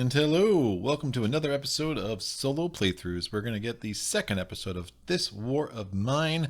and hello! Welcome to another episode of Solo Playthroughs. We're going to get the second episode of This War of Mine,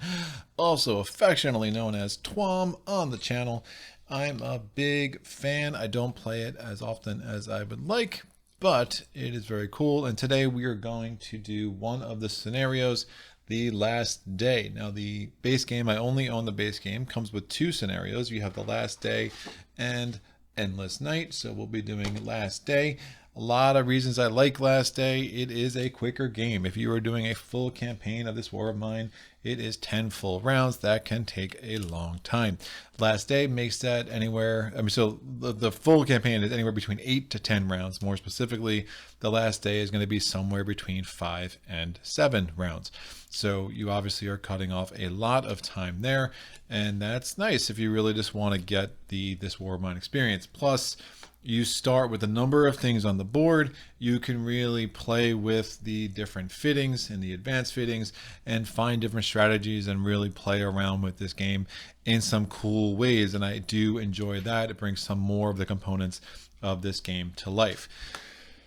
also affectionately known as TWOM on the channel. I'm a big fan. I don't play it as often as I would like, but it is very cool. And today we are going to do one of the scenarios, the last day. Now the base game, I only own the base game, comes with two scenarios. You have the last day and endless night, so we'll be doing last day. A lot of reasons I like last day. It is a quicker game. If you are doing a full campaign of this war of mine, it is 10 full rounds. That can take a long time. Last day makes that anywhere, so the full campaign is anywhere between 8 to 10 rounds. More specifically, the last day is going to be somewhere between 5 and 7 rounds. So you obviously are cutting off a lot of time there, and that's nice if you really just want to get this war of mine experience. Plus, you start with a number of things on the board. You can really play with the different fittings and the advanced fittings and find different strategies and really play around with this game in some cool ways. And I do enjoy that. It brings some more of the components of this game to life.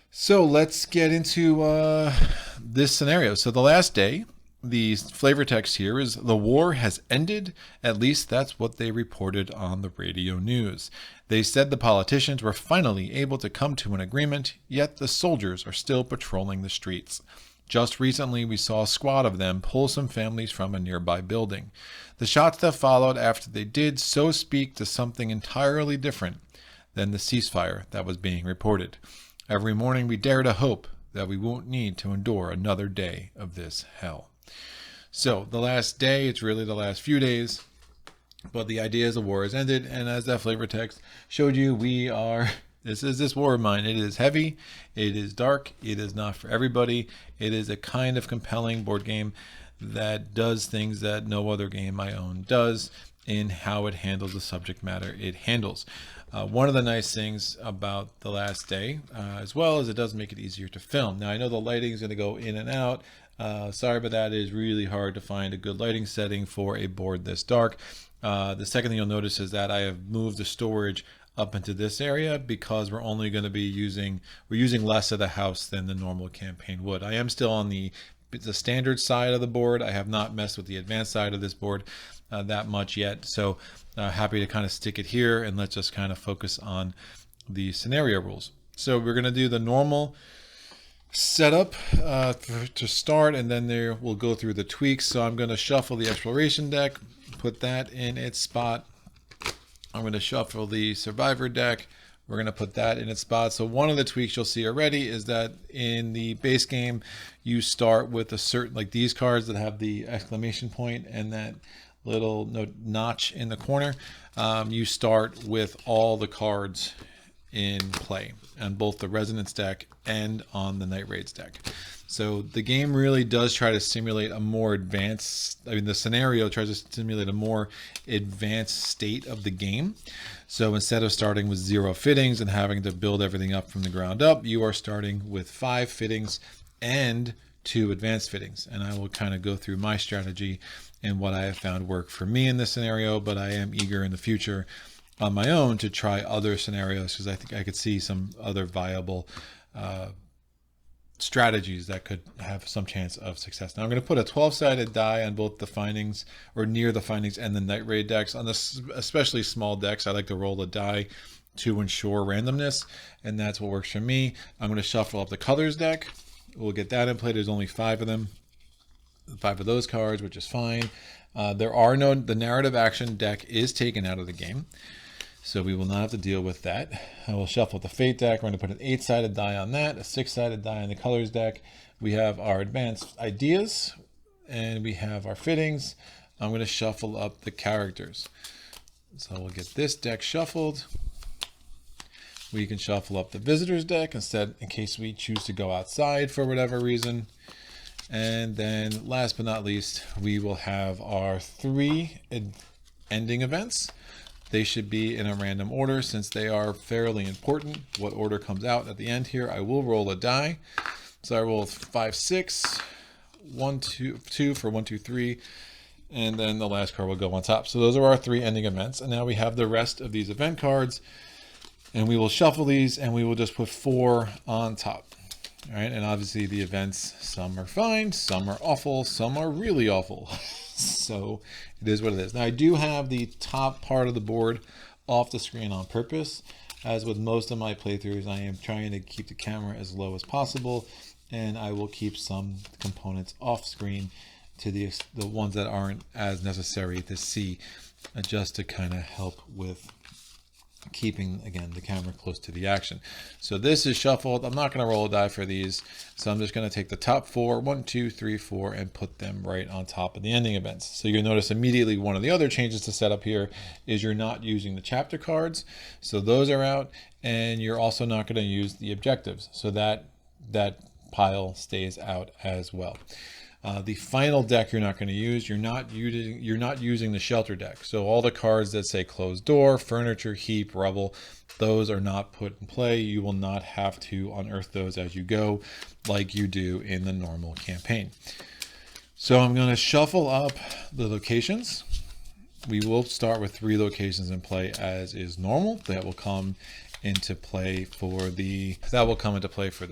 So let's get into this scenario. So the last day, the flavor text here is, the war has ended. At least that's what they reported on the radio news. They said the politicians were finally able to come to an agreement, yet the soldiers are still patrolling the streets. Just recently, we saw a squad of them pull some families from a nearby building. The shots that followed after they did so speak to something entirely different than the ceasefire that was being reported. Every morning we dare to hope that we won't need to endure another day of this hell. So the last day, it's really the last few days, but the idea is the war has ended, and as that flavor text showed you, this is this war of mine. It is heavy, it is dark, it is not for everybody. It is a kind of compelling board game that does things that no other game I own does in how it handles the subject matter it handles. One of the nice things about the last day, as well, is it does make it easier to film. Now I know the lighting is going to go in and out. Sorry, but that is really hard to find a good lighting setting for a board this dark. The second thing you'll notice is that I have moved the storage up into this area because we're only going to be using less of the house than the normal campaign would. I am still on the standard side of the board. I have not messed with the advanced side of this board that much yet. So happy to kind of stick it here, and let's just kind of focus on the scenario rules. So we're going to do the normal setup to start, and then we'll go through the tweaks. So I'm going to shuffle the exploration deck, put that in its spot. I'm going to shuffle the survivor deck. We're going to put that in its spot. So one of the tweaks you'll see already is that in the base game, you start with a certain, like these cards that have the exclamation point and that little notch in the corner. You start with all the cards in play on both the Resonance deck and on the Night Raids deck. So the game really does try to simulate a more advanced, the scenario tries to simulate a more advanced state of the game. So instead of starting with 0 fittings and having to build everything up from the ground up, you are starting with 5 fittings and 2 advanced fittings. And I will kind of go through my strategy and what I have found work for me in this scenario, but I am eager in the future on my own to try other scenarios, because I think I could see some other viable strategies that could have some chance of success. Now I'm going to put a 12-sided die on both the findings, or near the findings, and the Night Raid decks. On this especially small decks, I like to roll a die to ensure randomness, and that's what works for me. I'm going to shuffle up the colors deck. We'll get that in play. There's only 5 of them, 5 of those cards, which is fine. The narrative action deck is taken out of the game, so we will not have to deal with that. I will shuffle the Fate deck. We're going to put an 8-sided die on that, a 6-sided die on the colors deck. We have our advanced ideas, and we have our fittings. I'm going to shuffle up the characters. So we'll get this deck shuffled. We can shuffle up the visitors deck instead, in case we choose to go outside for whatever reason. And then last but not least, we will have our 3 ending events. They should be in a random order since they are fairly important. What order comes out at the end here, I will roll a die. So I roll 5, 6, 1, 2, 2 for 1, 2, 3, and then the last card will go on top. So those are our 3 ending events. And now we have the rest of these event cards. And we will shuffle these and we will just put 4 on top. All right, and obviously the events, some are fine, some are awful, some are really awful. So it is what it is. Now I do have the top part of the board off the screen on purpose. As with most of my playthroughs, I am trying to keep the camera as low as possible, and I will keep some components off screen to the ones that aren't as necessary to see, just to kind of help with keeping, again, the camera close to the action. So this is shuffled. I'm not going to roll a die for these, so I'm just going to take the top 4, 1, 2, 3, 4, and put them right on top of the ending events. So you'll notice immediately one of the other changes to set up here is you're not using the chapter cards, so those are out, and you're also not going to use the objectives, so that pile stays out as well. The final deck you're not going to use. You're not using the shelter deck. So all the cards that say closed door, furniture, heap, rubble, those are not put in play. You will not have to unearth those as you go, like you do in the normal campaign. So I'm going to shuffle up the locations. We will start with 3 locations in play as is normal. That will come into play for the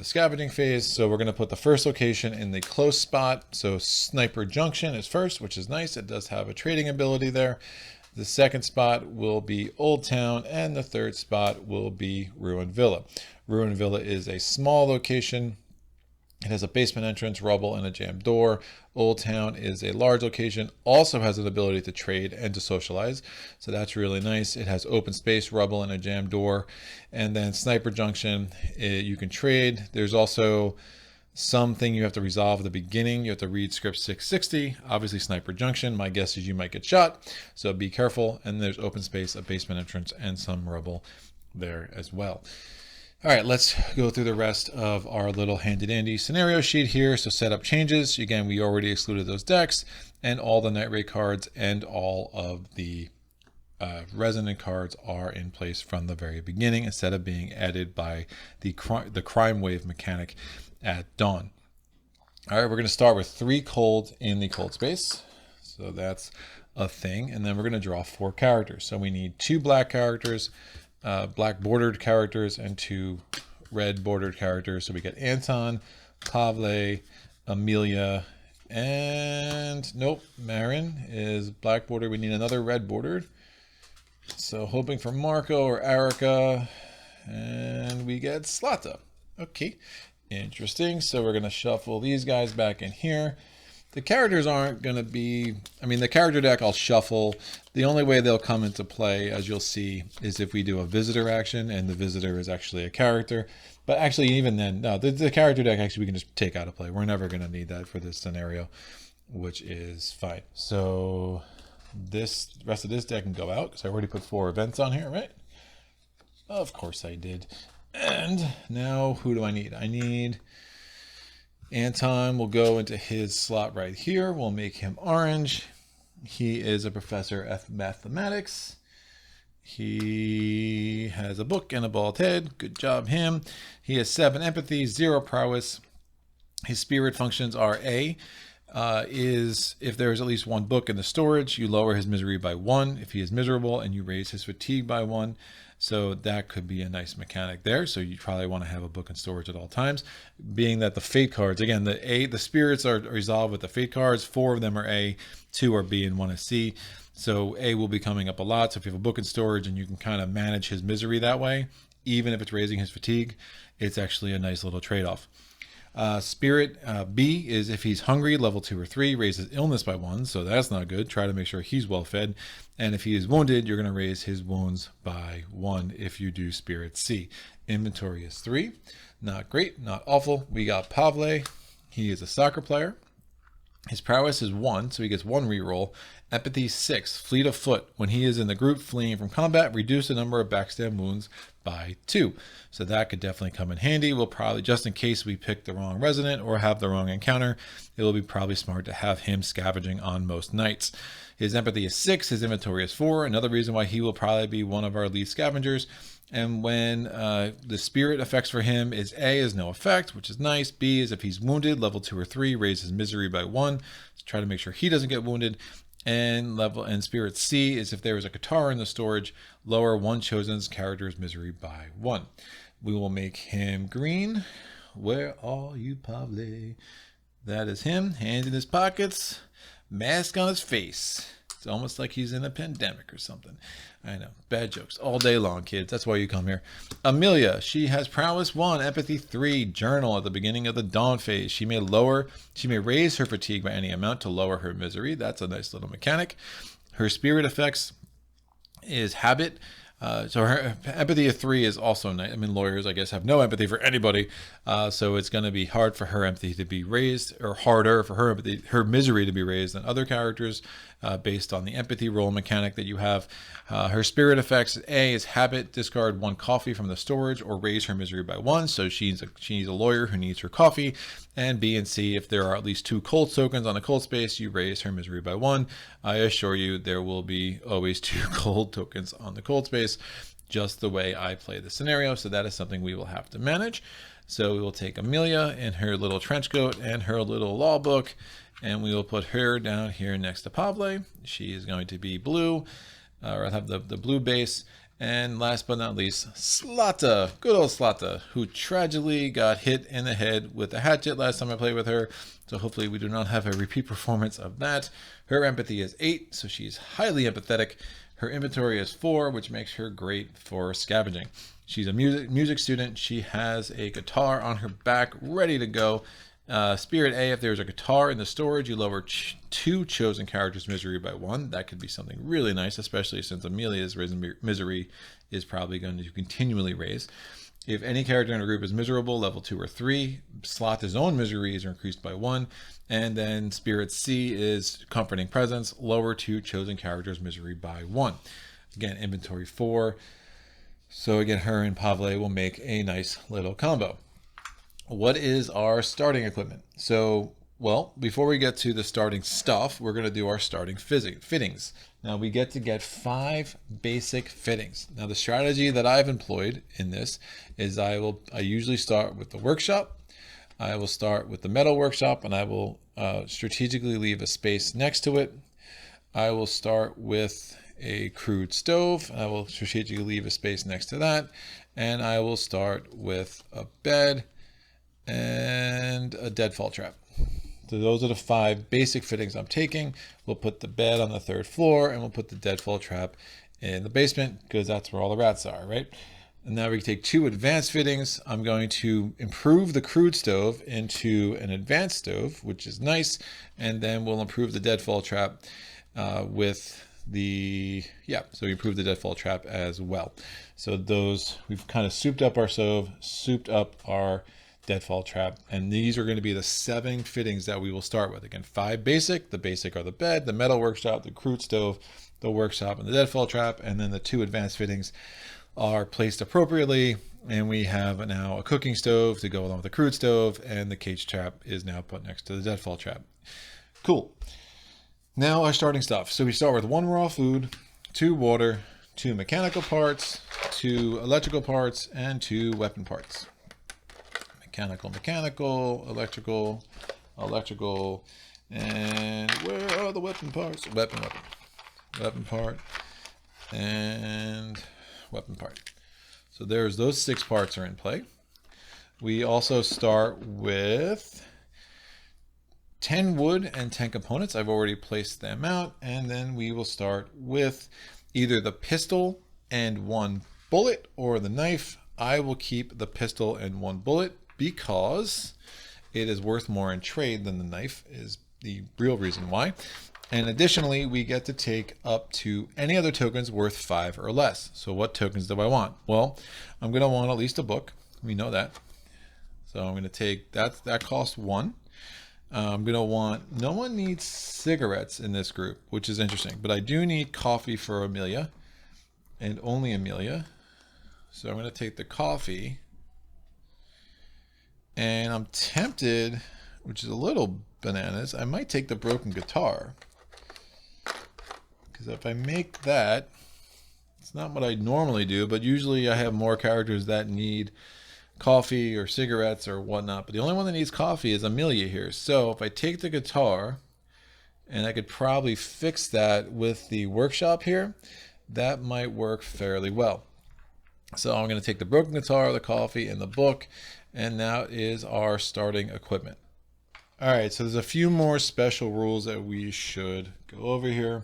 scavenging phase. So we're going to put the first location in the close spot. So Sniper Junction is first, which is nice. It does have a trading ability there. The second spot will be Old Town, and the third spot will be Ruined Villa. Ruined Villa is a small location. It has a basement entrance, rubble, and a jammed door. Old Town is a large location, also has an ability to trade and to socialize. So that's really nice. It has open space, rubble, and a jammed door. And then Sniper Junction, you can trade. There's also something you have to resolve at the beginning. You have to read script 660. Obviously Sniper Junction, my guess is you might get shot, so be careful. And there's open space, a basement entrance, and some rubble there as well. All right, let's go through the rest of our little handy dandy scenario sheet here. So setup changes. Again, we already excluded those decks, and all the Night Raid cards and all of the resonant cards are in place from the very beginning instead of being added by the crime wave mechanic at dawn. All right, we're going to start with 3 cold in the cold space. So that's a thing. And then we're going to draw 4 characters. So we need 2 black characters, black bordered characters, and 2 red bordered characters. So we get Anton, Pavle, Amelia, and nope, Marin is black bordered. We need another red bordered. So hoping for Marco or Erica, and we get Slata. Okay, interesting. So we're going to shuffle these guys back in here. The characters aren't going to be, the character deck I'll shuffle. The only way they'll come into play, as you'll see, is if we do a visitor action and the visitor is actually a character. But actually, even then, no, the character deck actually we can just take out of play. We're never going to need that for this scenario, which is fine. So the rest of this deck can go out because I already put 4 events on here, right? Of course I did. And now who do I need? I need Anton. Will go into his slot right here. We'll make him orange. He is a professor of mathematics. He has a book and a bald head. Good job, him. He has 7 empathy, 0 prowess. His spirit functions are A. Is if there is at least 1 book in the storage, you lower his misery by 1 if he is miserable, and you raise his fatigue by 1. So that could be a nice mechanic there. So you probably want to have a book in storage at all times. Being that the fate cards, again, the spirits are resolved with the fate cards. 4 of them are A, 2 are B, and 1 is C. So A will be coming up a lot. So if you have a book in storage and you can kind of manage his misery that way, even if it's raising his fatigue, it's actually a nice little trade-off. Spirit B is if he's hungry, level 2 or 3, raises illness by 1, so that's not good. Try to make sure he's well fed. And if he is wounded, you're going to raise his wounds by 1 if you do Spirit C. Inventory is 3. Not great, not awful. We got Pavle. He is a soccer player. His prowess is 1, so he gets 1 reroll. Empathy 6, fleet of foot. When he is in the group fleeing from combat, reduce the number of backstab wounds by 2. So that could definitely come in handy. We'll probably, just in case we pick the wrong resident or have the wrong encounter, it will be probably smart to have him scavenging on most nights. His empathy is 6, his inventory is 4. Another reason why he will probably be one of our lead scavengers. And when the spirit effects for him is A is no effect, which is nice. B is if he's wounded, level 2 or 3, raise his misery by 1. So try to make sure he doesn't get wounded. And spirit C is if there is a guitar in the storage, lower one chosen character's misery by 1. We will make him green. Where are you, Pavle? That is him, hands in his pockets, mask on his face. It's almost like he's in a pandemic or something. I know, bad jokes all day long, kids. That's why you come here. Amelia, she has prowess 1, empathy 3, journal at the beginning of the dawn phase. She may raise her fatigue by any amount to lower her misery. That's a nice little mechanic. Her spirit effects is habit. So her empathy of 3 is also nice. I mean, lawyers, I guess, have no empathy for anybody. So it's going to be hard for her empathy to be raised, or harder for her misery to be raised than other characters, based on the empathy roll mechanic that you have. Her spirit effects, A is habit, discard 1 coffee from the storage or raise her misery by 1. So she's a lawyer who needs her coffee. And B and C, if there are at least 2 cold tokens on the cold space, you raise her misery by 1. I assure you there will be always 2 cold tokens on the cold space, just the way I play the scenario. So that is something we will have to manage. So we will take Amelia in her little trench coat and her little law book, and we will put her down here next to Pavle. She is going to be blue, or I'll have the blue base. And last but not least, Slata, good old Slata, who tragically got hit in the head with a hatchet last time I played with her. So hopefully we do not have a repeat performance of that. Her empathy is 8, so she's highly empathetic. Her inventory is 4, which makes her great for scavenging. She's a music student. She has a guitar on her back, ready to go. Spirit A, if there's a guitar in the storage, you lower 2 chosen characters' misery by 1. That could be something really nice, especially since Amelia's misery is probably going to continually raise. If any character in a group is miserable, level 2 or 3, Slot's own miseries are increased by 1. And then Spirit C is comforting presence, lower 2 chosen characters' misery by 1. Again, inventory 4. So again, her and Pavle will make a nice little combo. What is our starting equipment? So, well, before we get to the starting stuff, we're going to do our starting fittings. Now we get to get 5 basic fittings. Now the strategy that I've employed in this is I usually start with the workshop. I will start with the metal workshop, and I will strategically leave a space next to it. I will start with a crude stove. I will strategically leave a space next to that. And I will start with a bed and a deadfall trap. So those are the 5 basic fittings I'm taking. We'll put the bed on the 3rd floor, and we'll put the deadfall trap in the basement because that's where all the rats are, right? And now we can take 2 advanced fittings. I'm going to improve the crude stove into an advanced stove, which is nice. And then we'll improve the deadfall trap so we improve the deadfall trap as well. So we've kind of souped up our stove, souped up our deadfall trap, and these are going to be the 7 fittings that we will start with. Again, 5 basic. The basic are the bed, the metal workshop, the crude stove, the workshop, and the deadfall trap. And then the 2 advanced fittings are placed appropriately, and we have now a cooking stove to go along with the crude stove, and the cage trap is now put next to the deadfall trap. Cool. Now our starting stuff. So we start with 1 raw food, 2 water, 2 mechanical parts, 2 electrical parts, and 2 weapon parts. Mechanical, electrical, and where are the weapon parts? Weapon part, and weapon part. So those 6 parts are in play. We also start with 10 wood and 10 components. I've already placed them out, and then we will start with either the pistol and 1 bullet or the knife. I will keep the pistol and 1 bullet because it is worth more in trade than the knife is the real reason why. And additionally, we get to take up to any other tokens worth 5 or less. So what tokens do I want? Well, I'm going to want at least a book. We know that. So I'm going to take that costs 1. I'm going to want, no one needs cigarettes in this group, which is interesting, but I do need coffee for Amelia and only Amelia. So I'm going to take the coffee. And I'm tempted, which is a little bananas, I might take the broken guitar. Because if I make that, it's not what I normally do, but usually I have more characters that need coffee or cigarettes or whatnot. But the only one that needs coffee is Amelia here. So if I take the guitar And I could probably fix that with the workshop here. That might work fairly well. So I'm going to take the broken guitar, the coffee, and the book, and that is our starting equipment. All right, so there's a few more special rules that we should go over here.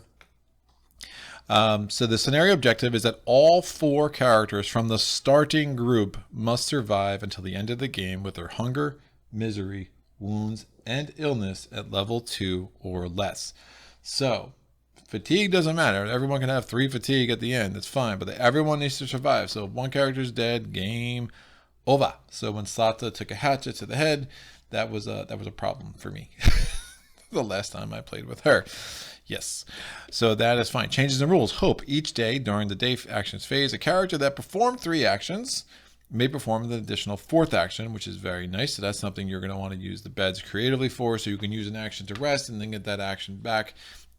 So the scenario objective is that all 4 characters from the starting group must survive until the end of the game with their hunger, misery, wounds, and illness at level 2 or less. So fatigue doesn't matter. Everyone can have 3 fatigue at the end. That's fine, but everyone needs to survive. So if one character's dead, game over. So when Sata took a hatchet to the head, that was a problem for me. The last time I played with her. Yes. So that is fine. Changes in rules. Hope. Each day during the day actions phase, a character that performed 3 actions may perform an additional 4th action, which is very nice. So that's something you're going to want to use the beds creatively for, so you can use an action to rest and then get that action back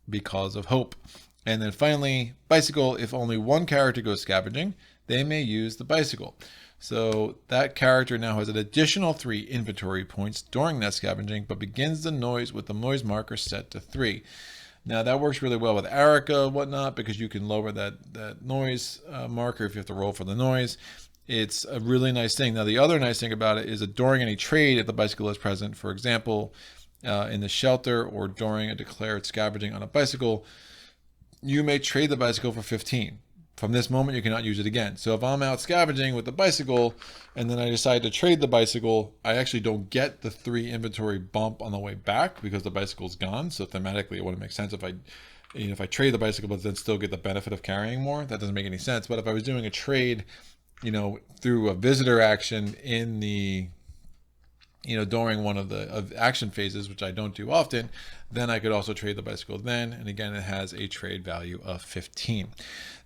because of hope. And then finally, bicycle. If only one character goes scavenging, they may use the bicycle. So that character now has an additional 3 inventory points during that scavenging, but begins the noise with the noise marker set to 3. Now that works really well with Erica and whatnot, because you can lower that noise marker if you have to roll for the noise. It's a really nice thing. Now the other nice thing about it is that during any trade, if the bicycle is present, for example, in the shelter or during a declared scavenging on a bicycle, you may trade the bicycle for 15. From this moment, you cannot use it again. So if I'm out scavenging with the bicycle and then I decide to trade the bicycle, I actually don't get the 3 inventory bump on the way back because the bicycle's gone. So thematically, it wouldn't make sense if I trade the bicycle but then still get the benefit of carrying more. That doesn't make any sense. But if I was doing a trade, through a visitor action in the during one of the action phases, which I don't do often, then I could also trade the bicycle then. And again, it has a trade value of 15.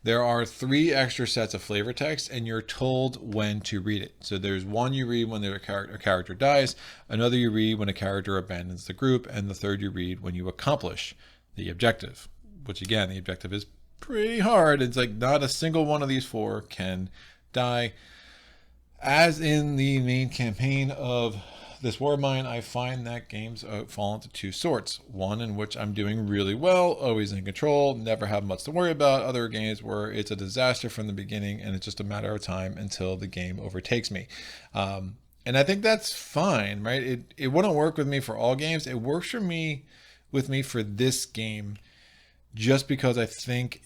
There are 3 extra sets of flavor text, and you're told when to read it. So there's one you read when a character dies, another you read when a character abandons the group, and the third you read when you accomplish the objective, which again, the objective is pretty hard. It's like not a single one of these 4 can die. As in the main campaign of this war of mine, I find that games fall into 2 sorts. One in which I'm doing really well, always in control, never have much to worry about. Other games where it's a disaster from the beginning and it's just a matter of time until the game overtakes me. And I think that's fine, right? It wouldn't work with me for all games. It works for me for this game just because I think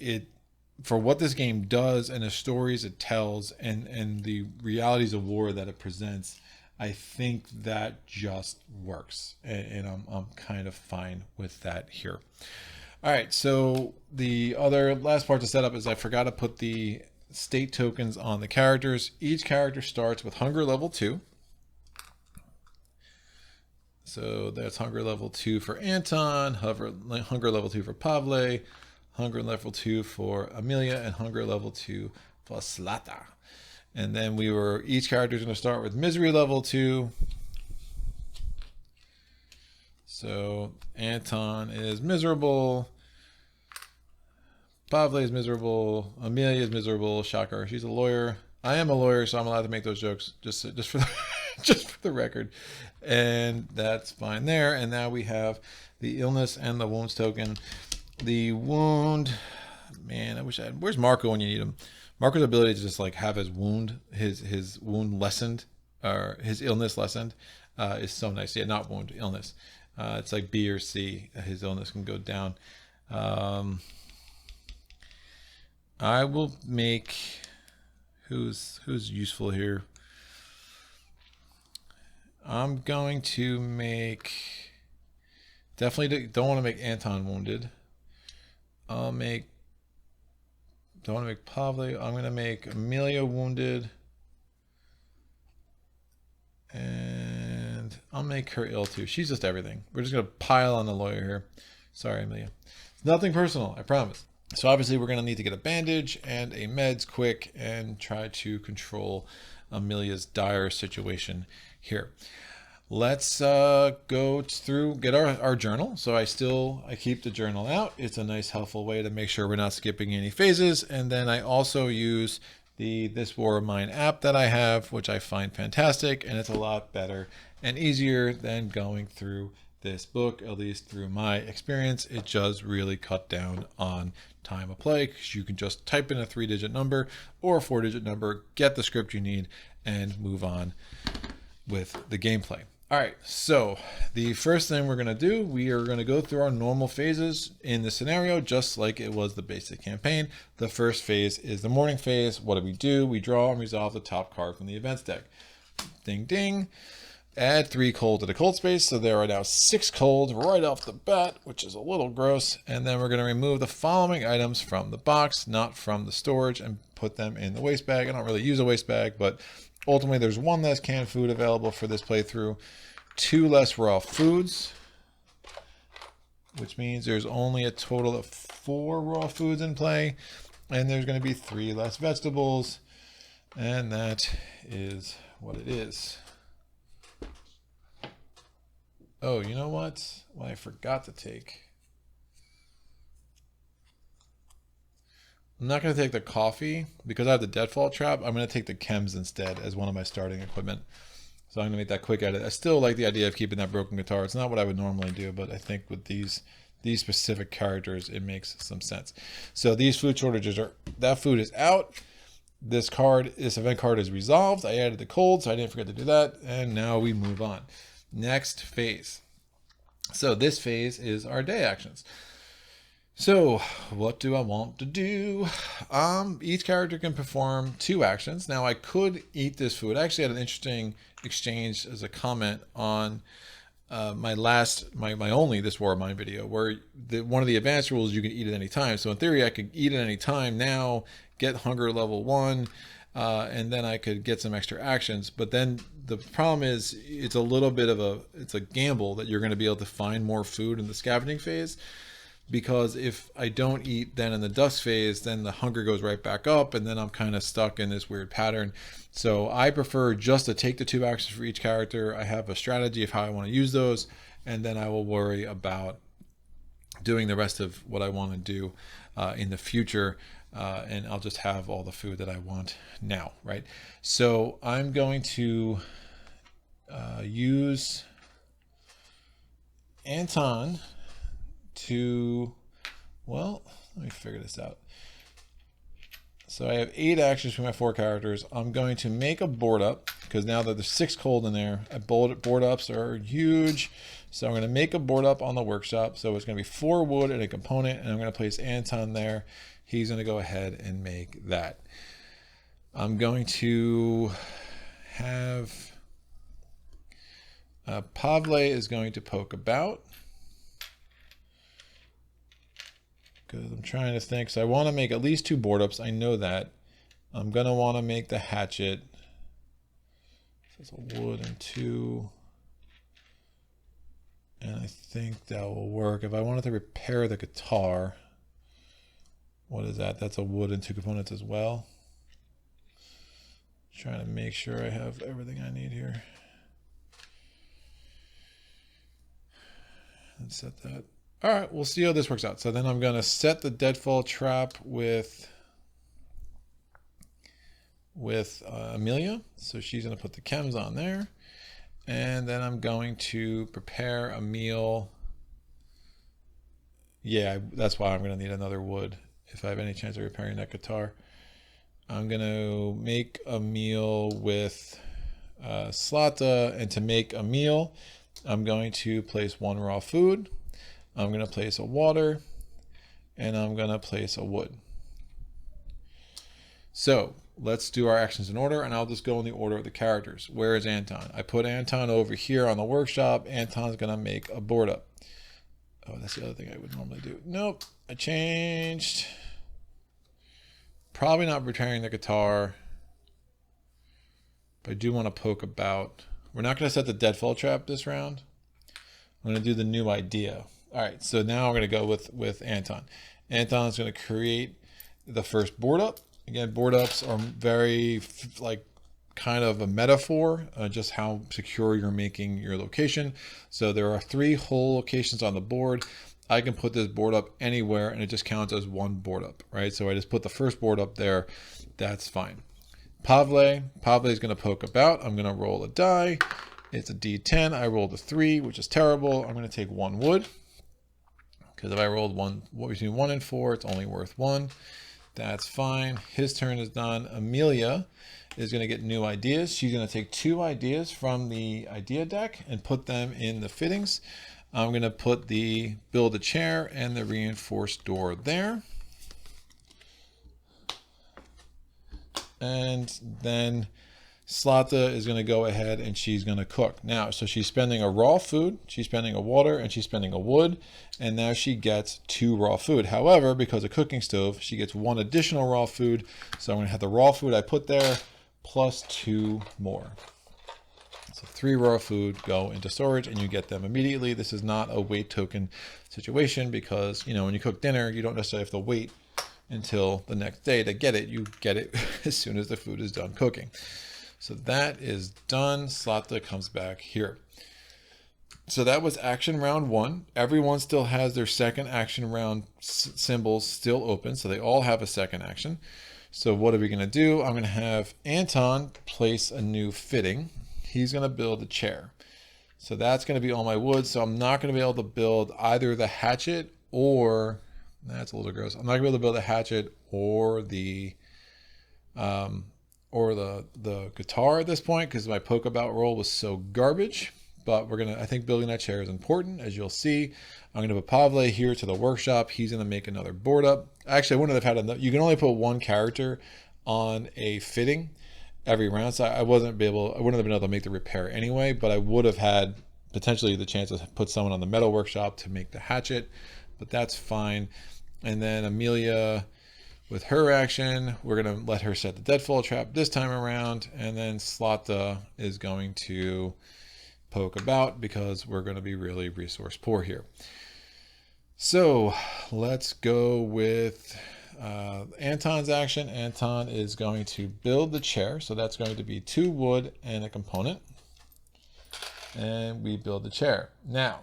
for what this game does and the stories it tells and the realities of war that it presents, I think that just works, and I'm kind of fine with that here. All right, so the other last part to set up is I forgot to put the state tokens on the characters. Each character starts with hunger level 2. So that's hunger level 2 for Anton, hunger level 2 for Pavle, hunger level 2 for Amelia, and hunger level 2 for Zlata. And then each character is going to start with misery level 2. So Anton is miserable. Pavle is miserable. Amelia is miserable. Shocker. She's a lawyer. I am a lawyer, so I'm allowed to make those jokes just for just for the record. And that's fine there. And now we have the illness and the wounds token. The wound, man, I wish I had. Where's Marco when you need him? Marco's ability to just like have his wound lessened, or his illness lessened, is so nice. Yeah, not wound, illness. It's like B or C. His illness can go down. I will make who's useful here. I'm going to make, definitely don't want to make Anton wounded. Don't want to make Pavle. I'm going to make Amelia wounded. And I'll make her ill too. She's just everything. We're just going to pile on the lawyer here. Sorry, Amelia. It's nothing personal, I promise. So obviously we're going to need to get a bandage and a meds quick and try to control Amelia's dire situation here. Let's go through, get our journal. So I keep the journal out. It's a nice helpful way to make sure we're not skipping any phases. And then I also use the This War of Mine app that I have, which I find fantastic, and it's a lot better and easier than going through this book, at least through my experience, it does really cut down on time of play, because you can just type in a 3-digit number or a 4-digit number, get the script you need, and move on with the gameplay. All right, so the first thing we're going to do, we are going to go through our normal phases in the scenario, just like it was the basic campaign. The first phase is the morning phase. What do? We draw and resolve the top card from the events deck. Ding, ding. Add 3 cold to the cold space. So there are now 6 cold right off the bat, which is a little gross. And then we're going to remove the following items from the box, not from the storage, and put them in the waste bag. I don't really use a waste bag, but ultimately there's 1 less canned food available for this playthrough, 2 less raw foods, which means there's only a total of 4 raw foods in play, and there's going to be 3 less vegetables, and that is what it is. Oh, you know what? Well, I forgot to take. I'm not going to take the coffee because I have the deadfall trap. I'm going to take the chems instead as one of my starting equipment. So I'm going to make that quick edit. I still like the idea of keeping that broken guitar. It's not what I would normally do, but I think with these specific characters, it makes some sense. So these food shortages that food is out. This event card is resolved. I added the cold, so I didn't forget to do that. And now we move on. Next phase. So this phase is our day actions. So what do I want to do? Each character can perform 2 actions. Now I could eat this food. I actually had an interesting exchange as a comment on my only This War of Mine video, where one of the advanced rules, you can eat at any time. So in theory, I could eat at any time now, get hunger level 1, and then I could get some extra actions. But then the problem is it's a little bit of it's a gamble that you're going to be able to find more food in the scavenging phase. Because if I don't eat then in the Dusk phase, then the hunger goes right back up, and then I'm kind of stuck in this weird pattern. So I prefer just to take the 2 actions for each character. I have a strategy of how I want to use those, and then I will worry about doing the rest of what I want to do in the future, and I'll just have all the food that I want now, right? So I'm going to use Anton well, let me figure this out. So I have 8 actions for my 4 characters. I'm going to make a board up, because now that there's 6 cold in there, board ups are huge. So I'm going to make a board up on the workshop. So it's going to be 4 wood and a component, and I'm going to place Anton there. He's going to go ahead and make that. I'm going to have Pavle is going to poke about. Because I'm trying to think. So I want to make at least 2 board ups. I know that. I'm going to want to make the hatchet. So it's a wood and 2. And I think that will work. If I wanted to repair the guitar, what is that? That's a wood and 2 components as well. Trying to make sure I have everything I need here. Let's set that. All right, we'll see how this works out. So then I'm going to set the deadfall trap with Amelia. So she's going to put the chems on there. And then I'm going to prepare a meal. Yeah, that's why I'm going to need another wood if I have any chance of repairing that guitar. I'm going to make a meal with Slata. And to make a meal, I'm going to place 1 raw food. I'm going to place a water, and I'm going to place a wood. So let's do our actions in order, and I'll just go in the order of the characters. Where is Anton? I put Anton over here on the workshop. Anton's going to make a board up. Oh, that's the other thing I would normally do. Nope, I changed. Probably not repairing the guitar, but I do want to poke about. We're not going to set the deadfall trap this round. I'm going to do the new idea. All right, so now I'm going to go with Anton. Anton's going to create the first board up. Again, board ups are very kind of a metaphor, just how secure you're making your location. So there are 3 whole locations on the board. I can put this board up anywhere, and it just counts as 1 board up, right? So I just put the first board up there. That's fine. Pavle is going to poke about. I'm going to roll a die. It's a D10. I rolled a 3, which is terrible. I'm going to take 1 wood. Because if I rolled between 1 and 4, it's only worth 1. That's fine. His turn is done. Amelia is going to get new ideas. She's going to take 2 ideas from the idea deck and put them in the fittings. I'm going to put the build a chair and the reinforced door there. And then Slata is going to go ahead and she's going to cook. Now, so she's spending a raw food, she's spending a water, and she's spending a wood, and now she gets 2 raw food. However, because of cooking stove, she gets 1 additional raw food. So I'm going to have the raw food I put there plus 2 more. So 3 raw food go into storage and you get them immediately. This is not a wait token situation because, you know, when you cook dinner, you don't necessarily have to wait until the next day to get it. You get it as soon as the food is done cooking. So that is done. Slata comes back here. So that was action round 1. Everyone still has their second action round symbols still open. So they all have a second action. So what are we going to do? I'm going to have Anton place a new fitting. He's going to build a chair. So that's going to be all my wood. So I'm not going to be able to build either the hatchet or, that's a little gross. I'm not going to be able to build a hatchet or the guitar at this point because my poke about roll was so garbage. But I think building that chair is important, as you'll see. I'm going to put Pavle here to the workshop. He's going to make another board up. Actually, I wouldn't have had enough. You can only put 1 character on a fitting every round. So I wouldn't have been able to make the repair anyway, but I would have had potentially the chance to put someone on the metal workshop to make the hatchet, but that's fine. And then Amelia, with her action, we're going to let her set the deadfall trap this time around. And then Slata is going to poke about because we're going to be really resource poor here. So let's go with Anton's action. Anton is going to build the chair. So that's going to be 2 wood and a component. And we build the chair. Now,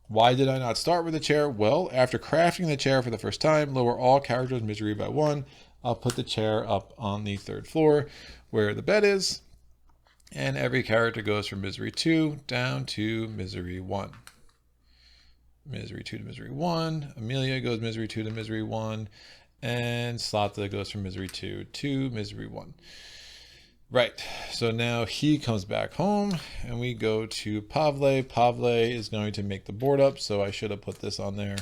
why did I not start with the chair? Well, after crafting the chair for the first time, lower all characters' misery by 1. I'll put the chair up on the 3rd floor where the bed is. And every character goes from misery 2 down to misery 1. Misery 2 to misery 1. Amelia goes misery 2 to misery 1. And Slata goes from misery 2 to misery 1. Right, so now he comes back home and we go to Pavle. Pavle is going to make the board up, so I should have put this on there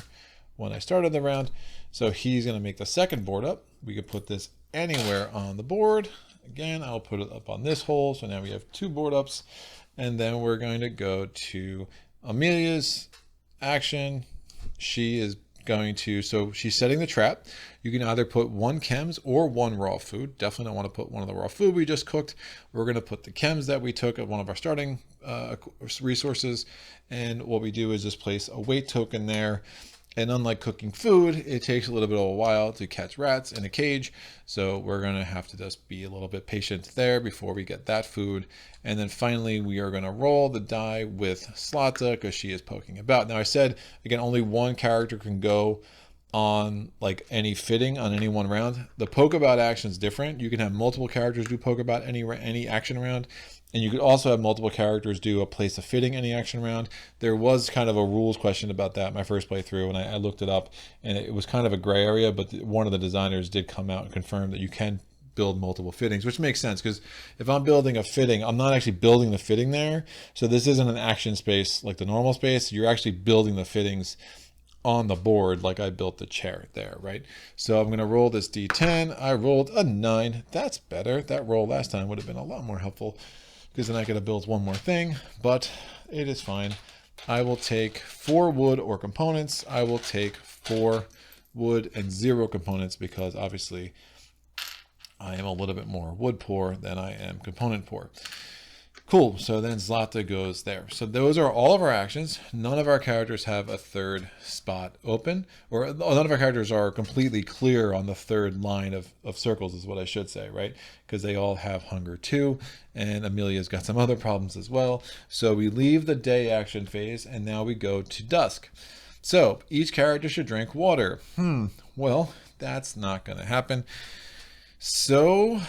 when I started the round. So he's going to make the second board up. We could put this anywhere on the board. Again, I'll put it up on this hole, so now we have 2 board ups. And then we're going to go to Amelia's action. She is going to, so she's setting the trap. You can either put 1 chems or 1 raw food. Definitely don't want to put one of the raw food we just cooked. We're going to put the chems that we took at one of our starting resources. And what we do is just place a weight token there. And unlike cooking food, it takes a little bit of a while to catch rats in a cage. So we're going to have to just be a little bit patient there before we get that food. And then finally, we are going to roll the die with Slata because she is poking about. Now I said, again, only 1 character can go on like any fitting on any one round. The poke about action is different. You can have multiple characters do poke about any action round. And you could also have multiple characters do a place of fitting any action round. There was kind of a rules question about that my first playthrough, and I looked it up, and it was kind of a gray area, but one of the designers did come out and confirm that you can build multiple fittings, which makes sense, because if I'm building a fitting, I'm not actually building the fitting there. So this isn't an action space like the normal space. You're actually building the fittings on the board like I built the chair there, right? So I'm going to roll this D10. I rolled a 9. That's better. That roll last time would have been a lot more helpful, because then I could have built 1 more thing, but it is fine. I will take 4 wood or components. I will take 4 wood and 0 components because obviously I am a little bit more wood poor than I am component poor. Cool, so then Zlata goes there. So those are all of our actions. None of our characters have a 3rd spot open, or none of our characters are completely clear on the 3rd line of circles is what I should say, right? Because they all have hunger too, and Amelia's got some other problems as well. So we leave the day action phase, and now we go to dusk. So each character should drink water. Well, that's not going to happen. So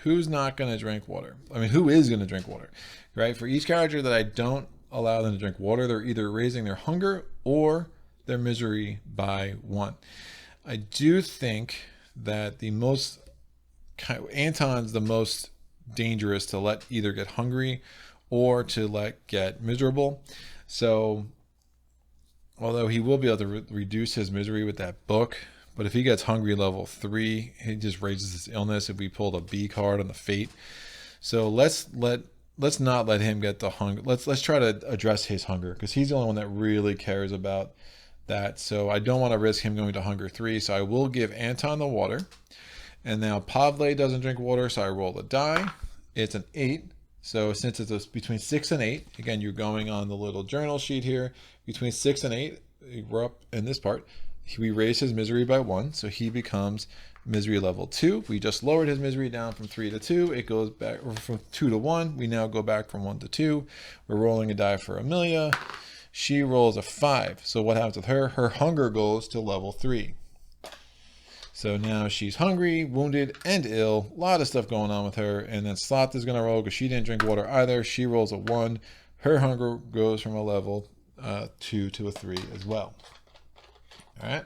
who's not going to drink water? I mean, who is going to drink water? right? For each character that I don't allow them to drink water, they're either raising their hunger or their misery by 1. I do think that Anton's the most dangerous to let either get hungry or to let get miserable. So although he will be able to reduce his misery with that book, but if he gets hungry level 3, he just raises his illness if we pulled a B card on the fate. So let's not let him get the hunger. Let's try to address his hunger, because he's the only one that really cares about that. So I don't want to risk him going to hunger 3. So I will give Anton the water. And now Pavle doesn't drink water, so I roll the die. It's an 8. So since it's between 6 and 8, again, you're going on the little journal sheet here, between 6 and 8, we're up in this part, we raise his misery by 1, so he becomes misery level 2. We just lowered his misery down from 3 to 2. It goes back from 2 to 1. We now go back from 1 to 2. We're rolling a die for Amelia. She rolls a 5. So what happens with her? Her hunger goes to level 3. So now she's hungry, wounded, and ill. A lot of stuff going on with her. And then Slot is going to roll because she didn't drink water either. She rolls a 1. Her hunger goes from a level 2 to a 3 as well. All right,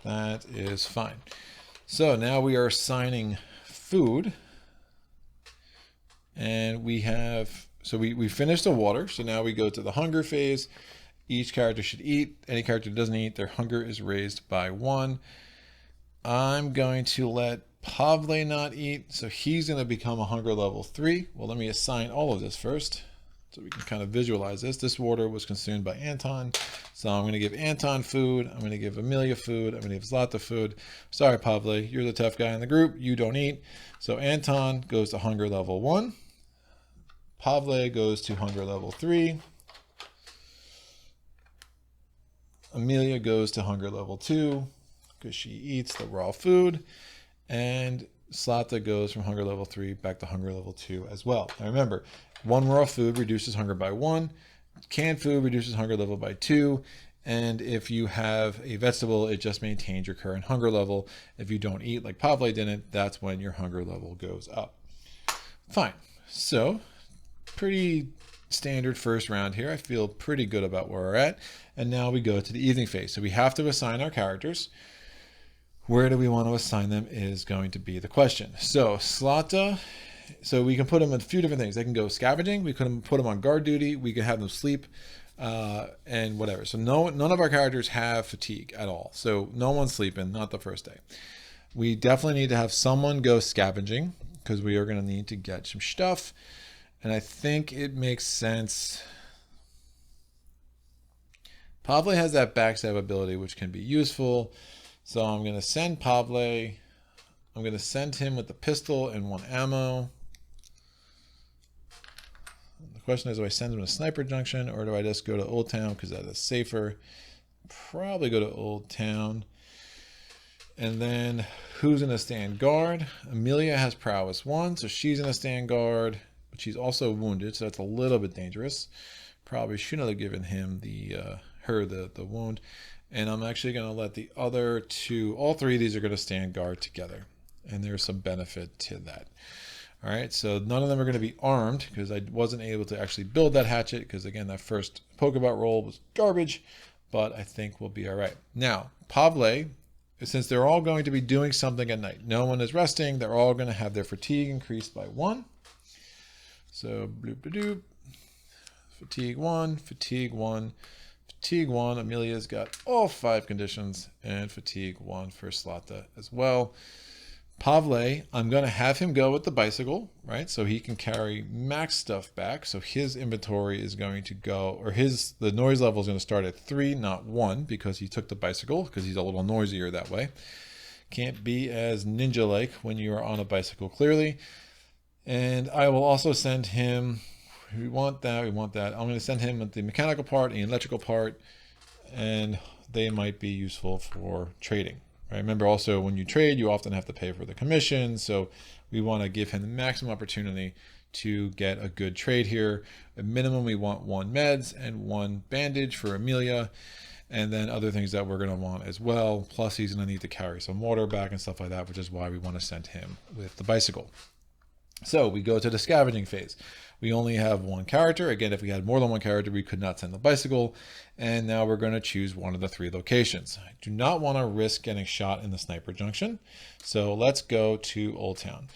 that is fine. So now we are assigning food. And we have, so we finished the water. So now we go to the hunger phase. Each character should eat. Any character that doesn't eat, their hunger is raised by 1. I'm going to let Pavle not eat, so he's going to become a hunger level 3. Well, let me assign all of this first, so we can kind of visualize this. This water was consumed by Anton, so I'm going to give Anton food. I'm going to give Amelia food. I'm going to give Zlata food. Sorry, Pavle, you're the tough guy in the group. You don't eat. So Anton goes to hunger level 1. Pavle goes to hunger level 3. Amelia goes to hunger level 2. Because she eats the raw food, and Slata goes from hunger level 3 back to hunger level 2 as well. Now remember, 1 raw food reduces hunger by 1, canned food reduces hunger level by 2, and if you have a vegetable, it just maintains your current hunger level. If you don't eat like Pavle didn't, that's when your hunger level goes up. Fine, so pretty standard first round here. I feel pretty good about where we're at, and now we go to the evening phase. So we have to assign our characters. Where do we want to assign them is going to be the question. So Slata, so we can put them in a few different things. They can go scavenging. We can put them on guard duty. We can have them sleep and whatever. So none of our characters have fatigue at all. So no one's sleeping, not the first day. We definitely need to have someone go scavenging because we are going to need to get some stuff. And I think it makes sense. Pavle has that backstab ability, which can be useful. So I'm going to send Pavle. I'm going to send him with the pistol and 1 ammo. The question is, do I send him to Sniper Junction or do I just go to Old Town because that is safer? Probably go to Old Town. And then who's going to stand guard? Amelia has prowess 1, so she's going to stand guard, but she's also wounded, so that's a little bit dangerous. Probably shouldn't have given him the wound. And I'm actually going to let the other 2, all 3 of these are going to stand guard together. And there's some benefit to that. All right, so none of them are going to be armed because I wasn't able to actually build that hatchet because, again, that first Pokeball roll was garbage. But I think we'll be all right. Now, Pavle, since they're all going to be doing something at night, no one is resting, they're all going to have their fatigue increased by 1. So, bloop-a-doop. Fatigue 1, fatigue 1. Fatigue 1, Amelia's got all 5 conditions, and fatigue 1 for Slata as well. Pavle, I'm going to have him go with the bicycle, right? So he can carry max stuff back. So his inventory is going to go, or the noise level is going to start at 3, not 1, because he took the bicycle, because he's a little noisier that way. Can't be as ninja-like when you are on a bicycle, clearly. And I will also send him... We want that. I'm going to send him with the mechanical part and the electrical part, and they might be useful for trading. Right? Remember also when you trade, you often have to pay for the commission, so we want to give him the maximum opportunity to get a good trade here. At minimum, we want 1 meds and 1 bandage for Amelia, and then other things that we're going to want as well. Plus, he's going to need to carry some water back and stuff like that, which is why we want to send him with the bicycle. So we go to the scavenging phase. We only have one character. Again, if we had more than one character, we could not send the bicycle. And now we're going to choose one of the 3 locations. I do not want to risk getting shot in the sniper junction. So let's go to Old Town.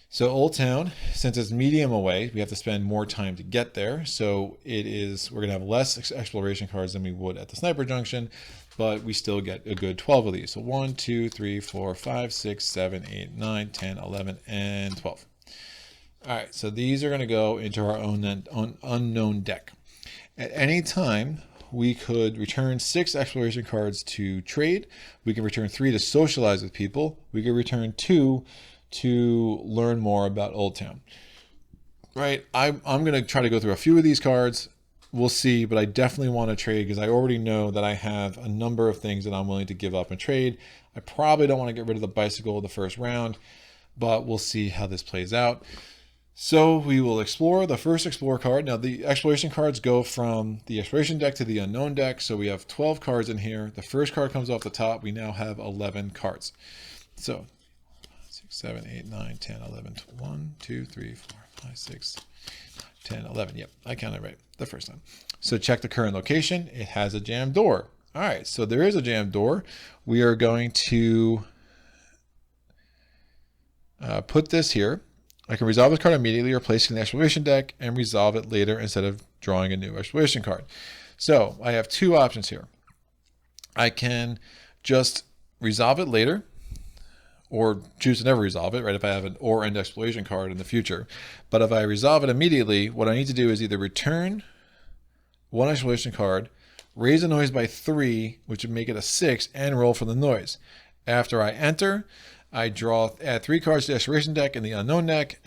So Old Town, since it's medium away, we have to spend more time to get there. So we're going to have less exploration cards than we would at the sniper junction, but we still get a good 12 of these. So 1, 2, 3, 4, 5, 6, 7, 8, 9, 10, 11, and 12. All right, so these are going to go into our own unknown deck. At any time, we could return 6 exploration cards to trade. We can return 3 to socialize with people. We could return 2 to learn more about Old Town. Right, I'm going to try to go through a few of these cards. We'll see, but I definitely want to trade because I already know that I have a number of things that I'm willing to give up and trade. I probably don't want to get rid of the bicycle the first round, but we'll see how this plays out. So we will explore the first Explore card. Now the exploration cards go from the exploration deck to the unknown deck. So we have 12 cards in here. The first card comes off the top. We now have 11 cards. So 6, 7, 8, 9, 10, 11, 1, 2, 3, 4, 5, 6, 10, 11. Yep, I counted right the first time. So check the current location. It has a jammed door. All right, so there is a jammed door. We are going to put this here. I can resolve this card immediately or place it in the exploration deck and resolve it later instead of drawing a new exploration card. So I have 2 options here. I can just resolve it later or choose to never resolve it, right, if I have an or end exploration card in the future. But if I resolve it immediately, what I need to do is either return 1 exploration card, raise the noise by 3, which would make it a 6, and roll for the noise. After I enter, I add 3 cards to the exploration deck in the unknown deck,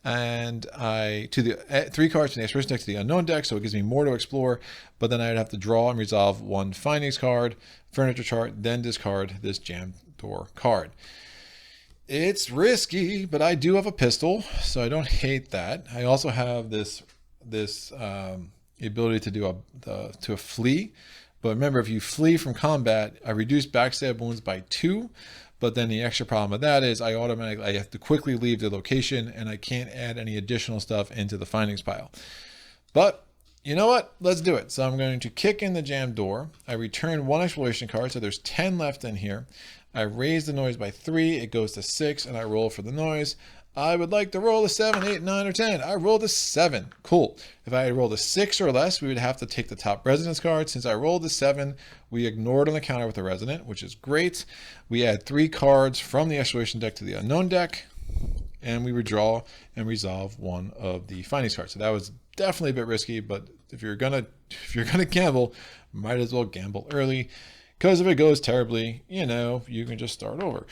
and 3 cards from the exploration deck to the unknown deck, so it gives me more to explore. But then I'd have to draw and resolve 1 findings card, furniture chart, then discard this jammed door card. It's risky, but I do have a pistol, so I don't hate that. I also have this ability to do a flee. But remember, if you flee from combat, I reduce backstab wounds by 2. But then the extra problem with that is I have to quickly leave the location and I can't add any additional stuff into the findings pile. But you know what? Let's do it. So I'm going to kick in the jammed door. I return 1 exploration card, so there's 10 left in here. I raise the noise by 3. It goes to 6, and I roll for the noise. I would like to roll a 7, 8, 9, or 10. I rolled a 7. Cool. If I had rolled a 6 or less, we would have to take the top residence card. Since I rolled a 7, we ignored on the counter with the resident, which is great. We add 3 cards from the exploration deck to the unknown deck, and we withdraw and resolve 1 of the findings cards. So that was definitely a bit risky, but if you're gonna gamble, might as well gamble early, because if it goes terribly, you can just start over.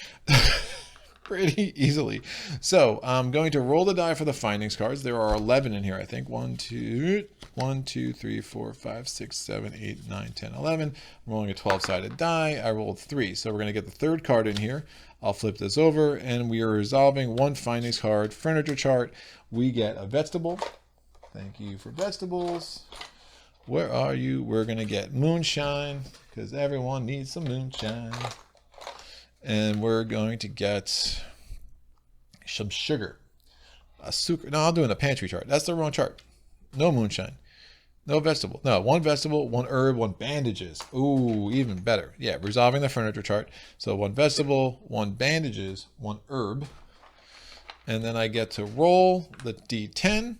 Pretty easily. So I'm going to roll the die for the findings cards. There are 11 in here, I think. 1, 2, 3, 4, 5, 6, 7, 8, 9, 10, 11. I'm rolling a 12-sided die. I rolled 3. So we're going to get the 3rd card in here. I'll flip this over, and we are resolving 1 findings card, furniture chart. We get a vegetable. Thank you for vegetables. Where are you? We're going to get moonshine, because everyone needs some moonshine. And we're going to get some sugar. No, I'm doing a pantry chart. That's the wrong chart. No moonshine. No vegetable. No, 1 vegetable, 1 herb, 1 bandages. Ooh, even better. Yeah, resolving the furniture chart. So 1 vegetable, 1 bandages, 1 herb. And then I get to roll the D10.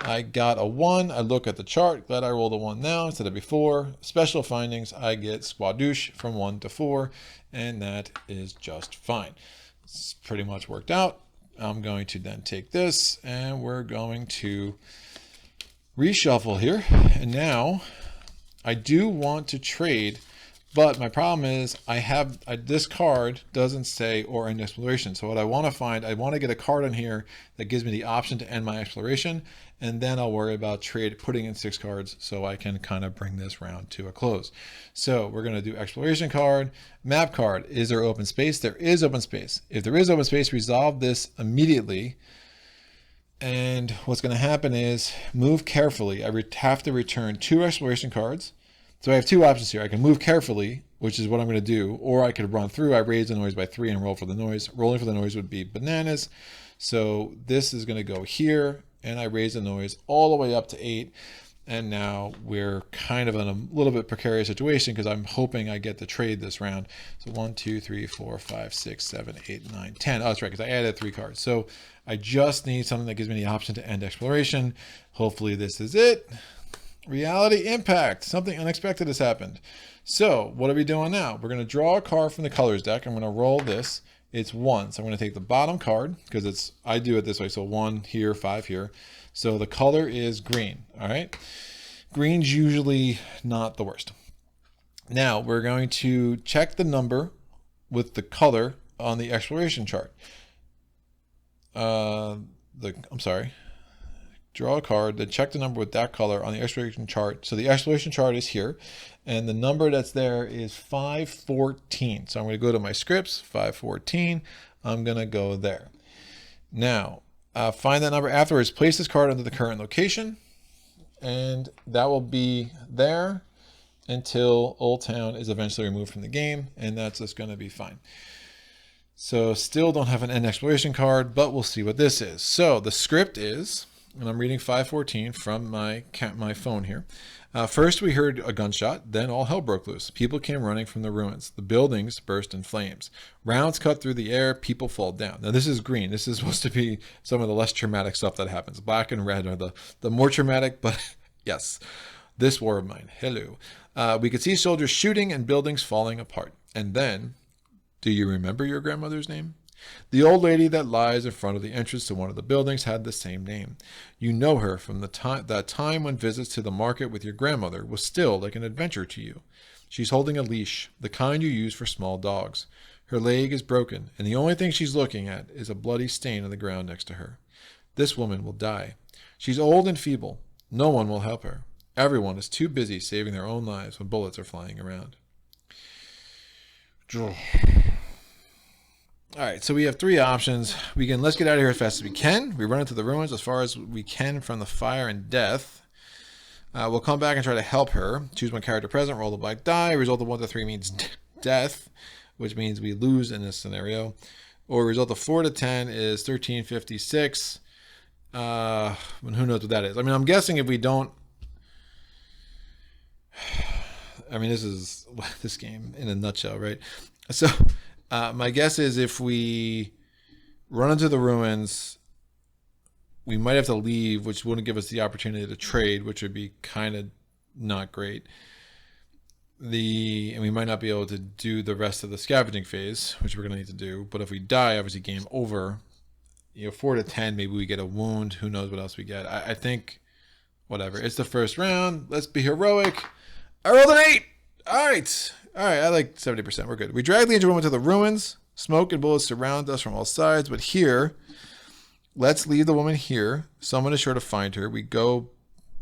I got a 1. I look at the chart. Glad I rolled a 1 now instead of before. Special findings, I get squadouche from 1 to 4. And that is just fine. It's pretty much worked out. I'm going to then take this and we're going to reshuffle here. And now I do want to trade, but my problem is this card doesn't say or end exploration. So what I want to find, I want to get a card in here that gives me the option to end my exploration. And then I'll worry about putting in 6 cards so I can kind of bring this round to a close. So we're going to do exploration card, map card. Is there open space? There is open space. If there is open space, resolve this immediately. And what's going to happen is move carefully. I have to return 2 exploration cards. So I have 2 options here. I can move carefully, which is what I'm going to do, or I could run through. I raise the noise by 3 and roll for the noise. Rolling for the noise would be bananas. So this is going to go here. and I raised the noise all the way up to 8. And now we're kind of in a little bit precarious situation because I'm hoping I get the trade this round. So 1, 2, 3, 4, 5, 6, 7, 8, 9, 10. Oh, that's right, because I added 3 cards. So I just need something that gives me the option to end exploration. Hopefully this is it. Reality impact. Something unexpected has happened. So what are we doing now? We're going to draw a card from the colors deck. I'm going to roll this. It's 1. So I'm going to take the bottom card because I do it this way. So 1 here, 5 here. So the color is green. All right. Green's usually not the worst. Now we're going to check the number with the color on the exploration chart. I'm sorry. Draw a card, then check the number with that color on the exploration chart. So the exploration chart is here, and the number that's there is 514. So I'm going to go to my scripts, 514. I'm going to go there. Now, find that number afterwards. Place this card under the current location, and that will be there until Old Town is eventually removed from the game, and that's just going to be fine. So still don't have an end exploration card, but we'll see what this is. So the script is, and I'm reading 514 from my phone here. First we heard a gunshot, then all hell broke loose. People came running from the ruins. The buildings burst in flames. Rounds cut through the air, people fall down. Now this is green. This is supposed to be some of the less traumatic stuff that happens. Black and red are the more traumatic, but yes, this war of mine. Hello. We could see soldiers shooting and buildings falling apart. And then, do you remember your grandmother's name? The old lady that lies in front of the entrance to one of the buildings had the same name. You know her from that time when visits to the market with your grandmother was still like an adventure to you. She's holding a leash, the kind you use for small dogs. Her leg is broken, and the only thing she's looking at is a bloody stain on the ground next to her. This woman will die. She's old and feeble. No one will help her. Everyone is too busy saving their own lives when bullets are flying around. All right, so we have 3 options. Let's get out of here as fast as we can. We run into the ruins as far as we can from the fire and death. We'll come back and try to help her. Choose one character present, roll the black die. Result of 1 to 3 means death, which means we lose in this scenario. Or result of 4 to 10 is 1356. Who knows what that is? I mean, I'm guessing if we don't... I mean, this is this game in a nutshell, right? So... my guess is if we run into the ruins, we might have to leave, which wouldn't give us the opportunity to trade, which would be kind of not great. And we might not be able to do the rest of the scavenging phase, which we're going to need to do. But if we die, obviously game over. 4 to 10, maybe we get a wound. Who knows what else we get. I think, whatever. It's the first round. Let's be heroic. I rolled an 8. All right. All right, I like 70%. We're good. We drag the injured woman to the ruins. Smoke and bullets surround us from all sides. But here, let's leave the woman here. Someone is sure to find her. We go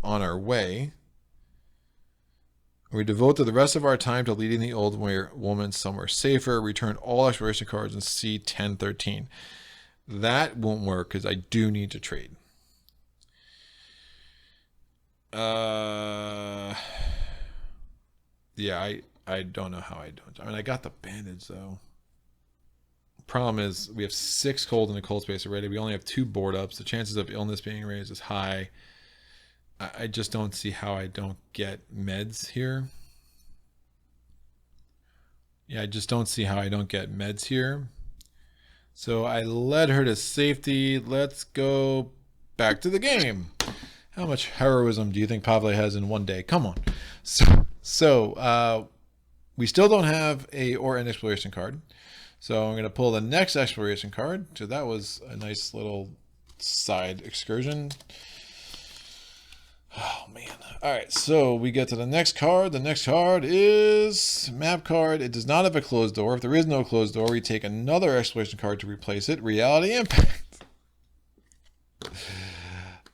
on our way. We devote the rest of our time to leading the old woman somewhere safer. Return all exploration cards and see 1013. That won't work because I do need to trade. Yeah, I don't know how I don't. I mean, I got the bandage, though. Problem is, we have 6 cold in the cold space already. We only have 2 board ups. The chances of illness being raised is high. I just don't see how I don't get meds here. Yeah, I just don't see how I don't get meds here. So I led her to safety. Let's go back to the game. How much heroism do you think Pavle has in one day? Come on. So we still don't have an exploration card. So I'm going to pull the next exploration card. So that was a nice little side excursion. Oh, man. All right, so we get to the next card. The next card is map card. It does not have a closed door. If there is no closed door, we take another exploration card to replace it. Reality impact.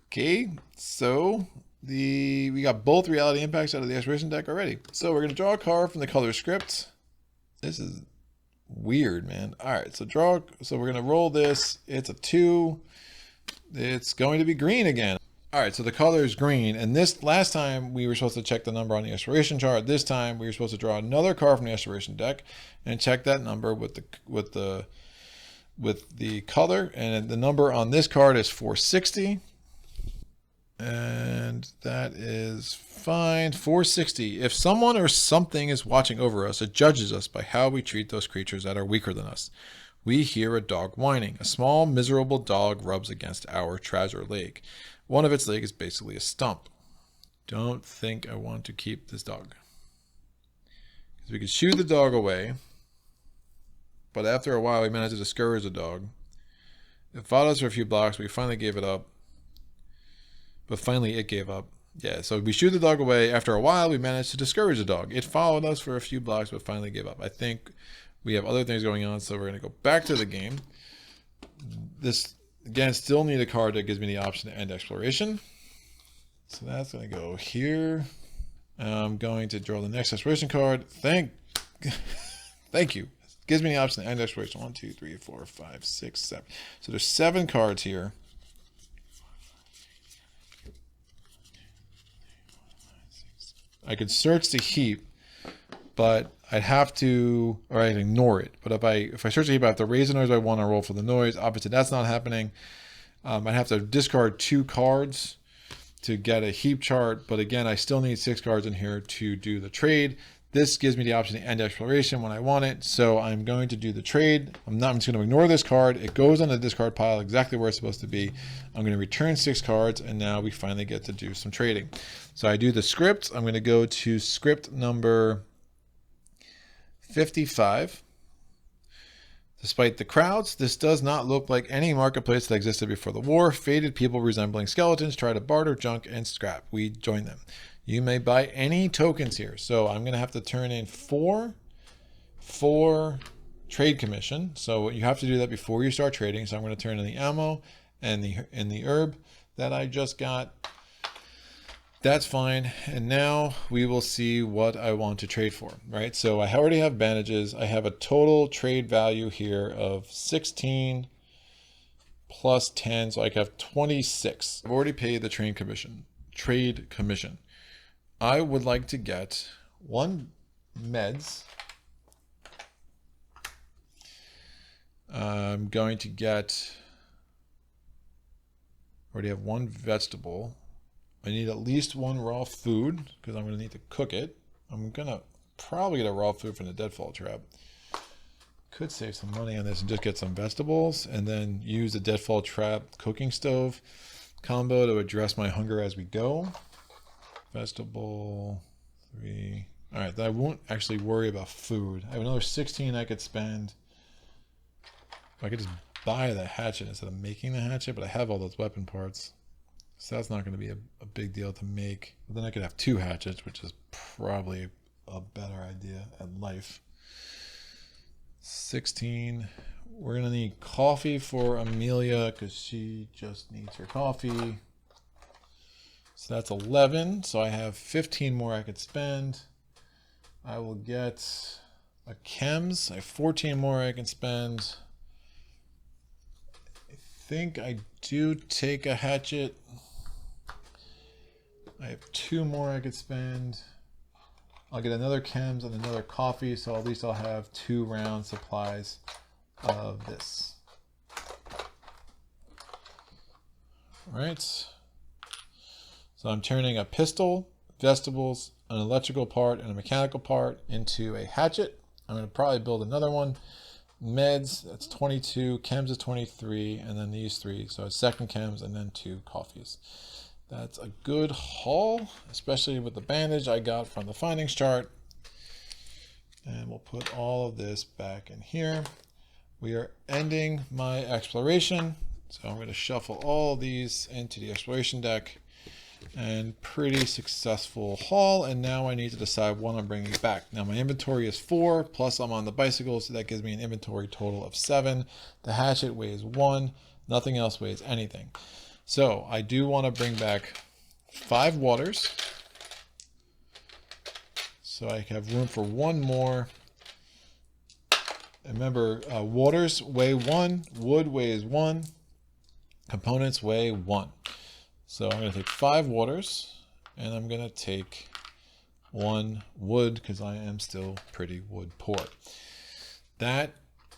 Okay, so we got both reality impacts out of the exploration deck already. So we're going to draw a card from the color script. This is weird, man. All right, so we're going to roll this. It's a 2. It's going to be green again. All right, so the color is green, and this last time we were supposed to check the number on the exploration chart. This time we were supposed to draw another card from the exploration deck and check that number with the color, and the number on this card is 460. And that is fine. 460. If someone or something is watching over us, it judges us by how we treat those creatures that are weaker than us. We hear a dog whining. A small, miserable dog rubs against our trouser leg. One of its legs is basically a stump. Don't think I want to keep this dog. Because we could shoo the dog away. But after a while, we managed to discourage the dog. It followed us for a few blocks. We finally gave it up. But finally, it gave up. Yeah, so we shoo the dog away. After a while, we managed to discourage the dog. It followed us for a few blocks, but finally gave up. I think we have other things going on, so we're going to go back to the game. This, again, still need a card that gives me the option to end exploration. So that's going to go here. I'm going to draw the next exploration card. Thank you. Gives me the option to end exploration. 1, 2, 3, 4, 5, 6, 7. So there's 7 cards here. I could search the heap, but I'd have to, or I'd ignore it. But if I search the heap, I have to raise the noise by 1 and roll for the noise. Obviously, that's not happening. I'd have to discard 2 cards to get a heap chart. But again, I still need 6 cards in here to do the trade. This gives me the option to end exploration when I want it. So I'm going to do the trade. I'm just going to ignore this card. It goes on the discard pile exactly where it's supposed to be. I'm going to return 6 cards, and now we finally get to do some trading. So I do the script. I'm going to go to script number 55. Despite the crowds, this does not look like any marketplace that existed before the war. Faded people resembling skeletons try to barter junk and scrap. We join them. You may buy any tokens here. So I'm going to have to turn in 4 trade commission. So you have to do that before you start trading. So I'm going to turn in the ammo and the herb that I just got. That's fine. And now we will see what I want to trade for, right? So I already have bandages. I have a total trade value here of 16 plus 10. So I have 26. I've already paid the trade commission. I would like to get 1 meds. I'm going to get, already have 1 vegetable. I need at least 1 raw food because I'm going to need to cook it. I'm going to probably get a raw food from the deadfall trap. Could save some money on this and just get some vegetables and then use the deadfall trap cooking stove combo to address my hunger as we go. Vegetable 3. All right, I won't actually worry about food. I have another 16 I could spend. I could just buy the hatchet instead of making the hatchet, but I have all those weapon parts. So that's not going to be a big deal to make. But then I could have 2 hatchets, which is probably a better idea at life. 16. We're going to need coffee for Amelia because she just needs her coffee. So that's 11. So I have 15 more I could spend. I will get a chems. I have 14 more I can spend. I think I do take a hatchet. I have 2 more I could spend. I'll get another chems and another coffee, so at least I'll have 2 round supplies of this. All right. So I'm turning a pistol, vegetables, an electrical part, and a mechanical part into a hatchet. I'm going to probably build another one. Meds, that's 22. Chems is 23, and then these 3. So a second chems and then 2 coffees. That's a good haul, especially with the bandage I got from the findings chart. And we'll put all of this back in here. We are ending my exploration. So I'm going to shuffle all of these into the exploration deck. And pretty successful haul. And now I need to decide what I'm bringing back. Now my inventory is 4, plus I'm on the bicycle, so that gives me an inventory total of 7. The hatchet weighs 1. Nothing else weighs anything. So I do want to bring back 5 waters. So I have room for 1 more. And remember, waters weigh 1, wood weighs 1, components weigh 1. So I'm going to take 5 waters, and I'm going to take 1 wood because I am still pretty wood poor. That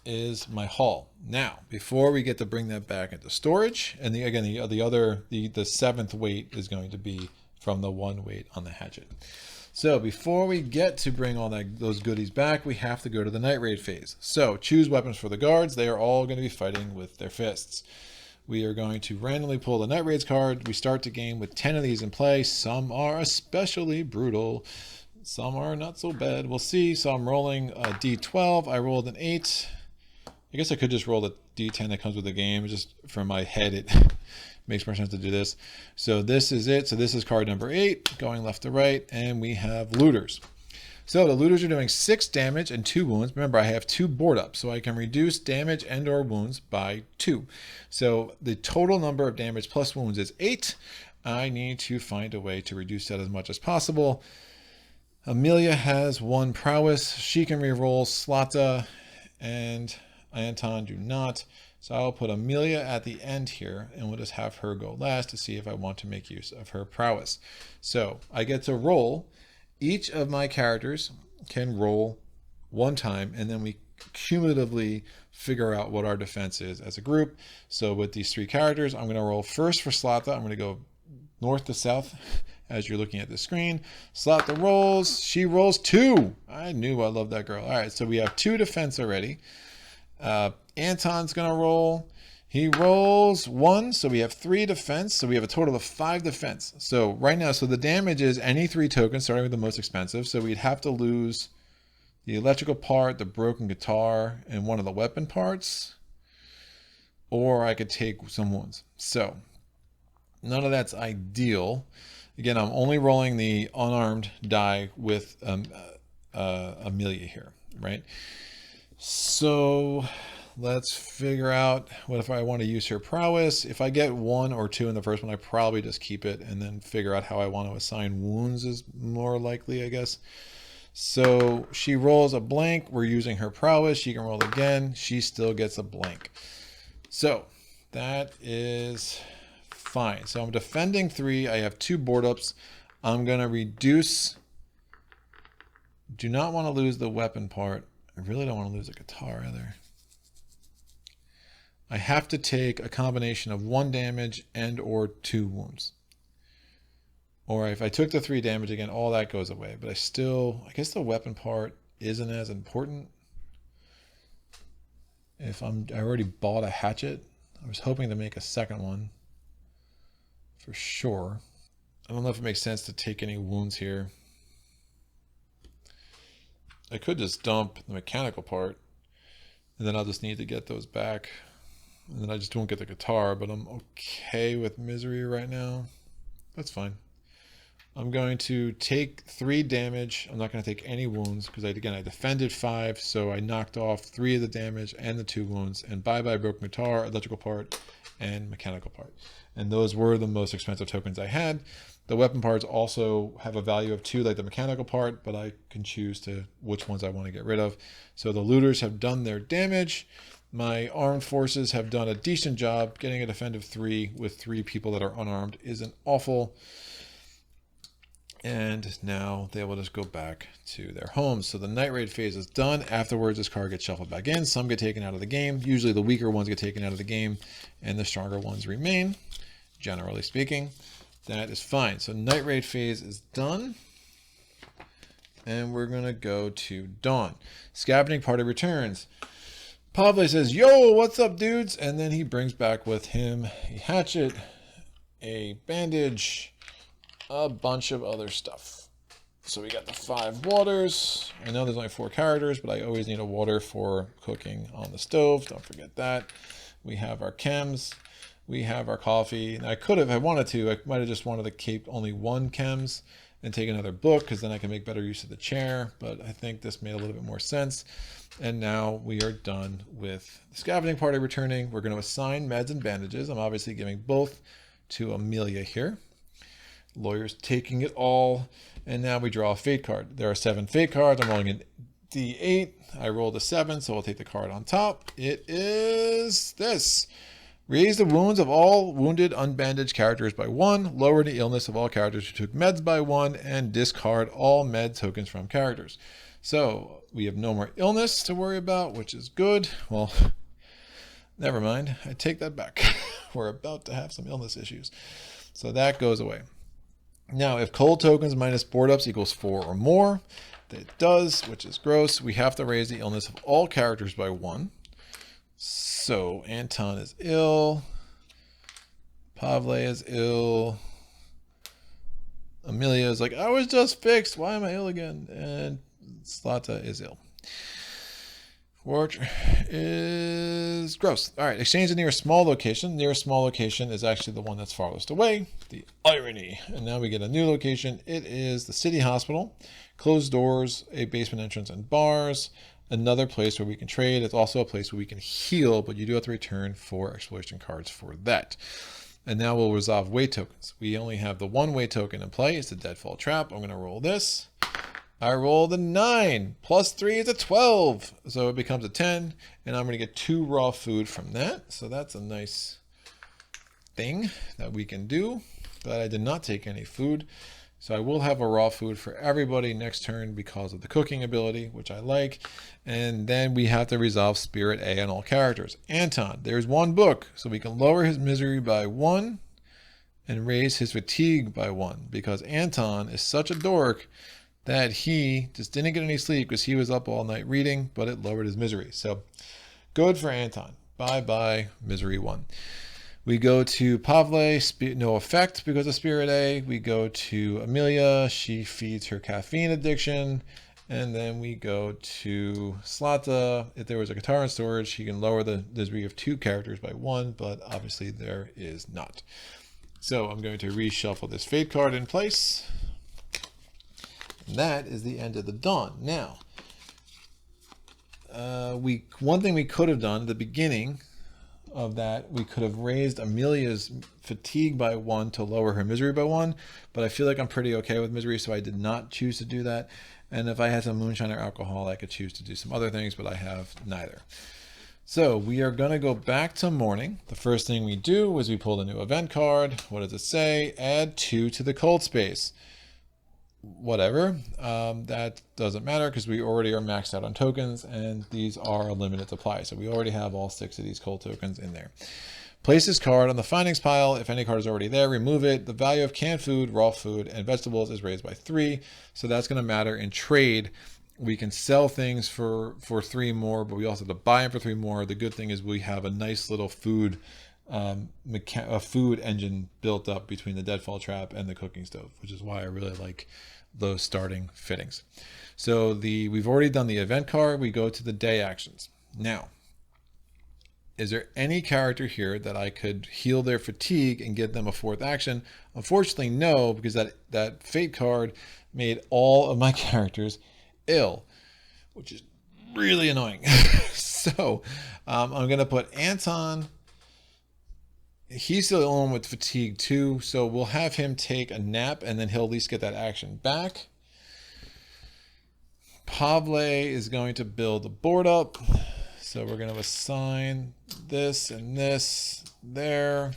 is my haul. Now, before we get to bring that back into storage, and the seventh weight is going to be from the 1 weight on the hatchet. So before we get to bring all those goodies back, we have to go to the night raid phase. So choose weapons for the guards. They are all going to be fighting with their fists. We are going to randomly pull the night raids card. We start the game with 10 of these in play. Some are especially brutal. Some are not so bad. We'll see. So I'm rolling a D12. I rolled an 8. I guess I could just roll the D10 that comes with the game. Just from my head, it makes more sense to do this. So this is it. So this is card number 8, going left to right, and we have looters. So the looters are doing 6 damage and 2 wounds. Remember, I have 2 board up, so I can reduce damage and or wounds by 2. So the total number of damage plus wounds is 8. I need to find a way to reduce that as much as possible. Amelia has 1 prowess. She can reroll. Slata and Anton do not. So I'll put Amelia at the end here, and we'll just have her go last to see if I want to make use of her prowess. So I get to roll. Each of my characters can roll 1 time, and then we cumulatively figure out what our defense is as a group. So with these 3 characters, I'm going to roll first for Slata. I'm going to go north to south as you're looking at the screen. Slata rolls. She rolls 2. I knew I loved that girl. All right, so we have 2 defense already. Anton's going to roll. He rolls 1, so we have 3 defense. So we have a total of 5 defense. So right now, so the damage is any 3 tokens, starting with the most expensive. So we'd have to lose the electrical part, the broken guitar, and 1 of the weapon parts. Or I could take some wounds. So none of that's ideal. Again, I'm only rolling the unarmed die with Amelia here, right? So let's figure out what if I want to use her prowess. If I get 1 or 2 in the first one, I probably just keep it and then figure out how I want to assign wounds is more likely, I guess. So she rolls a blank. We're using her prowess. She can roll again. She still gets a blank. So that is fine. So I'm defending 3. I have 2 board ups. I'm going to reduce. Do not want to lose the weapon part. I really don't want to lose a guitar either. I have to take a combination of 1 damage and or 2 wounds. Or if I took the 3 damage again, all that goes away. But I guess the weapon part isn't as important. If I already bought a hatchet, I was hoping to make a second one for sure. I don't know if it makes sense to take any wounds here. I could just dump the mechanical part, and then I'll just need to get those back. And then I just won't get the guitar, but I'm okay with misery right now. That's fine. I'm going to take 3 damage. I'm not going to take any wounds because I defended 5, so I knocked off 3 of the damage and the 2 wounds. And bye-bye broken guitar, electrical part, and mechanical part. And those were the most expensive tokens I had. The weapon parts also have a value of 2, like the mechanical part, but I can choose to which ones I want to get rid of. So the looters have done their damage. My armed forces have done a decent job. Getting a defend of 3 with 3 people that are unarmed isn't awful. And now they will just go back to their homes. So the night raid phase is done. Afterwards, this card gets shuffled back in. Some get taken out of the game. Usually the weaker ones get taken out of the game and the stronger ones remain, generally speaking. That is fine. So night raid phase is done. And we're going to go to Dawn. Scavenging party returns. Pavle says, yo, what's up, dudes? And then he brings back with him a hatchet, a bandage, a bunch of other stuff. So we got the 5 waters. I know there's only 4 characters, but I always need a water for cooking on the stove. Don't forget that. We have our chems. We have our coffee. And I could have, if I wanted to, I might have just wanted to keep only 1 chems and take another book because then I can make better use of the chair. But I think this made a little bit more sense. And now we are done with the scavenging party returning. We're going to assign meds and bandages. I'm obviously giving both to Amelia here. Lawyer's taking it all. And now we draw a fate card. There are 7 fate cards. I'm rolling a D8. I rolled a 7, so I'll take the card on top. It is this. Raise the wounds of all wounded unbandaged characters by 1, lower the illness of all characters who took meds by 1, and discard all med tokens from characters. So we have no more illness to worry about, which is good. Well, never mind. I take that back. We're about to have some illness issues. So that goes away. Now, if cold tokens minus board ups equals 4 or more, that it does, which is gross, we have to raise the illness of all characters by 1. So Anton is ill, Pavle is ill, Amelia is like, I was just fixed, why am I ill again? And Slata is ill. Forge is gross. All right, exchange the nearest small location. Nearest small location is actually the one that's farthest away. The irony. And now we get a new location. It is the city hospital. Closed doors, a basement entrance and bars. Another place where we can trade. It's also a place where we can heal, but you do have to return 4 exploration cards for that. And now we'll resolve weight tokens. We only have the 1 weight token in play. It's the Deadfall Trap. I'm going to roll this. I rolled a 9. Plus 3 is a 12. So it becomes a 10. And I'm going to get 2 raw food from that. So that's a nice thing that we can do. But I did not take any food. So I will have a raw food for everybody next turn because of the cooking ability, which I like. And then we have to resolve Spirit A on all characters. Anton, there's 1 book. So we can lower his misery by 1 and raise his fatigue by 1. Because Anton is such a dork that he just didn't get any sleep because he was up all night reading, but it lowered his misery. So good for Anton. Bye-bye, misery 1. We go to Pavle, no effect because of Spirit A. We go to Amelia, she feeds her caffeine addiction. And then we go to Slata. If there was a guitar in storage, she can lower the misery of 2 characters by 1, but obviously there is not. So I'm going to reshuffle this fate card in place. And that is the end of the dawn. Now, one thing we could have done at the beginning of that, we could have raised Amelia's fatigue by 1 to lower her misery by 1, but I feel like I'm pretty okay with misery, so I did not choose to do that. And if I had some moonshine or alcohol, I could choose to do some other things, but I have neither. So we are going to go back to morning. The first thing we do is we pull the new event card. What does it say? Add 2 to the cold space. Whatever, that doesn't matter because we already are maxed out on tokens and these are a limited supply. So we already have all 6 of these cold tokens in there. Place this card on the findings pile. If any card is already there, remove it. The value of canned food, raw food, and vegetables is raised by 3. So that's going to matter in trade. We can sell things for 3 more, but we also have to buy them for 3 more. The good thing is we have a nice little food food engine built up between the Deadfall Trap and the cooking stove, which is why I really like those starting fittings. So we've already done the event card. We go to the day actions. Now, is there any character here that I could heal their fatigue and give them a 4th action? Unfortunately, no, because that fate card made all of my characters ill, which is really annoying. So I'm going to put Anton. He's still the only one with fatigue too, so we'll have him take a nap and then he'll at least get that action back. Pavle is going to build a board up. So we're going to assign this and this there.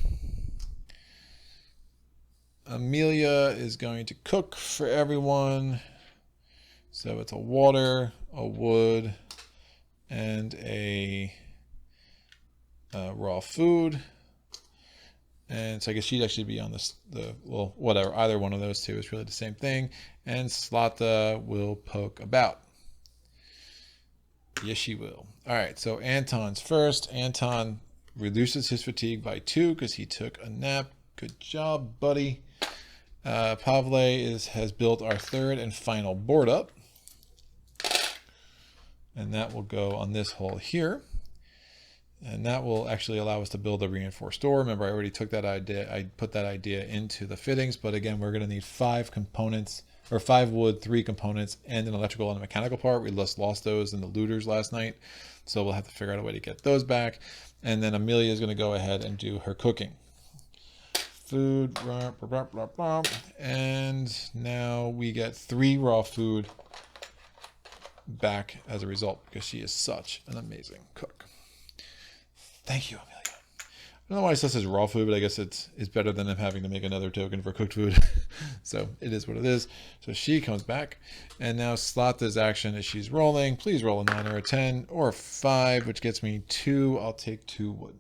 Amelia is going to cook for everyone. So it's a water, a wood, and a raw food. And so I guess she'd actually be on well, whatever, either one of those two is really the same thing. And Slata will poke about. Yes, she will. All right, so Anton's first. Anton reduces his fatigue by 2 because he took a nap. Good job, buddy. Pavle has built our 3rd and final board up. And that will go on this hole here. And that will actually allow us to build a reinforced door. Remember, I already took that idea. I put that idea into the fittings, but again, we're going to need 5 components, or 5 wood, 3 components, and an electrical and a mechanical part. We just lost those in the looters last night, so we'll have to figure out a way to get those back. And then Amelia is going to go ahead and do her cooking. Food, blah, blah, blah, blah. And now we get 3 raw food back as a result because she is such an amazing cook. Thank you, Amelia. don't know why it says it's raw food, but I guess it's better than him having to make another token for cooked food. So it is what it is. So she comes back, and now Slata's action is she's rolling. Please roll a 9 or a 10 or a 5, which gets me 2. I'll take 2 wood.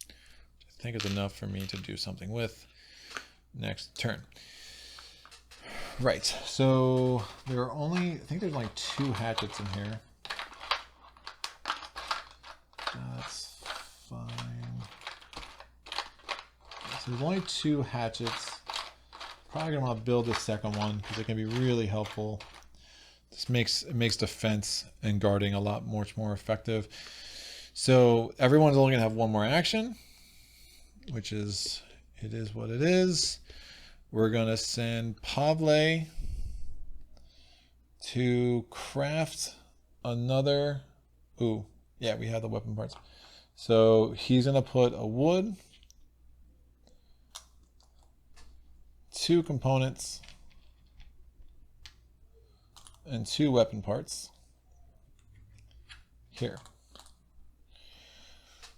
I think is enough for me to do something with. Next turn. Right, so there are only, I think there's only 2 hatchets in here. That's fine. So there's only 2 hatchets. Probably gonna want to build the second one because it can be really helpful. This makes defense and guarding a lot much more effective. So everyone's only gonna have 1 more action, which is, it is what it is. We're gonna send Pavle to craft another. Ooh, yeah, we have the weapon parts. So he's gonna put a wood, 2 components, and 2 weapon parts here.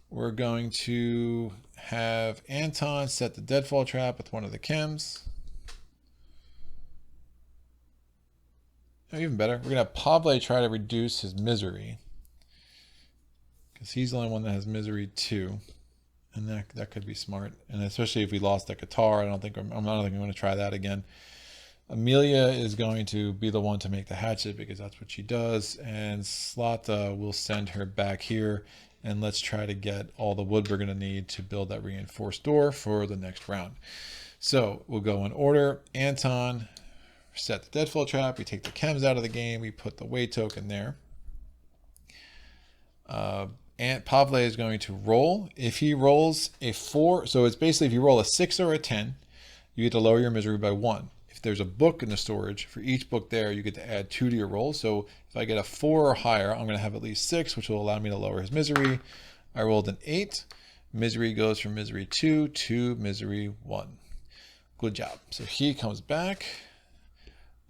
We're going to have Anton set the deadfall trap with one of the chems. Oh, even better, we're gonna have Pavle try to reduce his misery, because he's the only one that has misery 2, and that could be smart. And especially if we lost that guitar, I'm not thinking I'm going to try that again. Amelia is going to be the one to make the hatchet because that's what she does, and Slata will send her back here, and let's try to get all the wood we're going to need to build that reinforced door for the next round. So we'll go in order. Anton, set the deadfall trap, we take the chems out of the game, we put the weight token there. And Pavle is going to roll. If he rolls a 4, so it's basically if you roll a 6 or a 10, you get to lower your misery by 1. If there's a book in the storage, for each book there, you get to add 2 to your roll. So if I get a 4 or higher, I'm going to have at least 6, which will allow me to lower his misery. I rolled an 8. Misery goes from misery 2 to misery 1. Good job. So he comes back.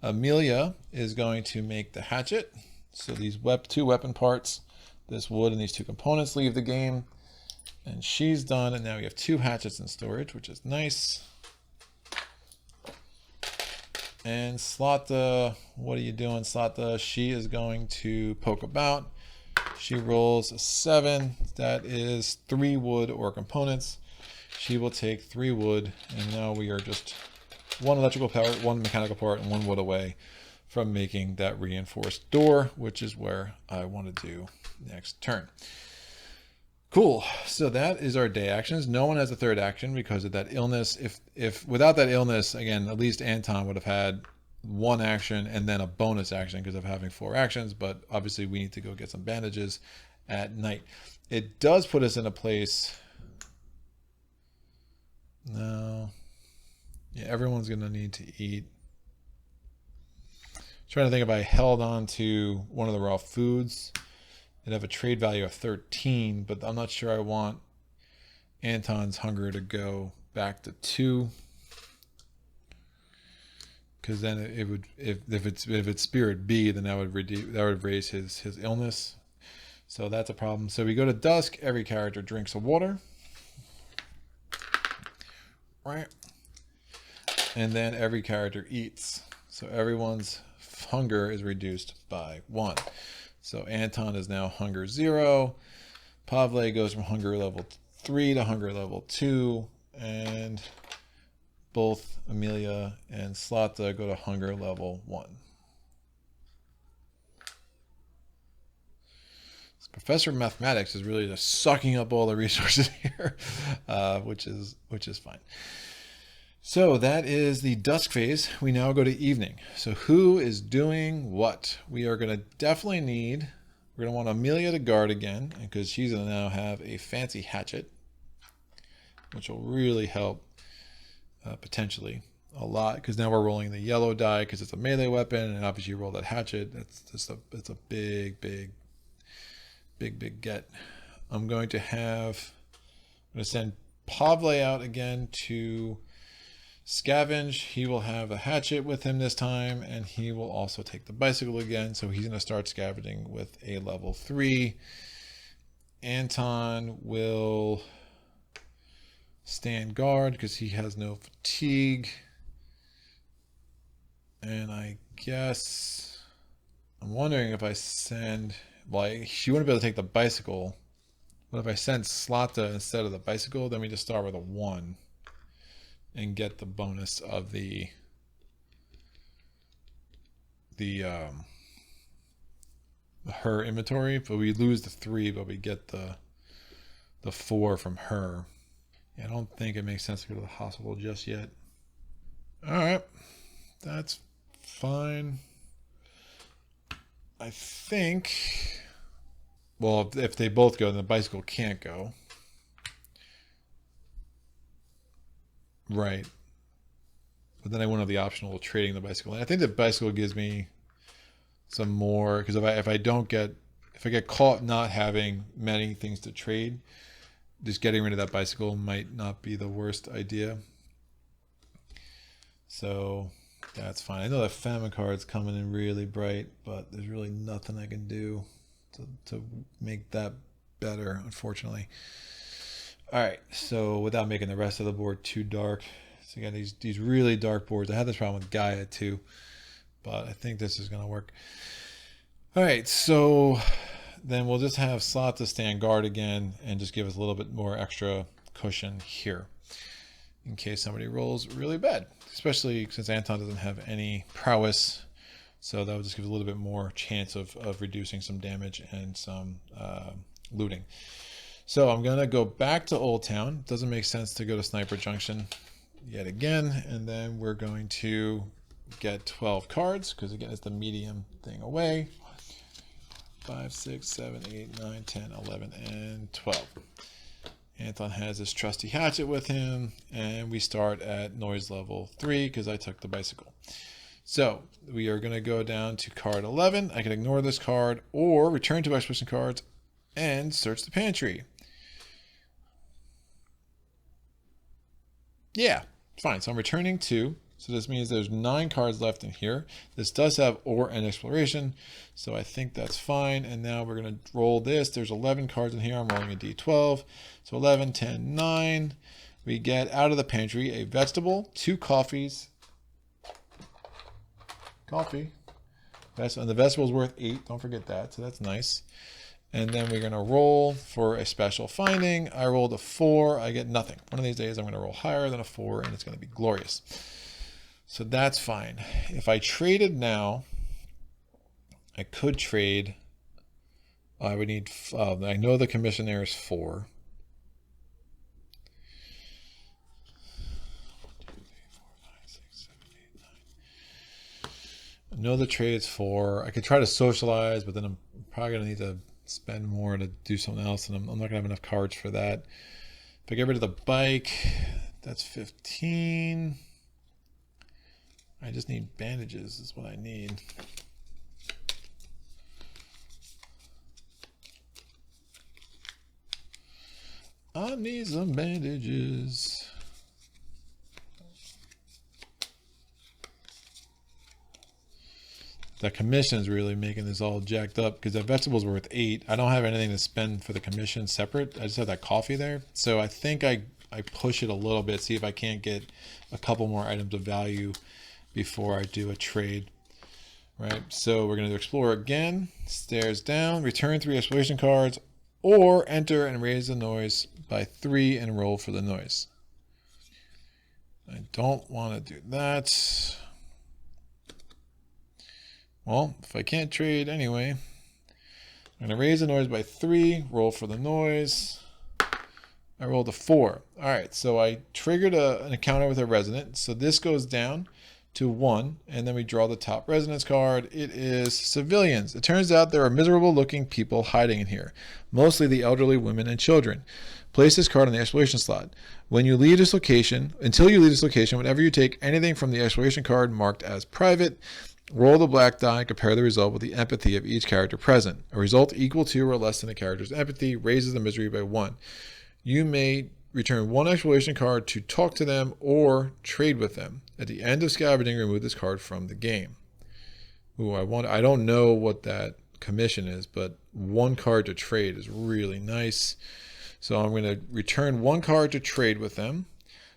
Amelia is going to make the hatchet. So these 2 weapon parts, this wood and these 2 components leave the game. And she's done, and now we have 2 hatchets in storage, which is nice. And Slata, what are you doing, Slata? She is going to poke about. She rolls a 7. That is 3 wood or components. She will take 3 wood, and now we are just 1 electrical part, 1 mechanical part, and 1 wood away from making that reinforced door, which is where I want to do next turn. Cool. So that is our day actions. No one has a 3rd action because of that illness. If without that illness, again, at least Anton would have had 1 action and then a bonus action because of having 4 actions. But obviously we need to go get some bandages at night. It does put us in a place. No. Yeah, everyone's going to need to eat. Trying to think if I held on to one of the raw foods, it'd have a trade value of 13, but I'm not sure I want Anton's hunger to go back to 2, because then it would, if it's spirit B, then that would raise his illness. So that's a problem. So we go to Dusk. Every character drinks a water, right? And then every character eats. So everyone's hunger is reduced by 1. So Anton is now hunger 0. Pavle goes from hunger level 3 to hunger level 2. And both Amelia and Slata go to hunger level 1. This Professor Mathematics is really just sucking up all the resources here, which is fine. So that is the dusk phase. We now go to evening. So who is doing what? We are going to definitely need, we're going to want Amelia to guard again, because she's going to now have a fancy hatchet, which will really help potentially a lot, because now we're rolling the yellow die because it's a melee weapon, and obviously you roll that hatchet. It's a big get. I'm going to send Pavle out again to scavenge. He will have a hatchet with him this time, and he will also take the bicycle again. So he's going to start scavenging with a level 3. Anton will stand guard because he has no fatigue. And I guess I'm wondering if I send, well, she wouldn't be able to take the bicycle. But if I send Slata instead of the bicycle, then we just start with a 1 and get the bonus of the her inventory. But we lose the 3, but we get the 4 from her. Yeah, I don't think it makes sense to go to the hospital just yet. All right, that's fine. I think, well, if they both go, then the bicycle can't go. Right. But then I wouldn't have the option of trading the bicycle. And I think the bicycle gives me some more, because if I get caught not having many things to trade, just getting rid of that bicycle might not be the worst idea. So that's fine. I know that famine card's coming in really bright, but there's really nothing I can do to make that better, unfortunately. All right, so without making the rest of the board too dark. So again, these really dark boards. I had this problem with Gaia too, but I think this is going to work. All right, so then we'll just have Slot to stand guard again and just give us a little bit more extra cushion here in case somebody rolls really bad, especially since Anton doesn't have any prowess. So that would just give us a little bit more chance of reducing some damage and some looting. So I'm going to go back to Old Town. Doesn't make sense to go to Sniper Junction yet again. And then we're going to get 12 cards because, again, it's the medium thing away. 5, 6, 7, 8, 9, 10, 11, and 12. Anton has his trusty hatchet with him, and we start at noise level 3 because I took the bicycle. So we are going to go down to card 11. I can ignore this card or return to expedition cards and search the pantry. Yeah, fine. So I'm returning 2. So this means there's 9 cards left in here. This does have ore and exploration, so I think that's fine. And now we're going to roll this. There's 11 cards in here. I'm rolling a d12. So 11, 10, 9. We get out of the pantry a vegetable, 2 coffees. Coffee. And the vegetable's worth 8. Don't forget that. So that's nice. And then we're going to roll for a special finding. I rolled a 4. I get nothing. One of these days I'm going to roll higher than a 4, and it's going to be glorious. So that's fine. If I traded now, I could trade. I would need, I know the commissionaire is 4. 1, 2, 3, 4, 5, 6, 7, 8, 9. I know the trade is 4. I could try to socialize, but then I'm probably going to need to spend more to do something else, and I'm not going to have enough cards for that. If I get rid of the bike, that's 15. I just need bandages is what I need. I need some bandages. The commission's really making this all jacked up because the vegetables were worth 8. I don't have anything to spend for the commission separate. I just have that coffee there. So I think I push it a little bit, see if I can't get a couple more items of value before I do a trade. Right, so we're going to explore again, stairs down, return 3 exploration cards, or enter and raise the noise by 3 and roll for the noise. I don't want to do that. Well, if I can't trade anyway, I'm going to raise the noise by 3, roll for the noise. I rolled a 4. All right, so I triggered an encounter with a resident. So this goes down to 1, and then we draw the top resonance card. It is civilians. It turns out there are miserable looking people hiding in here, mostly the elderly, women, and children. Place this card on the exploration slot. When you leave this location, until you leave this location, whenever you take anything from the exploration card marked as private, roll the black die and compare the result with the empathy of each character present. A result equal to or less than the character's empathy raises the misery by 1. You may return 1 exploration card to talk to them or trade with them. At the end of Scavenging, remove this card from the game. Ooh, I don't know what that commission is, but 1 card to trade is really nice. So I'm going to return 1 card to trade with them.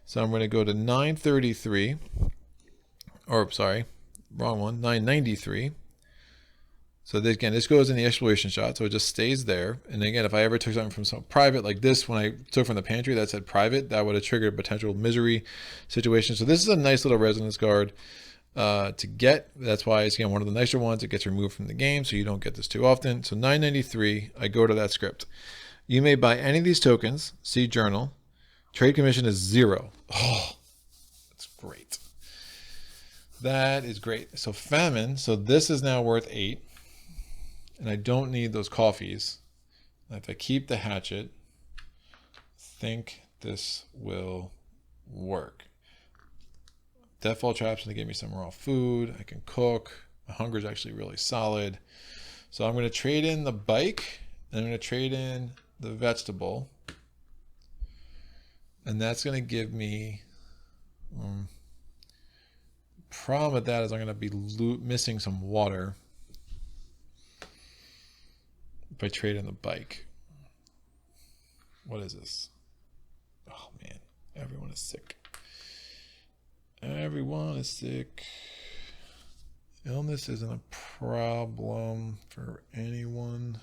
So I'm going to go to 933, or sorry, wrong one, 993. So this, again, this goes in the exploration shot, so it just stays there. And again, if I ever took something from some private like this, when I took from the pantry that said private, that would have triggered a potential misery situation. So this is a nice little resonance card to get. That's why it's, again, one of the nicer ones. It gets removed from the game, so you don't get this too often. So 993, I go to that script. You may buy any of these tokens. See journal. Trade commission is 0. Oh, that's great. That is great. So famine. So this is now worth 8. And I don't need those coffees. If I keep the hatchet, I think this will work. Deathfall Trap's going to give me some raw food. I can cook. My hunger is actually really solid. So I'm going to trade in the bike. And I'm going to trade in the vegetable. And that's going to give me... problem with that is I'm going to be missing some water if I trade in the bike. What is this? Oh man, everyone is sick. Everyone is sick. Illness isn't a problem for anyone.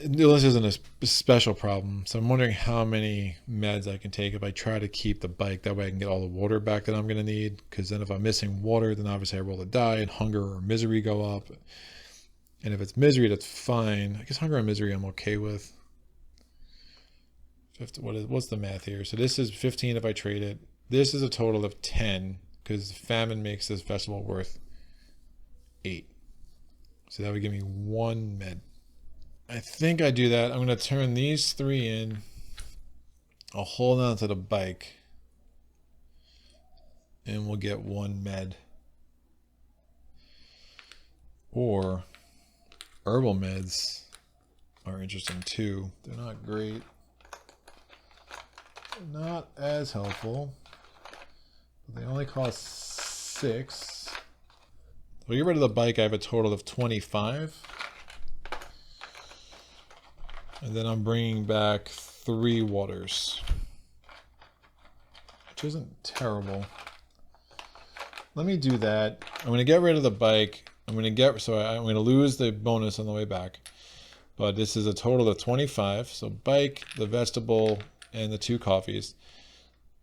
Illness isn't a special problem, so I'm wondering how many meds I can take if I try to keep the bike. That way I can get all the water back that I'm going to need, because then if I'm missing water, then obviously I roll to die and hunger or misery go up. And if it's misery, that's fine. I guess hunger and misery I'm okay with. What's the math here? So this is 15 if I trade it. This is a total of 10, because famine makes this vegetable worth 8. So that would give me 1 med. I think I do that. I'm going to turn these 3 in. I'll hold on to the bike. And we'll get 1 med. Or herbal meds are interesting too. They're not great. They're not as helpful. But they only cost 6. So we get rid of the bike. I have a total of 25. And then I'm bringing back 3 waters, which isn't terrible. Let me do that. I'm going to get rid of the bike. I'm going to lose the bonus on the way back. But this is a total of 25. So bike, the vegetable, and the 2 coffees.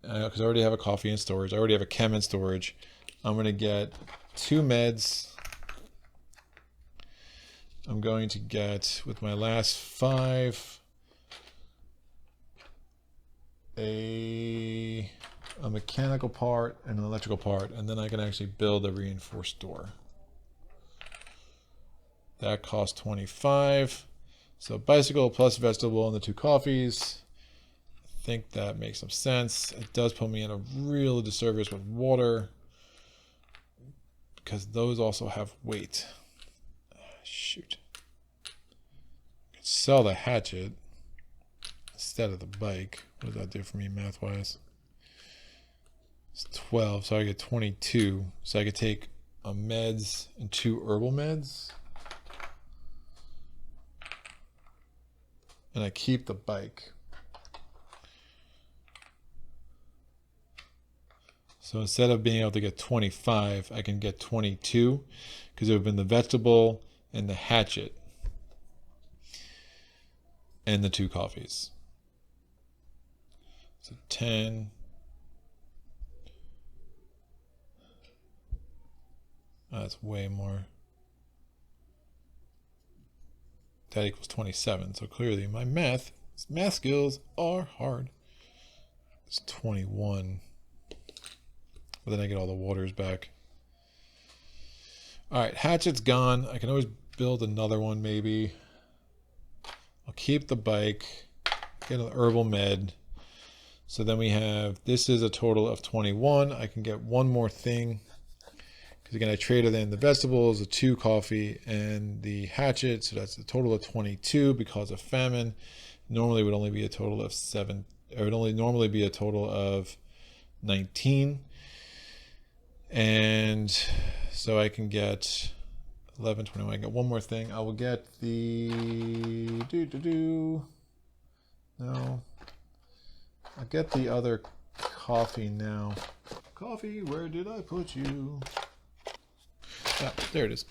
Because I already have a coffee in storage. I already have a chem in storage. I'm going to get 2 meds. I'm going to get, with my last 5, a mechanical part and an electrical part, and then I can actually build a reinforced door. That costs 25. So bicycle plus vegetable and the 2 coffees. I think that makes some sense. It does put me in a real disservice with water, because those also have weight. Shoot. I could sell the hatchet instead of the bike. What does that do for me math-wise? It's 12, so I get 22. So I could take a meds and 2 herbal meds. And I keep the bike. So instead of being able to get 25, I can get 22, because it would have been the vegetable and the hatchet and the 2 coffees. So 10. That's way more. That equals 27. So clearly my math skills are hard. It's 21. But then I get all the waters back. All right, hatchet's gone. I can always build another one maybe. I'll keep the bike, get an herbal med. So then we have, this is a total of 21. I can get 1 more thing. Because again, I traded in the vegetables, the 2 coffee, and the hatchet. So that's a total of 22 because of famine. Normally it would only be a total of 7. It would only normally be a total of 19. And so I can get 11, 21. I got one more thing. I will get the no. I'll get the other coffee now. Coffee, where did I put you? Ah, there it is.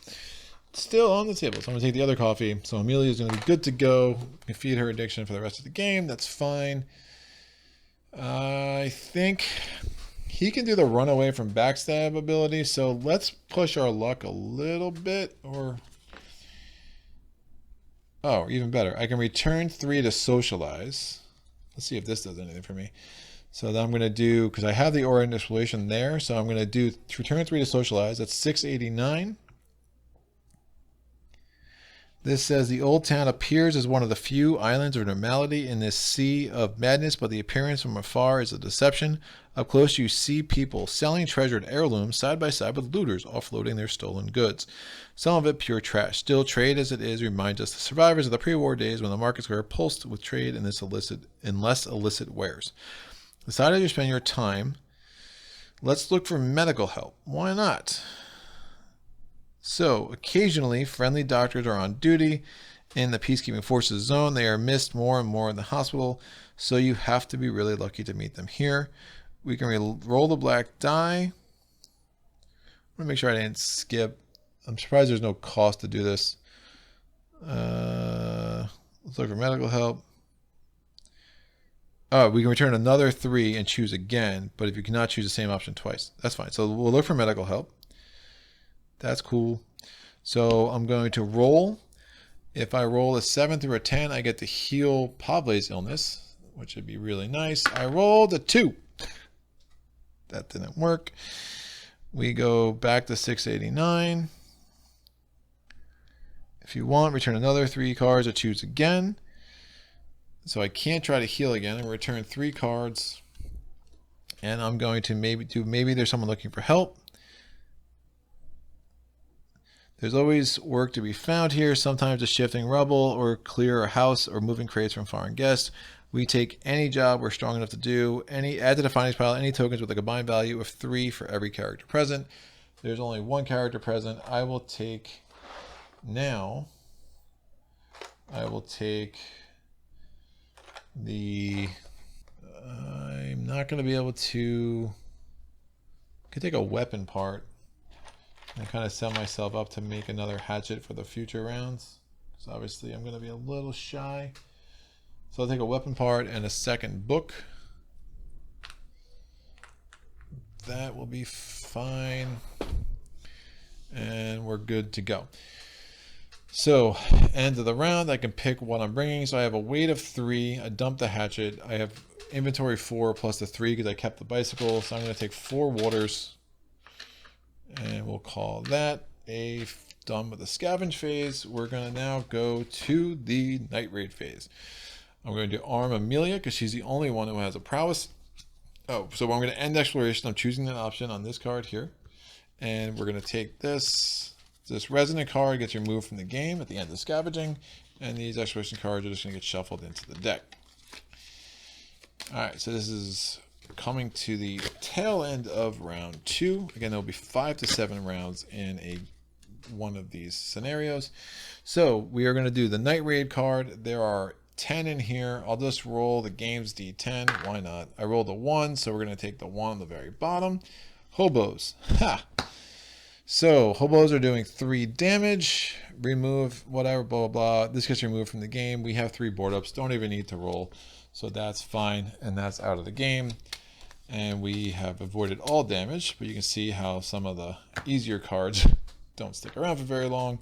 It's still on the table. So I'm gonna take the other coffee. So Amelia's gonna be good to go. We can feed her addiction for the rest of the game. That's fine. I think he can do the runaway from backstab ability. So let's push our luck a little bit, or oh, even better. I can return 3 to socialize. Let's see if this does anything for me. So then I'm going to do, because I have the aura exploration there, so I'm going to do return 3 to socialize. That's 689. This says the old town appears as one of the few islands of normality in this sea of madness, but the appearance from afar is a deception. Up close you see people selling treasured heirlooms side by side with looters offloading their stolen goods. Some of it pure trash. Still, trade as it is reminds us the survivors of the pre-war days when the markets were pulsed with trade in less illicit wares. Decide how you spend your time. Let's look for medical help. Why not? So, occasionally, friendly doctors are on duty in the peacekeeping forces zone. They are missed more and more in the hospital, so you have to be really lucky to meet them here. We can roll the black die. I want to make sure I didn't skip. I'm surprised there's no cost to do this. Let's look for medical help. Oh, we can return another 3 and choose again, but if you cannot choose the same option twice, that's fine. So we'll look for medical help. That's cool. So I'm going to roll. If I roll a 7 through a 10, I get to heal Pavle's illness, which would be really nice. I rolled a 2. That didn't work. We go back to 689. If you want, return another 3 cards or choose again. So I can't try to heal again. I'm going to return 3 cards. And I'm going to maybe there's someone looking for help. There's always work to be found here. Sometimes it's shifting rubble or clear a house or moving crates from foreign guests. We take any job we're strong enough to do. Add to the findings pile any tokens with a combined value of 3 for every character present. There's only 1 character present. I will take the I'm not going to be able to. I could take a weapon part and kind of set myself up to make another hatchet for the future rounds. Because obviously I'm going to be a little shy. So I'll take a weapon part and a second book. That will be fine. And we're good to go. So, end of the round, I can pick what I'm bringing. So I have a weight of 3. I dumped the hatchet. I have inventory 4 plus the 3 because I kept the bicycle. So I'm going to take 4 waters. And we'll call that done with the scavenge phase. We're going to now go to the night raid phase. I'm going to arm Amelia because she's the only one who has a prowess. Oh, so I'm going to end exploration. I'm choosing that option on this card here. And we're going to take this resonant card gets removed from the game at the end of scavenging, and these exploration cards are just going to get shuffled into the deck. Alright, so this is coming to the tail end of round 2. Again, there'll be 5 to 7 rounds in one of these scenarios. So we are going to do the night raid card. There are 10 in here. I'll just roll the game's D10. Why not? I rolled a 1, so we're going to take the 1 on the very bottom. Hobos. Ha! So, hobos are doing 3 damage, remove whatever, blah, blah, blah. This gets removed from the game. We have 3 board ups, don't even need to roll. So that's fine, and that's out of the game. And we have avoided all damage, but you can see how some of the easier cards don't stick around for very long.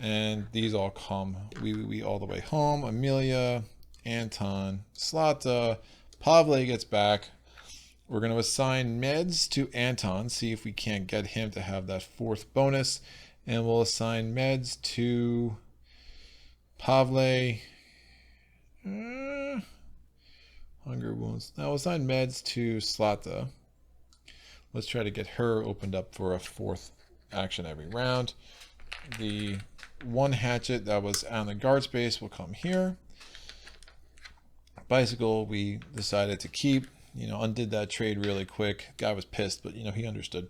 And these all come, we all the way home. Amelia, Anton, Slata, Pavle gets back. We're going to assign meds to Anton, see if we can't get him to have that 4th bonus. And we'll assign meds to Pavle. Hunger wounds. Now we'll assign meds to Slata. Let's try to get her opened up for a 4th action every round. The 1 hatchet that was on the guard space will come here. Bicycle we decided to keep. Undid that trade really quick. Guy was pissed, but he understood.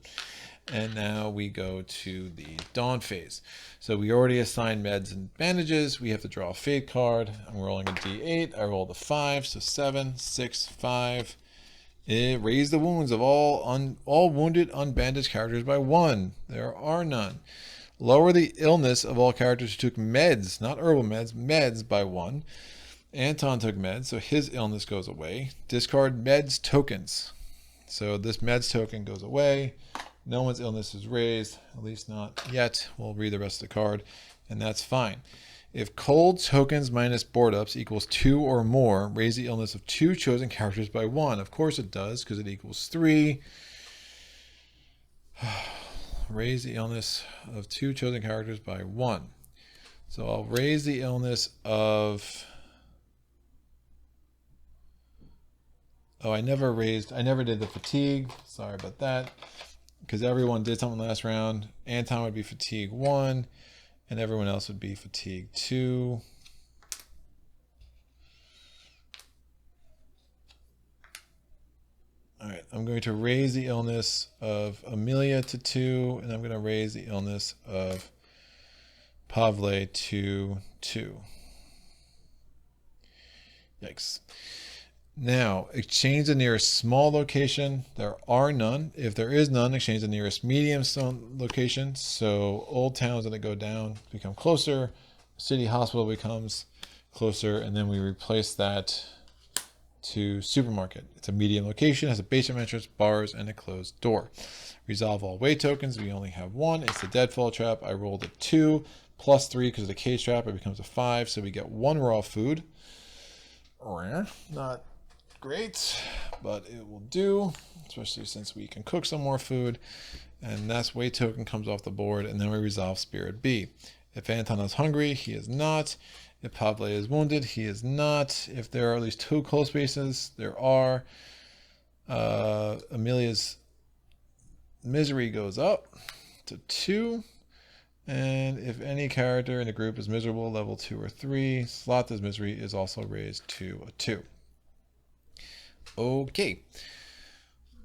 And now we go to the dawn phase. So we already assigned meds and bandages. We have to draw a fate card. I'm rolling a d8. I rolled a 5, so 7, 6, 5. It raised the wounds of all wounded unbandaged characters by 1. There are none. Lower the illness of all characters who took meds, not herbal meds, meds by 1. Anton took meds, so his illness goes away. Discard meds tokens. So this meds token goes away. No one's illness is raised, at least not yet. We'll read the rest of the card, and that's fine. If cold tokens minus board ups equals 2 or more, raise the illness of 2 chosen characters by 1. Of course it does, because it equals 3. Raise the illness of 2 chosen characters by 1. So I'll raise the illness of... Oh, I never did the fatigue. Sorry about that. Because everyone did something last round. Anton would be fatigue 1, and everyone else would be fatigue 2. All right, I'm going to raise the illness of Amelia to 2, and I'm going to raise the illness of Pavle to 2. Yikes. Now, exchange the nearest small location. There are none. If there is none, exchange the nearest medium location. So Old Town's going to go down, become closer. City Hospital becomes closer, and then we replace that to Supermarket. It's a medium location, has a basement entrance, bars, and a closed door. Resolve all way tokens. We only have 1. It's the Deadfall Trap. I rolled a 2 plus 3 because of the Cage Trap. It becomes a 5, so we get 1 raw food. Not great, but it will do, especially since we can cook some more food. And that's way token comes off the board, and then we resolve Spirit B. If Anton is hungry, he is not. If Pavle is wounded, he is not. If there are at least 2 close spaces, there are. Amelia's misery goes up to 2. And if any character in the group is miserable, level 2 or 3, Slata's misery is also raised to a 2. Okay,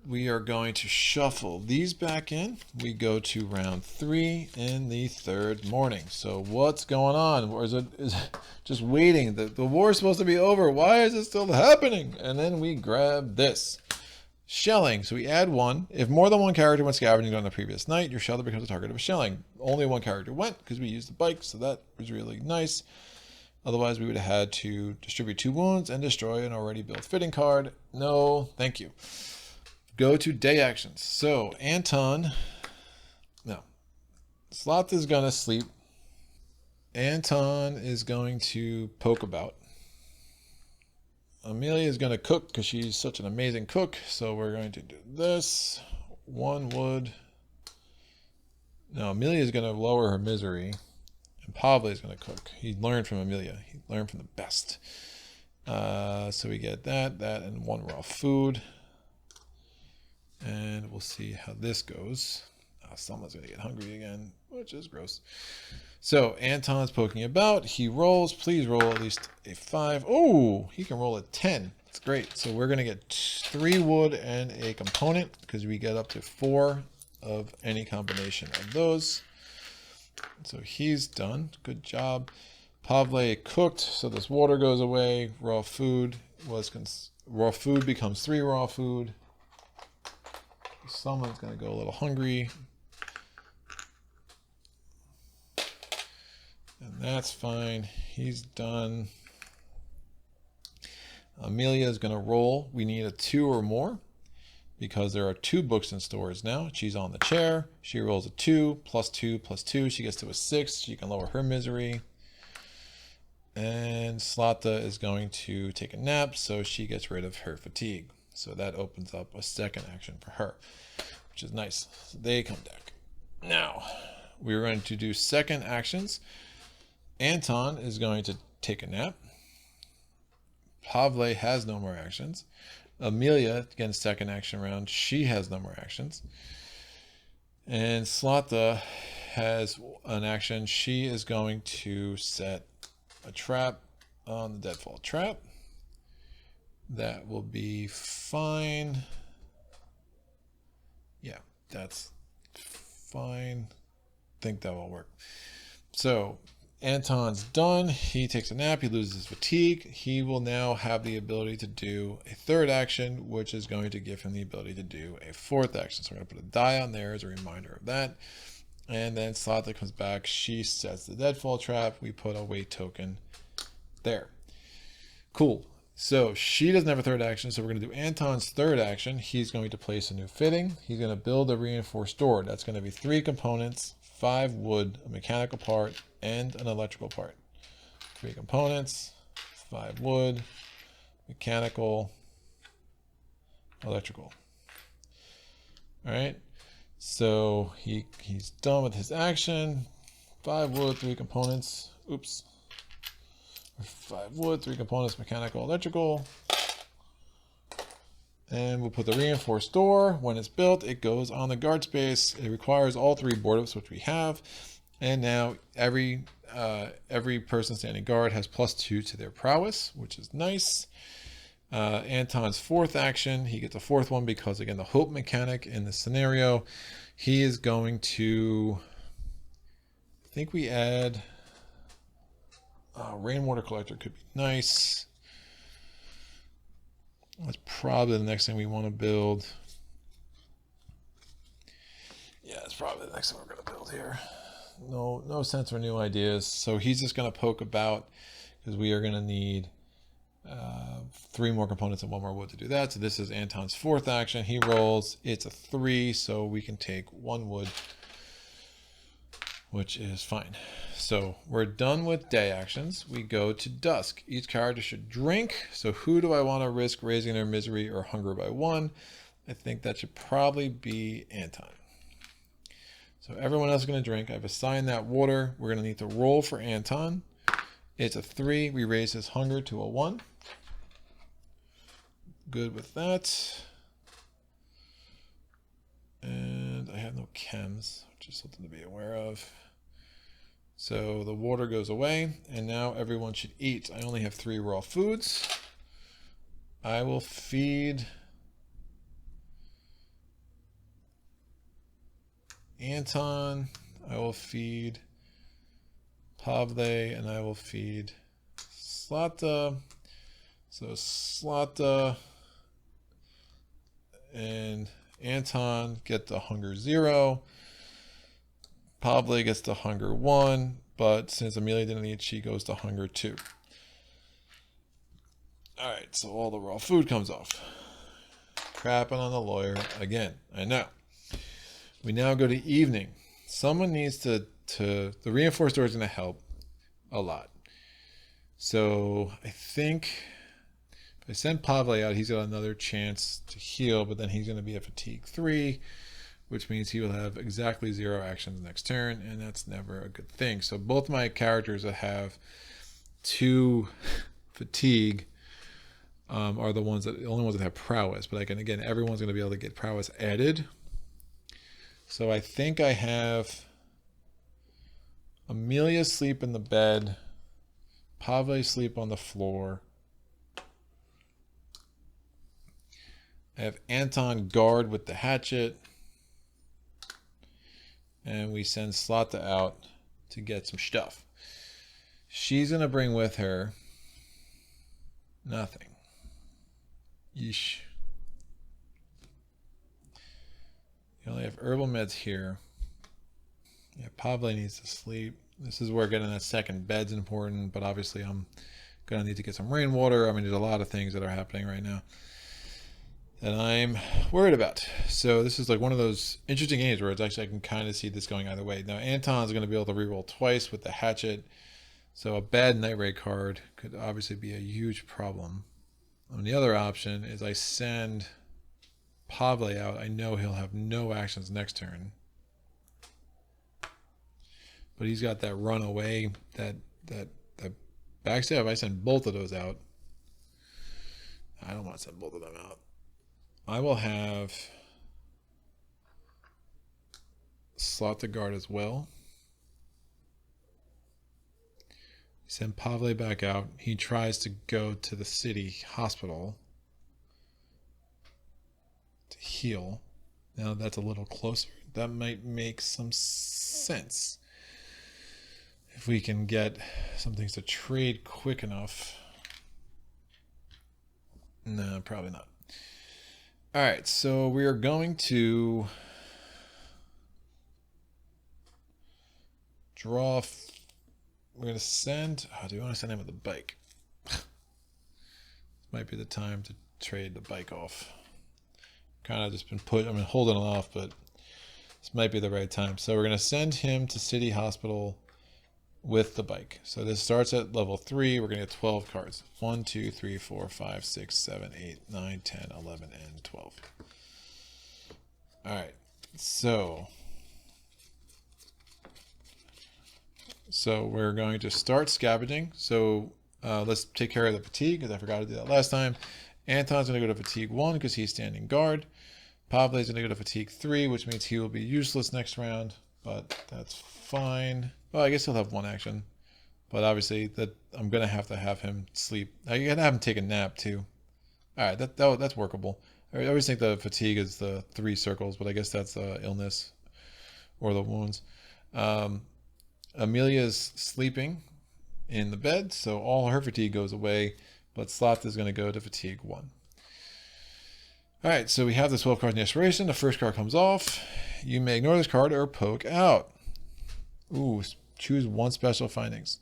we are going to shuffle these back in. We go to round 3 in the 3rd morning. So what's going on? Or is it just waiting? The war is supposed to be over. Why is it still happening? And then we grab this. Shelling. So we add 1. If more than 1 character went scavenging on the previous night, your shelter becomes a target of a shelling. Only 1 character went because we used the bike, so that was really nice. Otherwise, we would have had to distribute 2 wounds and destroy an already built fitting card. No, thank you. Go to day actions. So Anton, no, Sloth is going to sleep. Anton is going to poke about. Amelia is going to cook because she's such an amazing cook. So we're going to do this. 1 wood. Now Amelia is going to lower her misery. And Pavle is going to cook. He learned from Amelia. He learned from the best. So we get that, and 1 raw food. And we'll see how this goes. Someone's going to get hungry again, which is gross. So Anton's poking about. He rolls. Please roll at least a 5. Oh, he can roll a 10. That's great. So we're going to get 3 wood and a component because we get up to 4 of any combination of those. So he's done. Good job. Pavle cooked, so this water goes away. Raw food becomes 3 raw food. Someone's going to go a little hungry. And that's fine. He's done. Amelia is going to roll. We need a 2 or more because there are 2 books in stores now. She's on the chair. She rolls a 2 plus 2 plus 2. She gets to a 6. She can lower her misery. And Slata is going to take a nap, so she gets rid of her fatigue. So that opens up a second action for her, which is nice. So they come back. Now, we're going to do second actions. Anton is going to take a nap. Pavle has no more actions. Amelia, again, second action round. She has no more actions. And Slata has an action. She is going to set a trap on the Deadfall Trap. That will be fine. Yeah, that's fine. Think that will work. So Anton's done. He takes a nap. He loses fatigue. He will now have the ability to do a third action, which is going to give him the ability to do a fourth action. So we're going to put a die on there as a reminder of that. And then Slotta comes back. She sets the deadfall trap. We put a wait token there. Cool. So she doesn't have a third action, so we're going to do Anton's third action. He's going to place a new fitting. He's going to build a reinforced door. That's going to be 3 components, 5 wood, a mechanical part, and an electrical part. 3 components, 5 wood, mechanical, electrical. All right. So he's done with his action. 5 wood, 3 components. Oops. 5 wood, 3 components, mechanical, electrical. And we'll put the reinforced door. When it's built, it goes on the guard space. It requires all 3 board ups, which we have. And now every person standing guard has +2 to their prowess, which is nice. Anton's fourth action, he gets a 4th one because, again, the hope mechanic in this scenario, he is going to, I think we add rainwater collector could be nice. That's probably the next thing we want to build. Yeah, that's probably the next thing we're going to build here. No sense for new ideas. So he's just going to poke about because we are going to need 3 more components and 1 more wood to do that. So this is Anton's 4th action. He rolls. It's a 3, so we can take 1 wood, which is fine. So we're done with day actions. We go to Dusk. Each character should drink. So who do I want to risk raising their misery or hunger by 1? I think that should probably be Anton. So everyone else is going to drink. I've assigned that water. We're going to need to roll for Anton. It's a 3. We raise his hunger to a 1. Good with that. And I have no chems, which is something to be aware of. So the water goes away, and now everyone should eat. I only have 3 raw foods. I will feed Anton. I will feed Pavle, and I will feed Slotta. So Slotta and Anton get the hunger 0. Pavle gets to hunger 1, but since Amelia didn't eat, she goes to hunger 2. All right, so all the raw food comes off. Crapping on the lawyer again. I know. We now go to evening. Someone needs to the reinforced door is going to help a lot. So I think if I send Pavle out, he's got another chance to heal, but then he's going to be at fatigue 3. Which means he will have exactly 0 actions next turn, and that's never a good thing. So both my characters that have 2 fatigue are the only ones that have prowess. But again, everyone's going to be able to get prowess added. So I think I have Amelia sleep in the bed, Pavle sleep on the floor. I have Anton guard with the hatchet. And we send Slotta out to get some stuff. She's going to bring with her nothing. Yeesh. You only have herbal meds here. Yeah, Pavle needs to sleep. This is where getting that second bed's important, but obviously I'm going to need to get some rainwater. I mean, there's a lot of things that are happening right now that I'm worried about. So this is like one of those interesting games where it's actually I can kind of see this going either way. Now Anton's going to be able to reroll twice with the hatchet. So a bad night raid card could obviously be a huge problem. And the other option is I send Pavle out. I know he'll have no actions next turn. But he's got that run away, that backstab. I send both of those out. I don't want to send both of them out. I will have Slotta guard as well. Send Pavle back out. He tries to go to the city hospital to heal. Now that's a little closer That might make some sense. If we can get some things to trade quick enough. No, probably not. All right, so we are going to draw. We're going to send. Oh, do we want to send him with the bike? This might be the time to trade the bike off. Kind of just been holding it off, but this might be the right time. So we're going to send him to City Hospital with the bike. So this starts at level 3. We're going to get 12 cards. 1, 2, 3, 4, 5, 6, 7, 8, 9, 10, 11, and 12. All right. So we're going to start scavenging. So let's take care of the fatigue, because I forgot to do that last time. Anton's going to go to fatigue 1 because he's standing guard. Pablo's going to go to fatigue 3, which means he will be useless next round, but that's fine. Well, I guess he'll have 1 action, but obviously that I'm going to have him sleep. I got to have him take a nap too. All right, that's workable. I always think the fatigue is the 3 circles, but I guess that's the illness or the wounds. Amelia's sleeping in the bed, so all her fatigue goes away, but Sloth is going to go to fatigue 1. All right, so we have the 12 cards in the expiration. The first card comes off. You may ignore this card or poke out. Ooh, choose 1 special findings.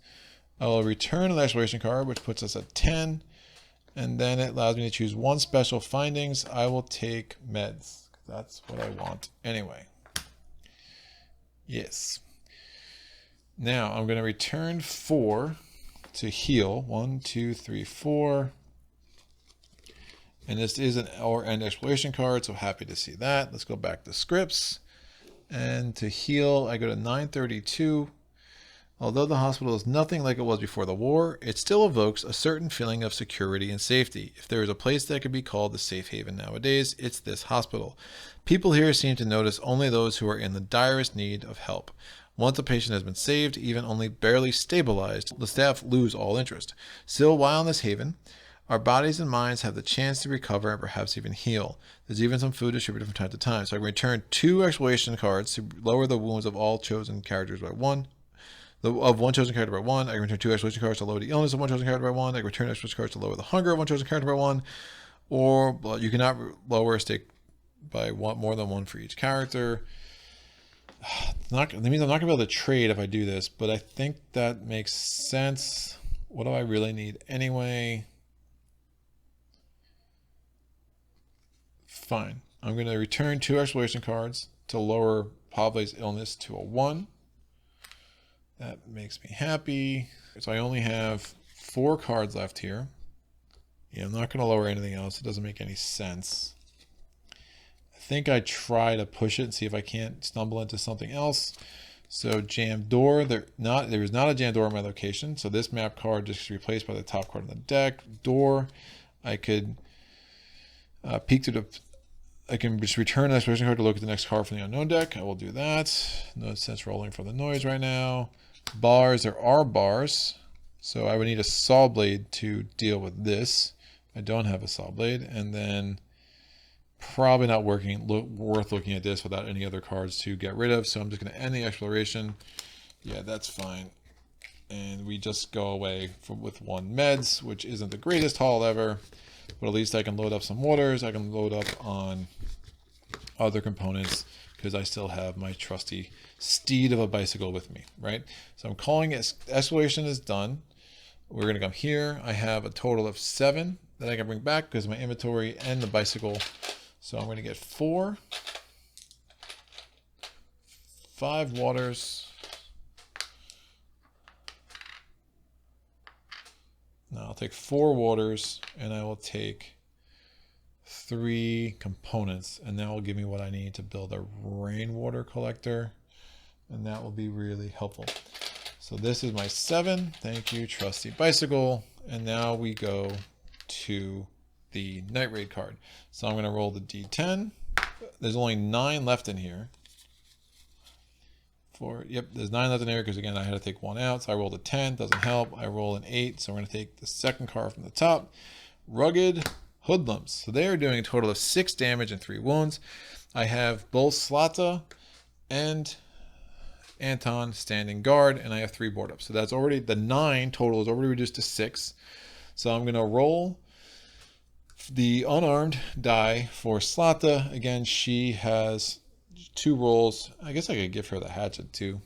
I will return an exploration card, which puts us at 10. And then it allows me to choose 1 special findings. I will take meds. That's what I want anyway. Yes. Now I'm going to return 4 to heal. 1, 2, 3, 4. And this is an hour end exploration card, so happy to see that. Let's go back to scripts. And to heal, I go to 932. Although the hospital is nothing like it was before the war, it still evokes a certain feeling of security and safety. If there is a place that could be called the safe haven nowadays, it's this hospital. People here seem to notice only those who are in the direst need of help. Once a patient has been saved, even only barely stabilized, the staff lose all interest. Still, while in this haven, our bodies and minds have the chance to recover and perhaps even heal. There's even some food distributed from time to time. So I can return 2 exploration cards to lower the wounds of all chosen characters by 1. Of 1 chosen character by 1. I can return 2 exploration cards to lower the illness of 1 chosen character by 1. I can return exploration cards to lower the hunger of 1 chosen character by 1. Or well, you cannot lower a stake by more than 1 for each character. That means I'm not going to be able to trade if I do this, but I think that makes sense. What do I really need anyway? Fine. I'm going to return 2 exploration cards to lower Pablo's illness to a 1. That makes me happy. So I only have 4 cards left here. Yeah, I'm not going to lower anything else. It doesn't make any sense. I think I try to push it and see if I can't stumble into something else. So jam door, there is not a jam door in my location. So this map card just gets replaced by the top card on the deck. Door, I could peek to the. I can just return an exploration card to look at the next card from the unknown deck. I will do that. No sense rolling for the noise right now. Bars, there are bars. So I would need a saw blade to deal with this. I don't have a saw blade. And then probably not worth looking at this without any other cards to get rid of. So I'm just going to end the exploration. Yeah, that's fine. And we just go away with 1 meds, which isn't the greatest haul ever. But at least I can load up some waters. I can load up on other components because I still have my trusty steed of a bicycle with me, right? So I'm calling it, exploration is done. We're going to come here. I have a total of 7 that I can bring back because of my inventory and the bicycle. So I'm going to get 4, 5 waters. Now I'll take 4 waters and I will take 3 components, and that will give me what I need to build a rainwater collector, and that will be really helpful. So this is my 7. Thank you, trusty bicycle. And now we go to the night raid card. So I'm going to roll the d10. There's only 9 left in here. Yep, there's 9 left in here because again I had to take 1 out. So I rolled a 10, doesn't help. I roll an 8, so we're going to take the second card from the top. Rugged Hoodlums. So they are doing a total of 6 damage and 3 wounds. I have both Slata and Anton standing guard, and I have 3 board ups. So that's already, the 9 total is already reduced to 6. So I'm going to roll the unarmed die for Slata. Again, she has 2 rolls. I guess I could give her the hatchet too.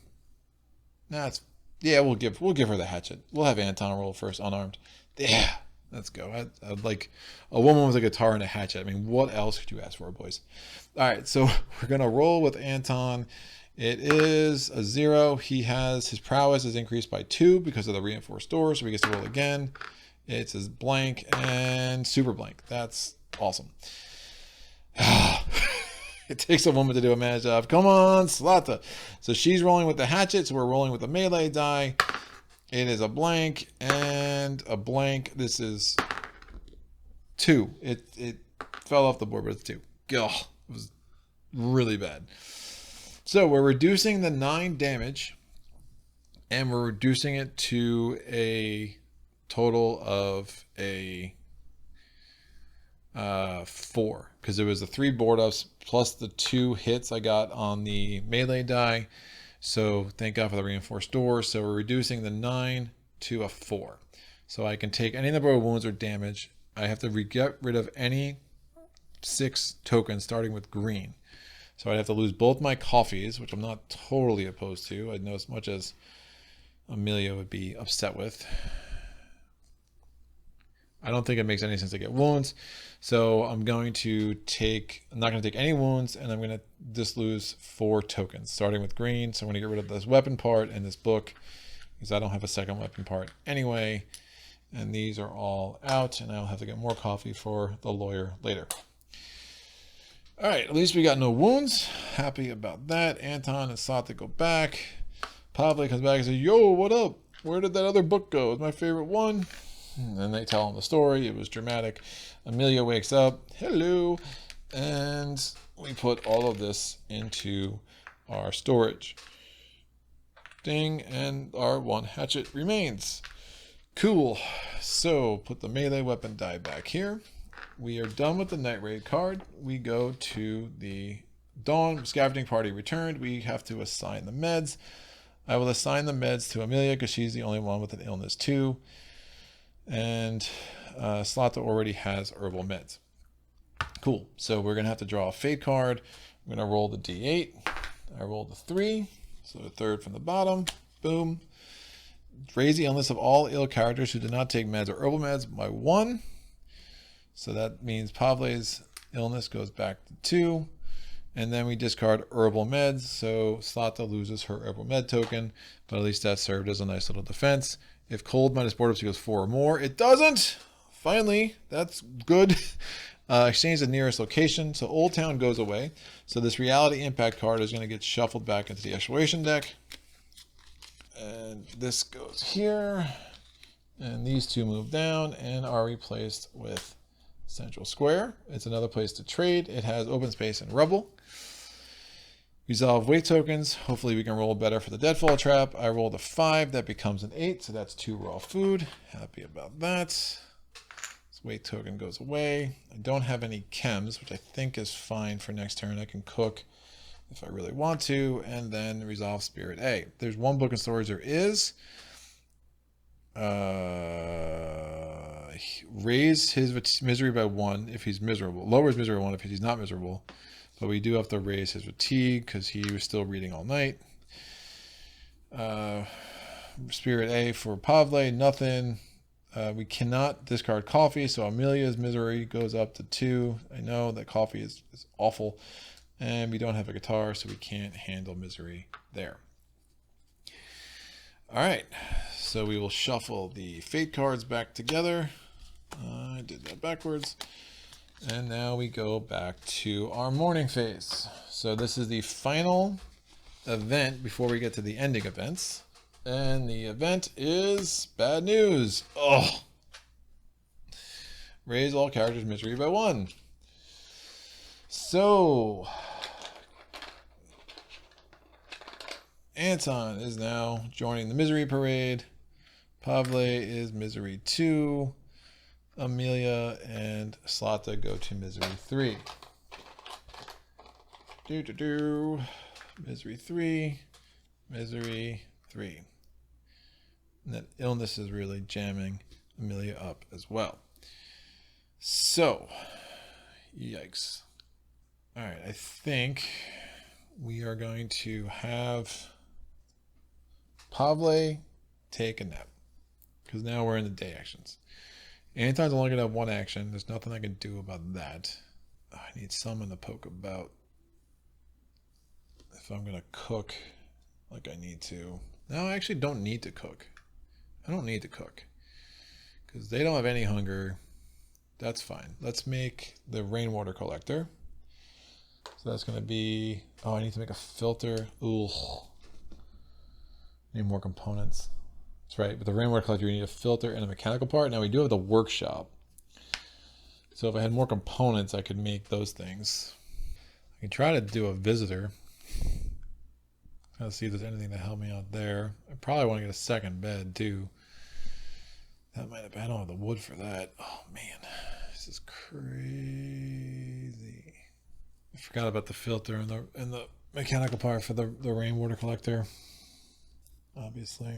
Yeah, we'll give her the hatchet. We'll have Anton roll first, unarmed. Yeah, let's go. I'd like a woman with a guitar and a hatchet. I mean, what else could you ask for, boys? All right, so we're gonna roll with Anton. It is a 0. His prowess is increased by 2 because of the reinforced door, so he gets to roll again. It's a blank and super blank. That's awesome. It takes a woman to do a man's job. Come on, Slata. So she's rolling with the hatchet, so we're rolling with the melee die. It is a blank and a blank. This is 2. It fell off the board, but it's 2. Ugh, it was really bad. So we're reducing the 9 damage, and we're reducing it to a total of a 4, because it was the 3 board ups plus the 2 hits I got on the melee die. So thank God for the reinforced door. So we're reducing the 9 to a 4. So I can take any number of wounds or damage. I have to get rid of any 6 tokens starting with green. So I'd have to lose both my coffees, which I'm not totally opposed to. I know as much as Amelia would be upset with. I don't think it makes any sense to get wounds. So I'm not going to take any wounds, and I'm going to just lose 4 tokens, starting with green. So I'm going to get rid of this weapon part and this book, because I don't have a second weapon part anyway. And these are all out, and I'll have to get more coffee for the lawyer later. All right, at least we got no wounds. Happy about that. Anton and Slata go back. Pavle comes back and says, yo, what up? Where did that other book go? It's my favorite one. And then they tell him the story. It was dramatic. Amelia wakes up. Hello. And we put all of this into our storage. Ding. And our 1 hatchet remains. Cool. So put the melee weapon die back here. We are done with the Night Raid card. We go to the Dawn. Scavenging party returned. We have to assign the meds. I will assign the meds to Amelia because she's the only one with an illness too. And Slata already has herbal meds. Cool. So we're going to have to draw a fate card. I'm going to roll the D8. I rolled the 3. So the 3rd from the bottom. Boom. Raise the illness of all ill characters who did not take meds or herbal meds by 1. So that means Pavle's illness goes back to 2. And then we discard herbal meds. So Slata loses her herbal med token. But at least that served as a nice little defense. If cold minus board ups equals 4 or more, it doesn't. Finally, that's good. Exchange the nearest location. So Old Town goes away. So this reality impact card is going to get shuffled back into the exploration deck. And this goes here. And these 2 move down and are replaced with Central Square. It's another place to trade. It has open space and rubble. Resolve weight tokens. Hopefully we can roll better for the deadfall trap. I rolled a 5. That becomes an 8. So that's 2 raw food. Happy about that. This weight token goes away. I don't have any chems, which I think is fine for next turn. I can cook if I really want to. And then resolve Spirit A. There's 1 book in storage. There is. Raise his misery by 1 if he's miserable. Lower his misery by 1 if he's not miserable. But we do have to raise his fatigue because he was still reading all night. Spirit A for Pavle, nothing. We cannot discard coffee, so Amelia's misery goes up to 2. I know that coffee is awful. And we don't have a guitar, so we can't handle misery there. All right, so we will shuffle the fate cards back together. I did that backwards. And now we go back to our morning phase. So this is the final event before we get to the ending events. And the event is bad news. Oh! Raise all characters' misery by 1. So Anton is now joining the misery parade. Pavle is misery 2. Amelia and Slata go to misery 3. Misery 3, misery 3. And that illness is really jamming Amelia up as well. So, yikes. All right, I think we are going to have Pavle take a nap, because now we're in the day actions. Anton's only going to have one action. There's nothing I can do about that. Oh, I need someone to poke about if I'm going to cook like I need to. No, I actually don't need to cook. I don't need to cook because they don't have any hunger. That's fine. Let's make the rainwater collector. So that's going to be... Oh, I need to make a filter. Ooh. Need more components. That's right. With the rainwater collector, you need a filter and a mechanical part. Now we do have the workshop. So if I had more components, I could make those things. I can try to do a visitor. Let's see if there's anything to help me out there. I probably want to get a second bed too. That might have been, I don't have the wood for that. Oh man, this is crazy. I forgot about the filter and the mechanical part for the rainwater collector. Obviously.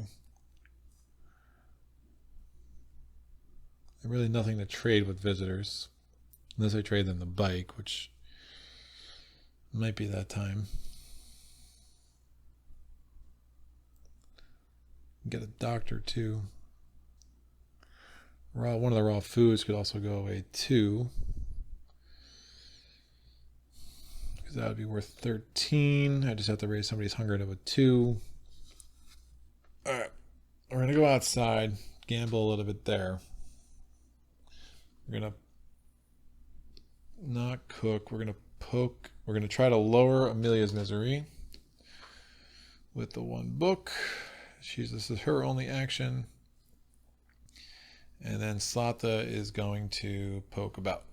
There's really nothing to trade with visitors. Unless I trade them the bike, which might be that time. Get a doctor too. One of the raw foods could also go away too, because that would be worth 13. I just have to raise somebody's hunger to a 2. All right, we're gonna go outside, gamble a little bit there. We're gonna not cook. We're gonna poke. We're gonna try to lower Amelia's misery with the 1 book. This is her only action. And then Slata is going to poke about.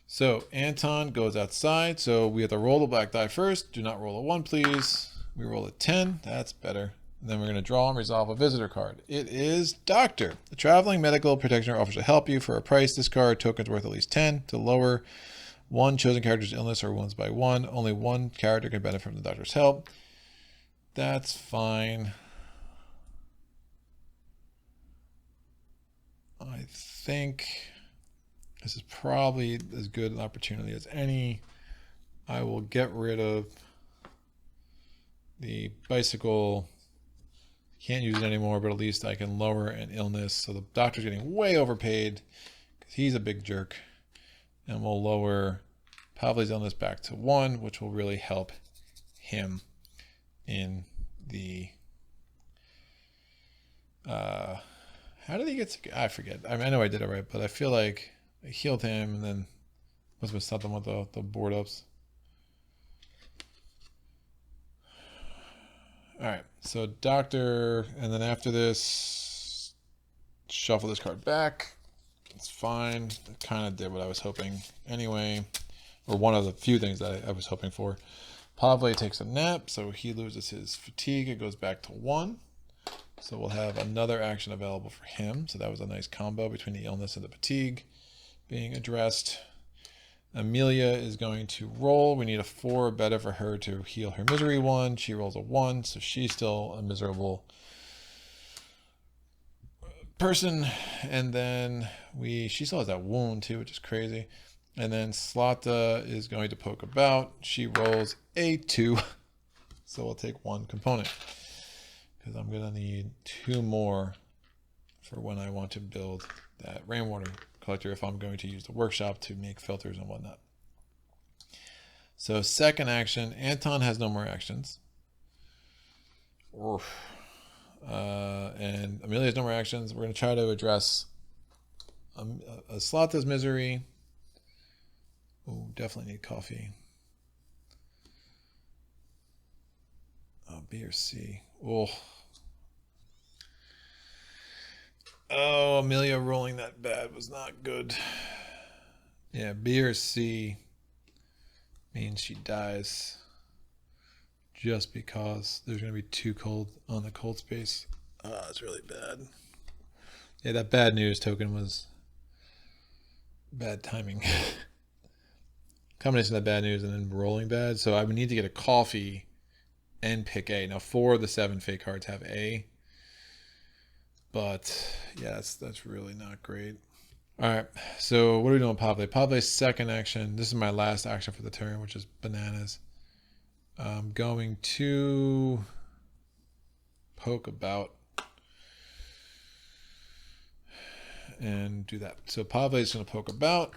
So Anton goes outside. So we have to roll the black die first. Do not roll a 1, please. We roll a 10. That's better. And then we're going to draw and resolve a visitor card. It is Doctor. The traveling medical practitioner offers to help you for a price. This card token's worth at least 10. To lower one chosen character's illness or wounds by 1. Only one character can benefit from the doctor's help. That's fine. I think this is probably as good an opportunity as any. I will get rid of the bicycle. Can't use it anymore, but at least I can lower an illness. So the doctor's getting way overpaid because he's a big jerk. And we'll lower Pavle's illness back to 1, which will really help him in the... how did he get to... I forget. I mean, I know I did it right, but I feel like I healed him and then must have something with the board ups. All right, so Doctor, and then after this, shuffle this card back. It's fine. It kind of did what I was hoping anyway, or one of the few things that I was hoping for. Pavle takes a nap, so he loses his fatigue. It goes back to 1. So we'll have another action available for him. So that was a nice combo between the illness and the fatigue being addressed. Amelia is going to roll. We need a 4 or better for her to heal her misery 1. She rolls a 1, so she's still a miserable person. And then she still has that wound too, which is crazy. And then Slata is going to poke about. She rolls a 2. So we'll take 1 component, because I'm going to need 2 more for when I want to build that rainwater collector if I'm going to use the workshop to make filters and whatnot. So second action, Anton has no more actions. And Amelia has no more actions. We're going to try to address Slata's misery. Oh, definitely need coffee. Oh, B or C. Oh, Amelia rolling that bad was not good. Yeah, B or C means she dies just because there's going to be too cold on the cold space. Oh, it's really bad. Yeah, that bad news token was bad timing. Combination of bad news and then rolling bad. So I would need to get a coffee and pick A. Now 4 of the 7 fake cards have A. But yeah, that's really not great. Alright, so what are we doing with Pavle? Pavle's second action. This is my last action for the turn, which is bananas. I'm going to poke about and do that. So Pavle's going to poke about.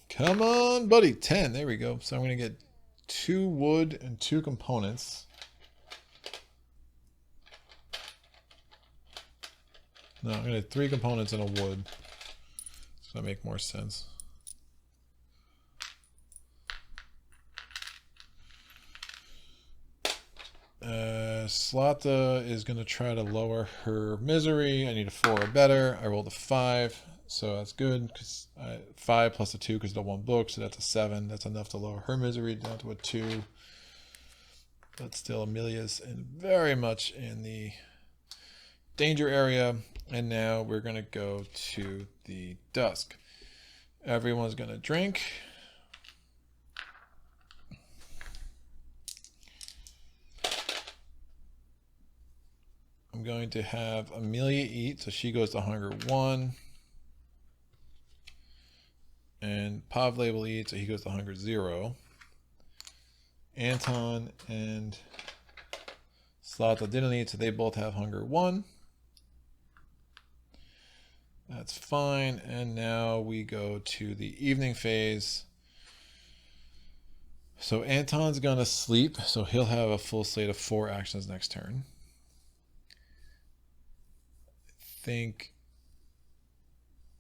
Come on, buddy. 10. There we go. So I'm going to get 2 wood and 2 components. No, I'm going to get 3 components and a wood. It's going to make more sense. Slata is going to try to lower her misery. I need a 4 or better. I rolled a 5, so that's good. Cause 5 plus a 2 because the 1 book, so that's a 7. That's enough to lower her misery down to a 2. But still, Amelia's very much in the danger area. And now we're going to go to the Dusk. Everyone's going to drink. I'm going to have Amelia eat, so she goes to hunger 1. And Pavle will eat, so he goes to hunger 0. Anton and Slata didn't eat, so they both have hunger 1. That's fine. And now we go to the evening phase. So Anton's going to sleep, so he'll have a full slate of 4 actions next turn. I think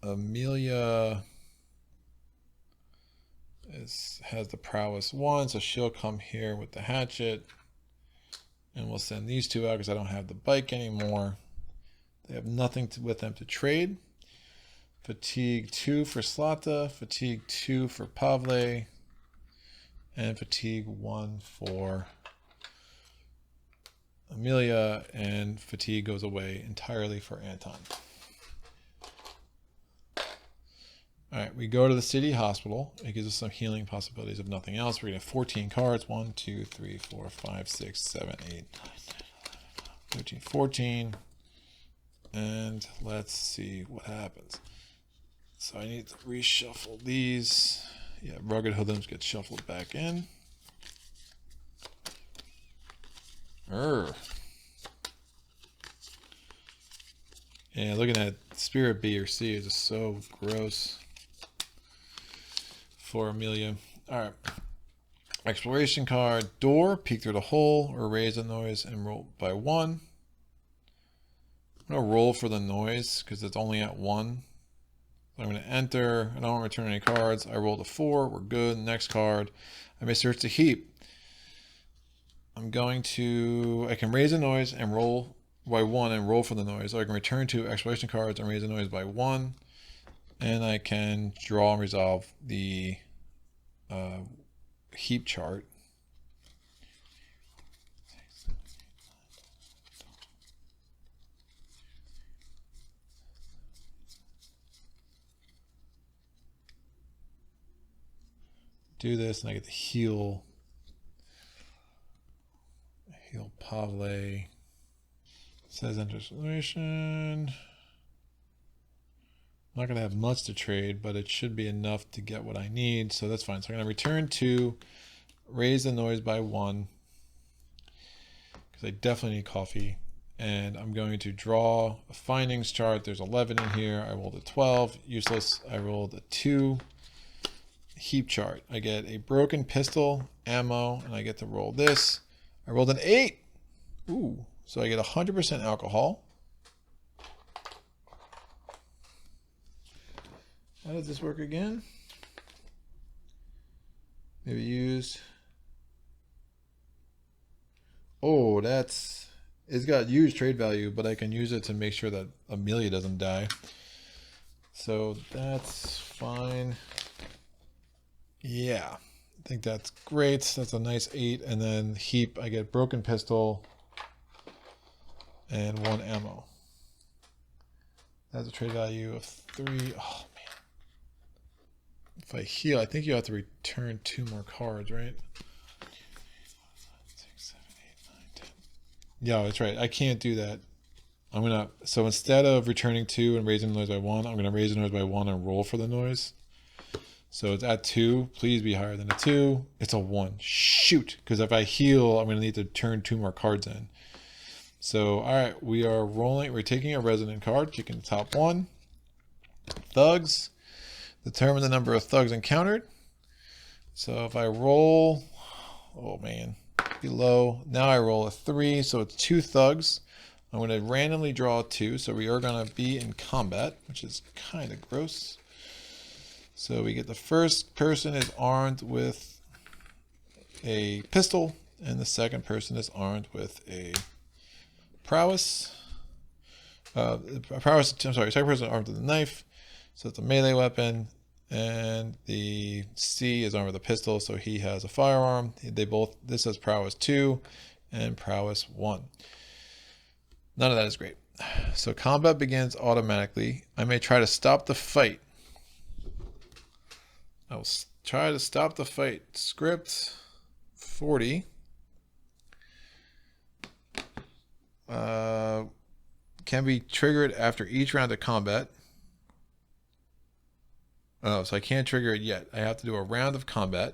Amelia has the prowess 1, so she'll come here with the hatchet. And we'll send these 2 out because I don't have the bike anymore. They have nothing with them to trade. Fatigue 2 for Slata, fatigue 2 for Pavle, and fatigue 1 for Amelia, and fatigue goes away entirely for Anton. All right, we go to the city hospital. It gives us some healing possibilities if nothing else. We're going to have 14 cards. 1, 2, 3, 4, 5, 6, 7, 8, 9, 10, 11, 13, 14. And let's see what happens. So I need to reshuffle these. Yeah, rugged hoodlums get shuffled back in. Yeah, looking at Spirit B or C is just so gross for Amelia. All right. Exploration card. Door. Peek through the hole or raise the noise and roll by 1. I'm going to roll for the noise because it's only at 1. So I'm going to enter. I don't want to return any cards. I rolled a 4. We're good. Next card. I may search the heap. I'm going to, I can raise a noise and roll by 1 and roll for the noise. Or I can return 2 exploration cards and raise a noise by 1. And I can draw and resolve the heap chart. Do this and I get to heal Pavle. Says enter solution. I'm not going to have much to trade, but it should be enough to get what I need, so that's fine. So I'm going to return 2, raise the noise by 1, because I definitely need coffee, and I'm going to draw a findings chart. There's 11 in here. I rolled a 12. Useless. I rolled a 2. Heap chart. I get a broken pistol, ammo, and I get to roll this. I rolled an 8. Ooh, so I get 100% alcohol. How does this work again? Maybe use. Oh, it's got huge trade value, but I can use it to make sure that Amelia doesn't die. So that's fine. Yeah, I think that's great. That's a nice 8. And then heap, I get broken pistol and 1 ammo. That's a trade value of 3. Oh, man. if I heal, I think you have to return 2 more cards, right? 6, 7, 8, 9, 10. Yeah, that's right. I can't do that. So instead of returning 2 and raising the noise by 1, I'm gonna raise the noise by 1 and roll for the noise. So it's at 2. Please be higher than a 2. It's a 1. Shoot, because if I heal, I'm gonna need to turn 2 more cards in. So all right, we are rolling. We're taking a resonant card, kicking the top 1. Thugs. Determine the number of thugs encountered. So if I roll, oh man, below. Now I roll a 3, so it's 2 thugs. I'm going to randomly draw 2, so we are going to be in combat, which is kind of gross. So we get the first person is armed with a pistol, and the second person is armed with a prowess. Second person is armed with a knife, so it's a melee weapon. And the C is armed with a pistol, so he has a firearm. This has prowess 2 and prowess 1. None of that is great. So combat begins automatically. I may try to stop the fight. I will try to stop the fight. Script 40. Can be triggered after each round of combat. Oh, so I can't trigger it yet. I have to do a round of combat.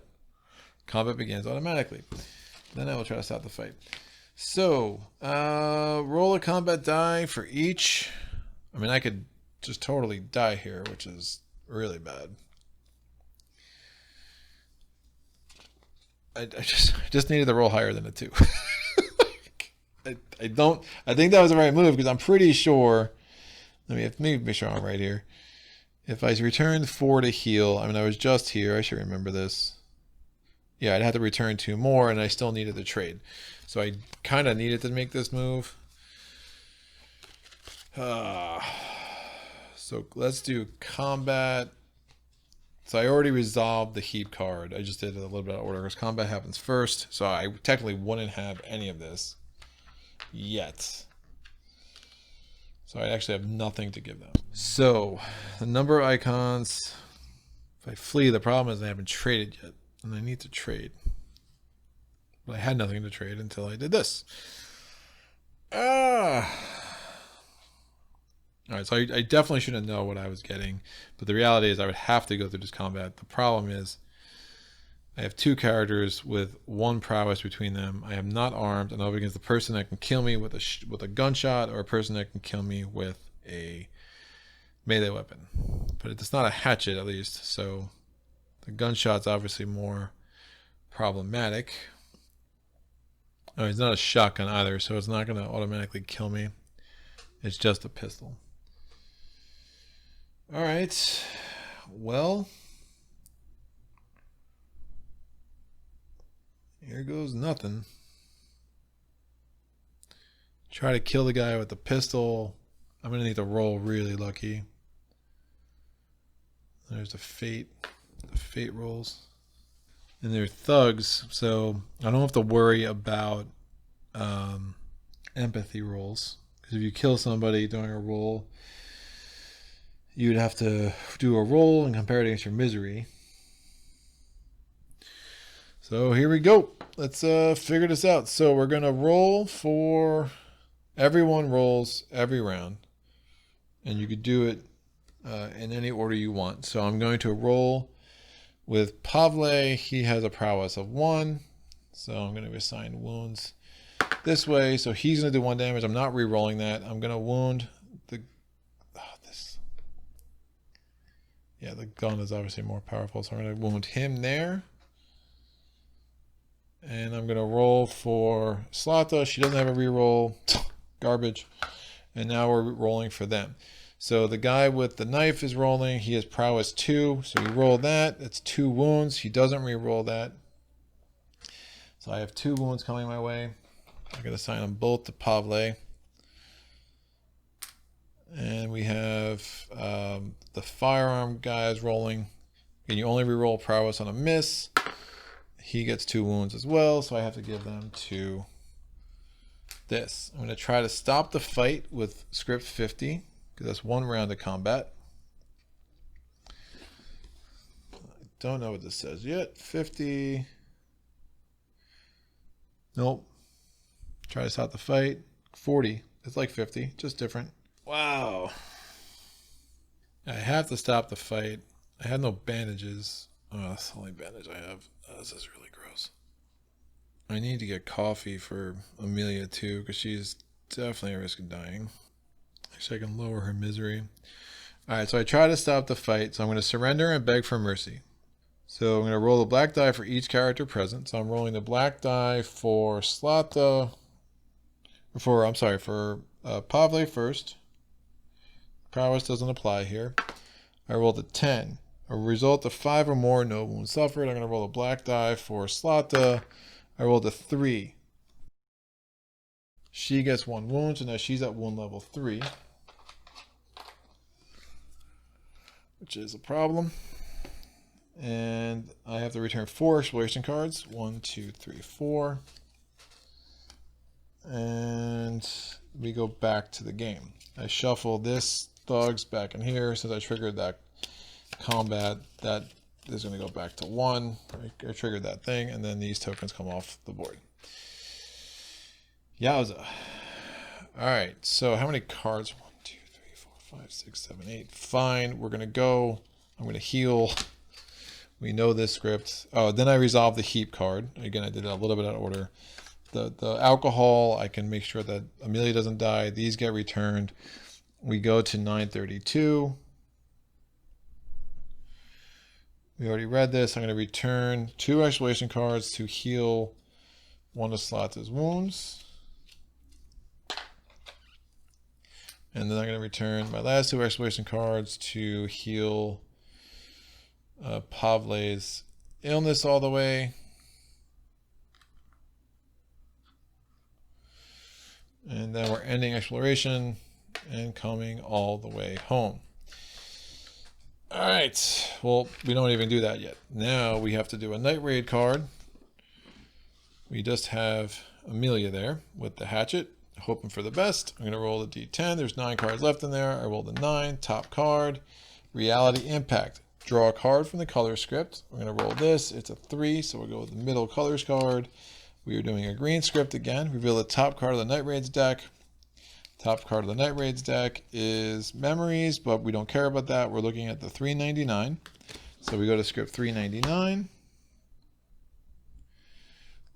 Combat begins automatically. Then I will try to stop the fight. So, roll a combat die for each. I mean, I could just totally die here, which is really bad. I just needed to roll higher than a 2. I think that was the right move because I'm pretty sure. Let me make sure I'm right here. If I returned 4 to heal, I mean, I was just here. I should remember this. Yeah, I'd have to return 2 more, and I still needed to trade. So I kind of needed to make this move. So let's do combat. So I already resolved the heap card. I just did it a little bit out of order because combat happens first. So I technically wouldn't have any of this yet. So I actually have nothing to give them. So the number of icons, if I flee, the problem is I haven't traded yet. And I need to trade. But I had nothing to trade until I did this. All right, so I definitely shouldn't know what I was getting. But the reality is I would have to go through this combat. The problem is I have 2 characters with 1 prowess between them. I am not armed, and I'm up against the person that can kill me with a gunshot or a person that can kill me with a melee weapon. But it's not a hatchet, at least, so the gunshot's obviously more problematic. Oh, it's not a shotgun either, so it's not going to automatically kill me. It's just a pistol. All right. Well, here goes nothing. Try to kill the guy with the pistol. I'm going to need to roll really lucky. There's the fate rolls. And they're thugs, so I don't have to worry about empathy rolls. Because if you kill somebody during a roll, you'd have to do a roll and compare it against your misery. So here we go. Let's figure this out. So we're going to roll for... Everyone rolls every round. And you could do it in any order you want. So I'm going to roll with Pavle. He has a prowess of 1. So I'm going to assign wounds this way. So he's going to do 1 damage. I'm not re-rolling that. I'm going to wound the... Yeah, the gun is obviously more powerful. So I'm going to wound him there. And I'm going to roll for Slata. She doesn't have a re-roll. Garbage. And now we're rolling for them. So the guy with the knife is rolling. He has prowess 2. So we roll that. That's 2 wounds. He doesn't re-roll that. So I have 2 wounds coming my way. I'm going to assign them both to Pavle. And we have the firearm guys rolling. And you only re-roll prowess on a miss. He gets 2 wounds as well. So I have to give them to this. I'm going to try to stop the fight with script 50. Because that's 1 round of combat. don't know what this says yet. 50. Nope. Try to stop the fight. 40. It's like 50, just different. Wow. I have to stop the fight. I have no bandages. Oh, that's the only bandage I have. Oh, this is really gross. I need to get coffee for Amelia too, because she's definitely at risk of dying. Actually, I can lower her misery. Alright, so I try to stop the fight, so I'm going to surrender and beg for mercy. So I'm going to roll a black die for each character present. So I'm rolling the black die for Slata, for Pavle first. Prowess doesn't apply here. I rolled a 10. A result of 5 or more, no wounds suffered. I'm going to roll a black die for Slata. I rolled a 3. She gets 1 wound, so now she's at wound level 3. Which is a problem. And I have to return 4 exploration cards. 1, 2, 3, 4. And we go back to the game. I shuffle this thugs back in here since I triggered that combat. That is going to go back to 1. I triggered that thing, and then these tokens come off the board. Yowza. Alright, so how many cards? 1, 2, 3, 4, 5, 6, 7, 8. Fine, we're going to go. I'm going to heal. We know this script. Oh, then I resolve the heap card. Again, I did it a little bit out of order. The alcohol, I can make sure that Amelia doesn't die. These get returned. We go to 932. We already read this. I'm going to return 2 exploration cards to heal one of Slata's wounds. And then I'm going to return my last 2 exploration cards to heal Pavle's illness all the way. And then we're ending exploration and coming all the way home. All right. Well, we don't even do that yet. Now we have to do a night raid card. We just have Amelia there with the hatchet, hoping for the best. I'm going to roll a d10. There's 9 cards left in there. I rolled a 9. Top card, reality impact. Draw a card from the color script. We're going to roll this. It's a 3, so we'll go with the middle colors card. We are doing a green script again. Reveal the top card of the Night Raids deck. Top card of the Night Raids deck is Memories, but we don't care about that. We're looking at the 399. So we go to script 399.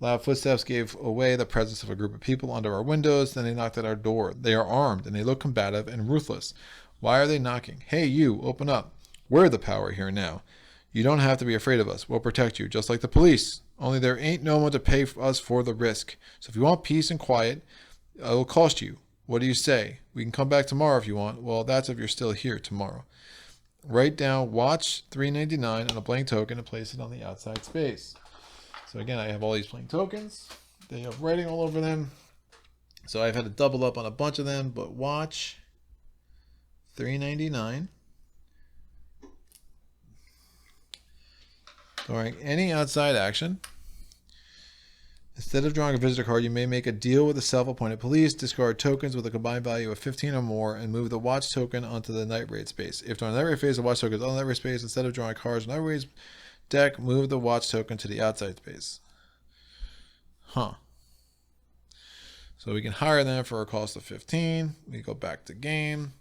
Loud footsteps gave away the presence of a group of people under our windows. Then they knocked at our door. They are armed, and they look combative and ruthless. Why are they knocking? Hey, you, open up. We're the power here now. You don't have to be afraid of us. We'll protect you, just like the police. Only there ain't no one to pay us for the risk. So if you want peace and quiet, it'll cost you. What do you say? We can come back tomorrow if you want. Well, that's if you're still here tomorrow. Write down watch 399 on a blank token and place it on the outside space. So again, I have all these blank tokens. They have writing all over them. So I've had to double up on a bunch of them, but watch 399. During any outside action, instead of drawing a visitor card, you may make a deal with the self-appointed police, discard tokens with a combined value of 15 or more, and move the watch token onto the night raid space. If during the night raid phase, the watch token is on the night raid space, instead of drawing cards in the night raid deck, move the watch token to the outside space. Huh. So we can hire them for a cost of 15. We go back to game.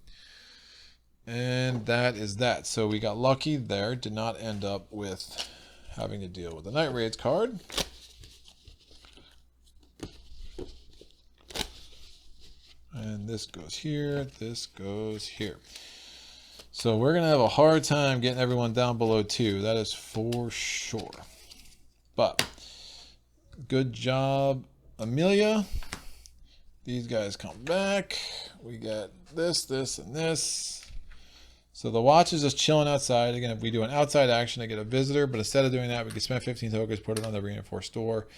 And that is that. So we got lucky there. Did not end up with having to deal with the Night Raids card. And this goes here, this goes here. So we're going to have a hard time getting everyone down below 2. That is for sure. But good job, Amelia. These guys come back. We get this, this, and this. So the watch is just chilling outside. Again, if we do an outside action, I get a visitor, but instead of doing that, we can spend 15 tokens, put it on the reinforced door,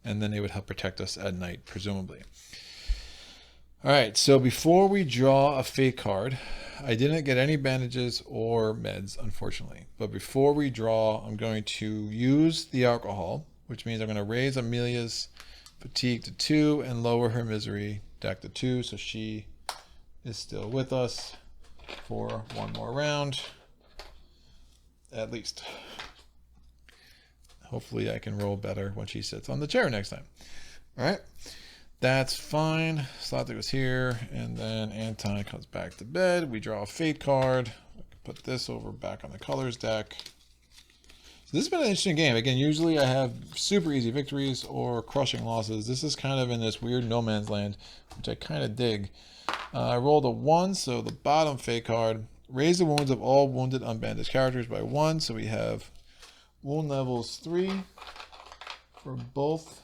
and then they would help protect us at night, presumably. All right, so before we draw a fate card, I didn't get any bandages or meds, unfortunately. But before we draw, I'm going to use the alcohol, which means I'm going to raise Amelia's fatigue to 2 and lower her misery deck to 2, so she is still with us for one more round, at least. hopefully I can roll better when she sits on the chair next time. All right, that's fine. Slata goes here, and then Anton comes back to bed. We draw a fate card. Put this over back on the colors deck. So this has been an interesting game. Again, usually I have super easy victories or crushing losses. This is kind of in this weird no man's land, which I kind of dig. I rolled a 1, so the bottom fate card. Raise the wounds of all wounded unbandaged characters by 1. So we have wound levels 3 for both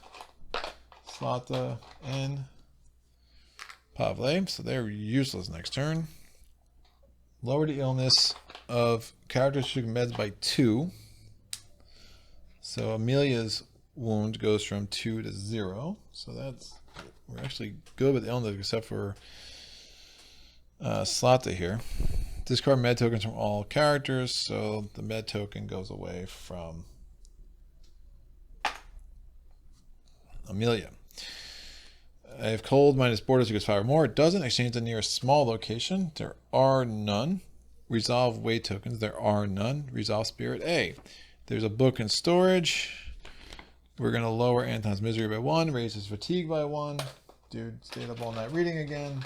Slata and Pavle. So they're useless next turn. Lower the illness of characters who can meds by 2. So Amelia's wound goes from 2 to 0. So that's, we're actually good with illness except for Slata here. Discard med tokens from all characters, so the med token goes away from Amelia. I have cold minus borders equals 5 or more. It doesn't exchange the nearest small location. There are none. Resolve weight tokens. There are none. Resolve spirit A. There's a book in storage. We're going to lower Anton's misery by 1, raise his fatigue by 1. Dude stayed up all night reading again.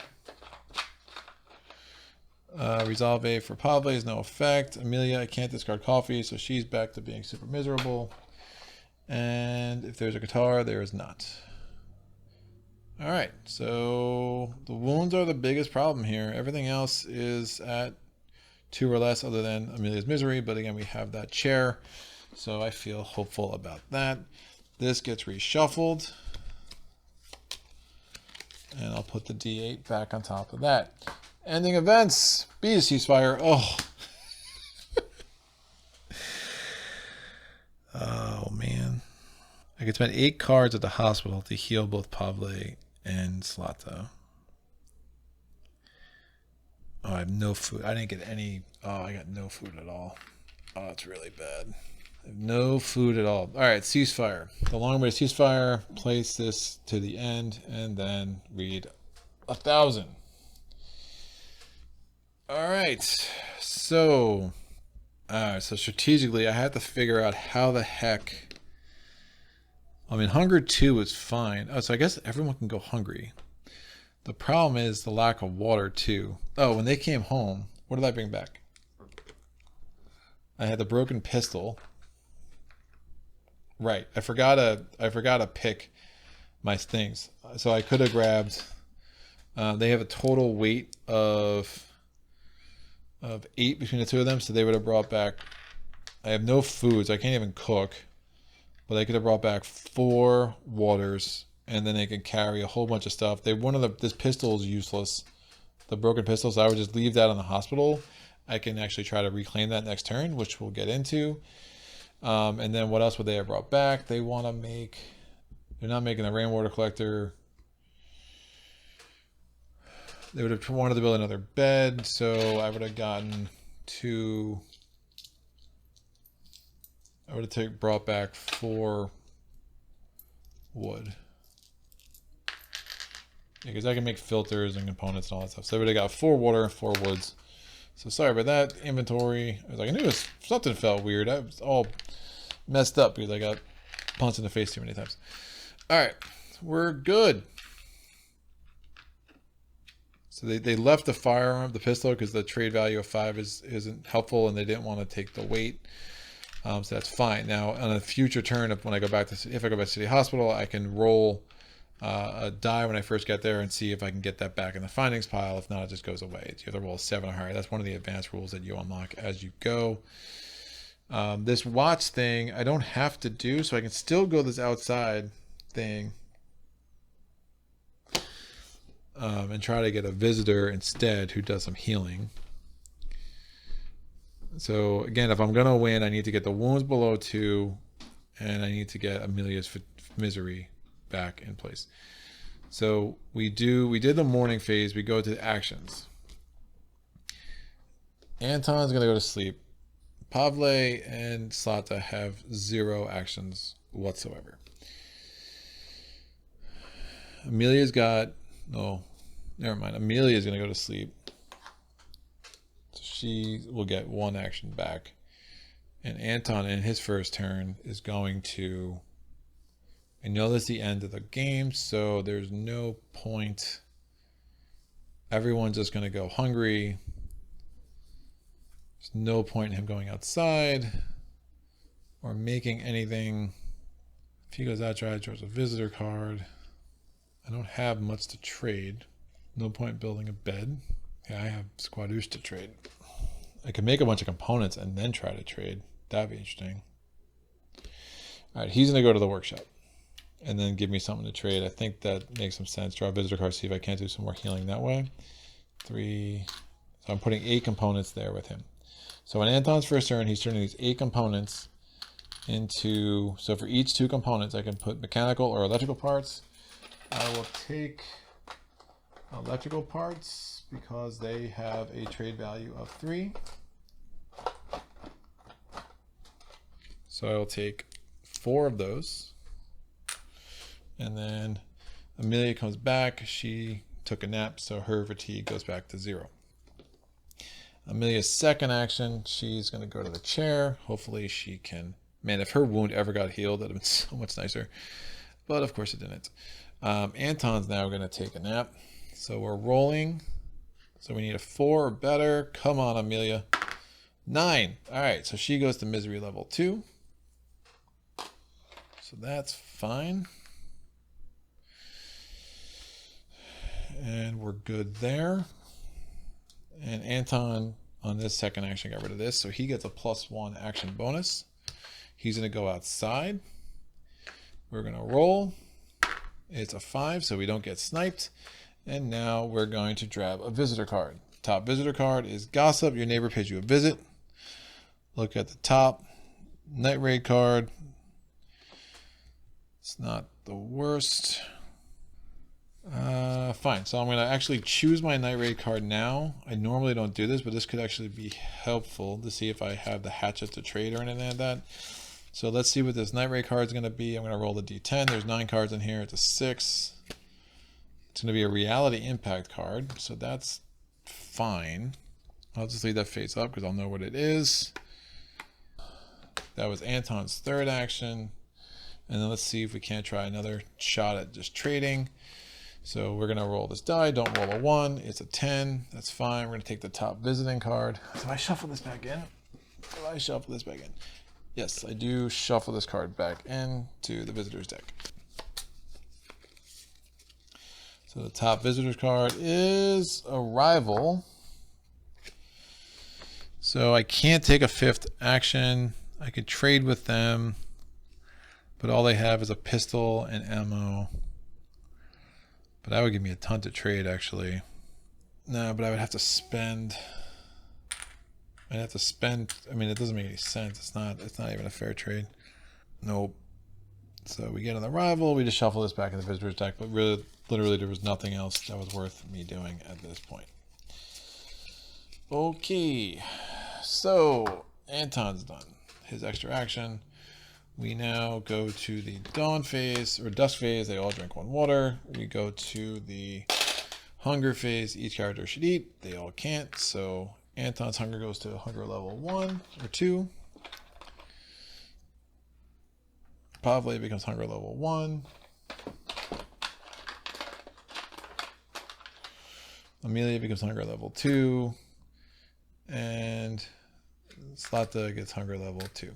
Resolve A for Pavle is no effect. Amelia, I can't discard coffee, so she's back to being super miserable. And if there's a guitar, there is not. All right, so the wounds are the biggest problem here. Everything else is at 2 or less other than Amelia's misery, but again, we have that chair. So I feel hopeful about that. This gets reshuffled. And I'll put the D8 back on top of that. Ending events. Be a ceasefire. Oh. Oh, man. I could spend 8 cards at the hospital to heal both Pavle and Slata. Oh, I have no food. I didn't get any. Oh, I got no food at all. Oh, it's really bad. I have no food at all. All right, ceasefire. The long way to ceasefire. Place this to the end and then read 1,000. All right. So strategically, I had to figure out how the heck. I mean, hunger 2 is fine. Oh, so I guess everyone can go hungry. The problem is the lack of water too. Oh, when they came home, what did I bring back? I had the broken pistol. Right. I forgot to pick my things. So I could have grabbed. They have a total weight of 8 between the two of them, so they would have brought back. I have no food, so I can't even cook. But they could have brought back 4 waters, and then they could carry a whole bunch of stuff. This pistol is useless. The broken pistol, so I would just leave that in the hospital. I can actually try to reclaim that next turn, which we'll get into. And then what else would they have brought back? They want to make. They're not making a rainwater collector. They would have wanted to build another bed, so I would have gotten 2. I would have brought back 4 wood. Because I can make filters and components and all that stuff. So I would have got 4 water and 4 woods. So sorry about that. Inventory. I was like, I knew something felt weird. I was all messed up because I got punched in the face too many times. All right, we're good. So they left the firearm, the pistol, because the trade value of 5 isn't helpful, and they didn't want to take the weight. So that's fine. Now on a future turn, if I go back to City Hospital, I can roll a die when I first get there and see if I can get that back in the findings pile. If not, it just goes away. You have to roll a 7 or higher. That's one of the advanced rules that you unlock as you go. This watch thing I don't have to do, so I can still go this outside thing and try to get a visitor instead who does some healing. So again, if I'm gonna win, I need to get the wounds below 2, and I need to get Amelia's misery back in place. So we did the morning phase. We go to actions. Anton's gonna go to sleep. Pavle and Slata have 0 actions whatsoever. Amelia's got never mind. Amelia's gonna go to sleep. So she will get 1 action back. And Anton in his first turn is going to, I know that's the end of the game, so there's no point. Everyone's just going to go hungry. There's no point in him going outside or making anything. If he goes outside, draws a visitor card. I don't have much to trade. No point building a bed. Yeah, I have squadouche to trade. I could make a bunch of components and then try to trade. That'd be interesting. All right, he's going to go to the workshop and then give me something to trade. I think that makes some sense. Draw a visitor card, see if I can't do some more healing that way. 3. So I'm putting 8 components there with him. So on Anton's first turn, he's turning these 8 components into, so for each 2 components, I can put mechanical or electrical parts. I will take electrical parts because they have a trade value of 3. So I will take 4 of those. And then Amelia comes back. She took a nap, so her fatigue goes back to 0. Amelia's second action, she's going to go to the chair. Hopefully she can... Man, if her wound ever got healed, that would have been so much nicer. But of course it didn't. Anton's now going to take a nap. So we're rolling. So we need a 4 or better. Come on, Amelia. 9. All right, so she goes to misery level 2. So that's fine. And we're good there. And Anton, on this second action, got rid of this. So he gets a +1 action bonus. He's going to go outside. We're going to roll. It's a 5, so we don't get sniped. And now we're going to grab a visitor card. Top visitor card is Gossip. Your neighbor pays you a visit. Look at the top. Night Raid card. It's not the worst. Fine. So I'm going to actually choose my Night Raid card now. I normally don't do this, but this could actually be helpful to see if I have the hatchet to trade or anything like that. So let's see what this Night Raid card is going to be. I'm going to roll the D10. There's 9 cards in here. It's a 6. It's going to be a reality impact card. So that's fine. I'll just leave that face up because I'll know what it is. That was Anton's third action. And then let's see if we can't try another shot at just trading. So we're going to roll this die. Don't roll a 1. It's a 10. That's fine. We're going to take the top visiting card. Do I shuffle this back in? Do I shuffle this back in? Yes, I do shuffle this card back into the visitor's deck. So the top visitor's card is Arrival. So I can't take a 5th action. I could trade with them, but all they have is a pistol and ammo. But that would give me a ton to trade, actually. No, but I would have to spend... I'd have to spend... I mean, it doesn't make any sense. It's not even a fair trade. Nope. So we get an Arrival. We just shuffle this back in the visitor's deck. But really, literally, there was nothing else that was worth me doing at this point. Okay. So, Anton's done his extra action. We now go to the dawn phase, or dusk phase. They all drink 1 water. We go to the hunger phase. Each character should eat. They all can't. So Anton's hunger goes to hunger level 1 or 2. Pavle becomes hunger level 1. Amelia becomes hunger level 2. And Slata gets hunger level 2.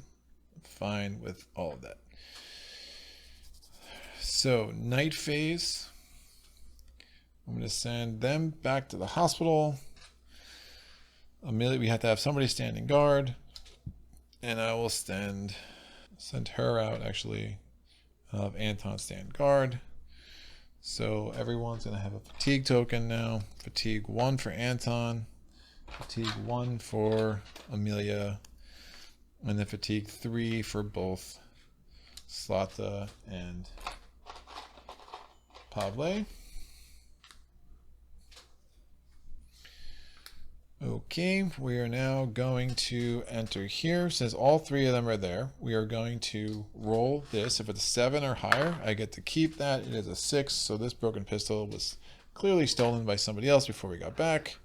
Fine with all of that. So night phase, I'm going to send them back to the hospital. Amelia, we have to have somebody standing guard, and I will send her out, actually, of Anton stand guard. So everyone's going to have a fatigue token now. Fatigue 1 for Anton, fatigue 1 for Amelia, and then fatigue 3 for both Slata and Pavle. Okay, we are now going to enter here. Since all 3 of them are there, we are going to roll this. If it's a 7 or higher, I get to keep that. It is a 6, so this broken pistol was clearly stolen by somebody else before we got back.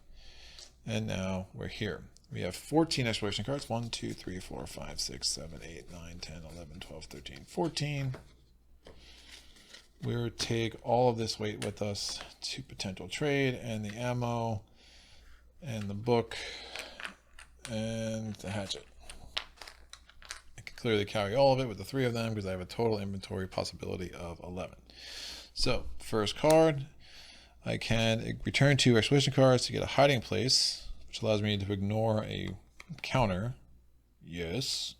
And now we're here. We have 14 exploration cards. 1, 2, 3, 4, 5, 6, 7, 8, 9, 10, 11, 12, 13, 14. We'll take all of this weight with us to potential trade, and the ammo, and the book, and the hatchet. I can clearly carry all of it with the 3 of them because I have a total inventory possibility of 11. So, first card, I can return 2 exploration cards to get a hiding place, which allows me to ignore a counter. Yes.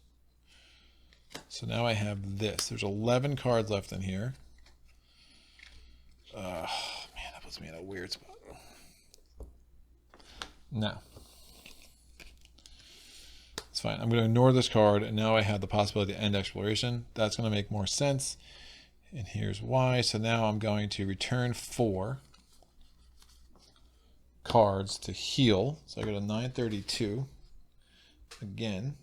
So now I have this. There's 11 cards left in here. Man, that puts me in a weird spot. No. It's fine. I'm going to ignore this card, and now I have the possibility to end exploration. That's going to make more sense. And here's why. So now I'm going to return 4 cards to heal. So I go to 932 again.